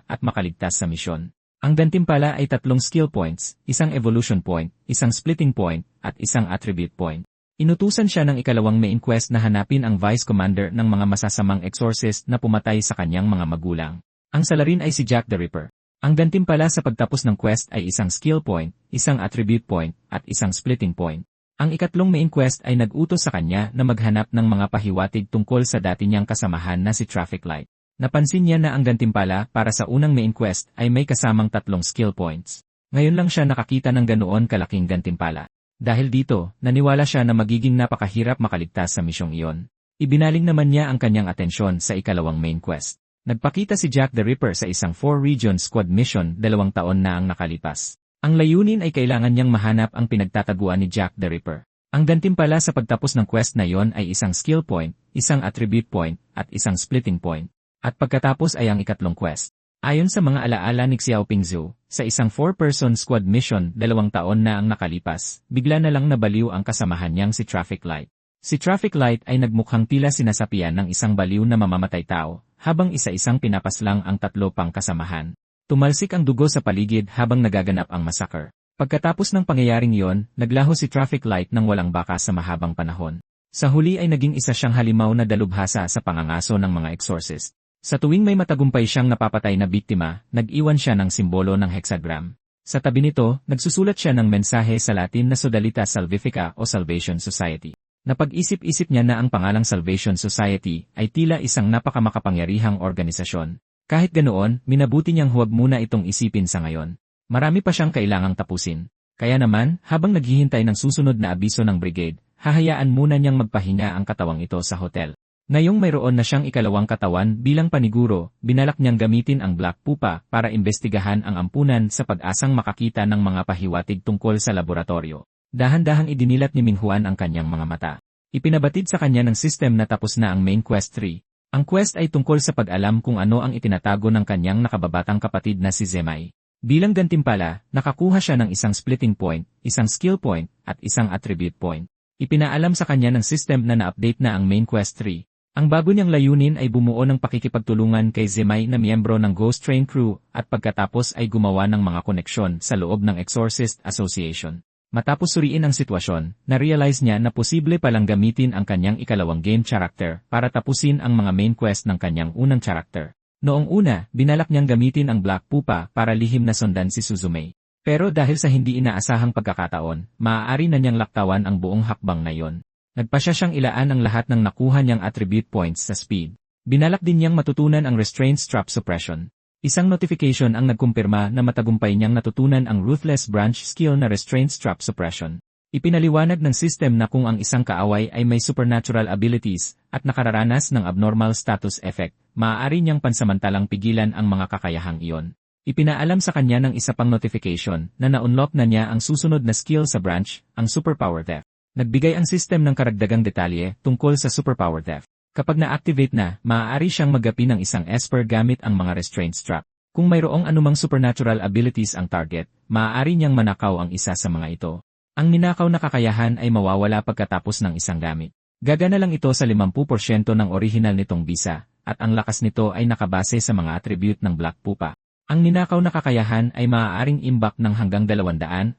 at makaligtas sa misyon. Ang gantimpala ay 3 skill points, isang evolution point, isang splitting point, at isang attribute point. Inutusan siya ng ikalawang main quest na hanapin ang vice commander ng mga masasamang exorcist na pumatay sa kanyang mga magulang. Ang salarin ay si Jack the Ripper. Ang gantimpala sa pagtapos ng quest ay isang skill point, isang attribute point, at isang splitting point. Ang ikatlong main quest ay nag-utos sa kanya na maghanap ng mga pahiwatig tungkol sa dati niyang kasamahan na si Traffic Light. Napansin niya na ang gantimpala para sa unang main quest ay may kasamang 3 skill points. Ngayon lang siya nakakita ng ganoon kalaking gantimpala. Dahil dito, naniwala siya na magiging napakahirap makaligtas sa misyong iyon. Ibinaling naman niya ang kanyang atensyon sa ikalawang main quest. Nagpakita si Jack the Ripper sa isang 4-region squad mission 2 taon na ang nakalipas. Ang layunin ay kailangan niyang mahanap ang pinagtataguan ni Jack the Ripper. Ang gantimpala sa pagtapos ng quest na yon ay isang skill point, isang attribute point, at isang splitting point. At pagkatapos ay ang ikatlong quest. Ayon sa mga alaala ni Xiaoping Zhu, sa isang 4-person squad mission 2 taon na ang nakalipas, bigla na lang nabaliw ang kasamahan niyang si Traffic Light. Si Traffic Light ay nagmukhang tila sinasapian ng isang baliw na mamamatay tao, habang isa-isang pinapaslang ang 3 pang kasamahan. Tumalsik ang dugo sa paligid habang nagaganap ang massacre. Pagkatapos ng pangyayaring iyon, naglaho si Traffic Light ng walang bakas sa mahabang panahon. Sa huli ay naging isa siyang halimaw na dalubhasa sa pangangaso ng mga exorcist. Sa tuwing may matagumpay siyang napapatay na biktima, nag-iwan siya ng simbolo ng hexagram. Sa tabi nito, nagsusulat siya ng mensahe sa Latin na Sodalita Salvifica o Salvation Society. Napag-isip-isip niya na ang pangalang Salvation Society ay tila isang napakamakapangyarihang organisasyon. Kahit ganoon, minabuti niyang huwag muna itong isipin sa ngayon. Marami pa siyang kailangang tapusin. Kaya naman, habang naghihintay ng susunod na abiso ng brigade, hahayaan muna niyang magpahinga ang katawang ito sa hotel. Ngayong mayroon na siyang ikalawang katawan bilang paniguro, binalak niyang gamitin ang Black Pupa para imbestigahan ang ampunan sa pag-asang makakita ng mga pahiwatig tungkol sa laboratorio. Dahan-dahang idinilat ni Minhuan ang kanyang mga mata. Ipinabatid sa kanya ng system na tapos na ang main quest 3. Ang quest ay tungkol sa pag-alam kung ano ang itinatago ng kanyang nakababatang kapatid na si Zemai. Bilang gantimpala, nakakuha siya ng isang splitting point, isang skill point, at isang attribute point. Ipinaalam sa kanya ng system na na-update na ang main quest 3. Ang bago niyang layunin ay bumuo ng pakikipagtulungan kay Zemai na miyembro ng Ghost Train Crew at pagkatapos ay gumawa ng mga koneksyon sa loob ng Exorcist Association. Matapos suriin ang sitwasyon, na-realize niya na posible palang gamitin ang kanyang ikalawang game character para tapusin ang mga main quest ng kanyang unang character. Noong una, binalak niyang gamitin ang Black Pupa para lihim na sundan si Suzume. Pero dahil sa hindi inaasahang pagkakataon, maaari na niyang laktawan ang buong hakbang na yon. Nagpasya siyang ilaan ang lahat ng nakuha niyang attribute points sa speed. Binalak din niyang matutunan ang Restraint Strap Suppression. Isang notification ang nagkumpirma na matagumpay niyang natutunan ang Ruthless Branch skill na Restraint Strap Suppression. Ipinaliwanag ng system na kung ang isang kaaway ay may supernatural abilities at nakararanas ng abnormal status effect, maaari niyang pansamantalang pigilan ang mga kakayahang iyon. Ipinaalam sa kanya ng isa pang notification na na-unlock na niya ang susunod na skill sa branch, ang Superpower Theft. Nagbigay ang system ng karagdagang detalye tungkol sa Superpower Theft. Kapag na-activate na, maaari siyang magapi ng isang Esper gamit ang mga restraint strap. Kung mayroong anumang supernatural abilities ang target, maaari niyang manakaw ang isa sa mga ito. Ang ninakaw na kakayahan ay mawawala pagkatapos ng isang gamit. Gagana lang ito sa 50% ng orihinal nitong bisa, at ang lakas nito ay nakabase sa mga attribute ng Black Pupa. Ang ninakaw na kakayahan ay maaaring imbak ng hanggang 240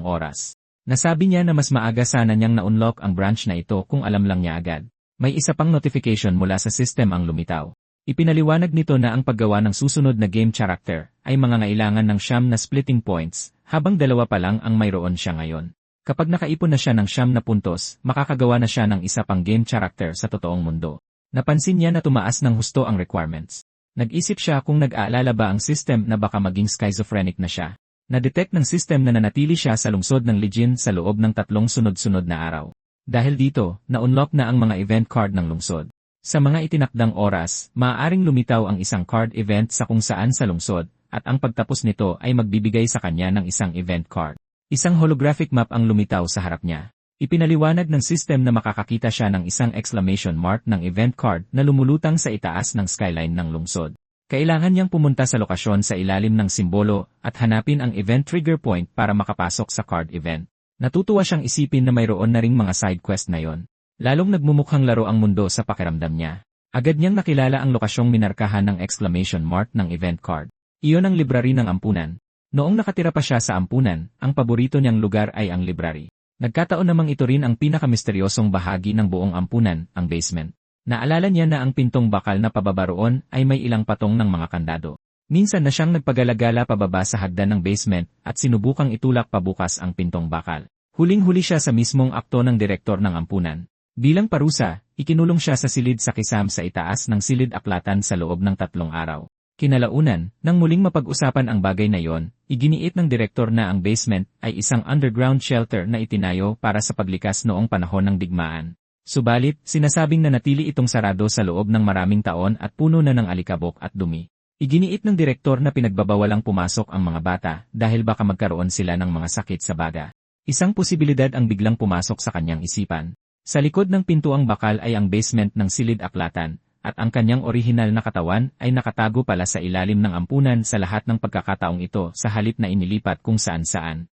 oras. Nasabi niya na mas maaga sana niyang na-unlock ang branch na ito kung alam lang niya agad. May isa pang notification mula sa system ang lumitaw. Ipinaliwanag nito na ang paggawa ng susunod na game character ay mangangailangan ng 9 na splitting points, habang 2 pa lang ang mayroon siya ngayon. Kapag nakaipon na siya ng 9 na puntos, makakagawa na siya ng isa pang game character sa totoong mundo. Napansin niya na tumaas ng husto ang requirements. Nag-isip siya kung nag-aalala ba ang system na baka maging schizophrenic na siya. Na-detect ng system na nanatili siya sa lungsod ng Legion sa loob ng 3 sunod-sunod na araw. Dahil dito, na-unlock na ang mga event card ng lungsod. Sa mga itinakdang oras, maaaring lumitaw ang isang card event sa kung saan sa lungsod, at ang pagtapos nito ay magbibigay sa kanya ng isang event card. Isang holographic map ang lumitaw sa harap niya. Ipinaliwanag ng system na makakakita siya ng isang exclamation mark ng event card na lumulutang sa itaas ng skyline ng lungsod. Kailangan niyang pumunta sa lokasyon sa ilalim ng simbolo at hanapin ang event trigger point para makapasok sa card event. Natutuwa siyang isipin na mayroon na ring mga side quest na yon. Lalong nagmumukhang laro ang mundo sa pakiramdam niya. Agad niyang nakilala ang lokasyong minarkahan ng exclamation mark ng event card. Iyon ang library ng ampunan. Noong nakatira pa siya sa ampunan, ang paborito niyang lugar ay ang library. Nagkataon namang ito rin ang pinakamisteryosong bahagi ng buong ampunan, ang basement. Naalala niya na ang pintong bakal na pababa roon ay may ilang patong ng mga kandado. Minsan na siyang nagpagalagala pababa sa hagdan ng basement at sinubukang itulak pabukas ang pintong bakal. Huling-huli siya sa mismong akto ng direktor ng ampunan. Bilang parusa, ikinulong siya sa silid sa kisam sa itaas ng silid aklatan sa loob ng 3 araw. Kinalaunan, nang muling mapag-usapan ang bagay na yon, iginiit ng direktor na ang basement ay isang underground shelter na itinayo para sa paglikas noong panahon ng digmaan. Subalit, sinasabing nanatili itong sarado sa loob ng maraming taon at puno na ng alikabok at dumi. Iginiit ng direktor na pinagbabawalang pumasok ang mga bata dahil baka magkaroon sila ng mga sakit sa baga. Isang posibilidad ang biglang pumasok sa kanyang isipan. Sa likod ng pintuang bakal ay ang basement ng silid-aklatan, at ang kanyang orihinal na katawan ay nakatago pala sa ilalim ng ampunan sa lahat ng pagkakataong ito sa halip na inilipat kung saan-saan.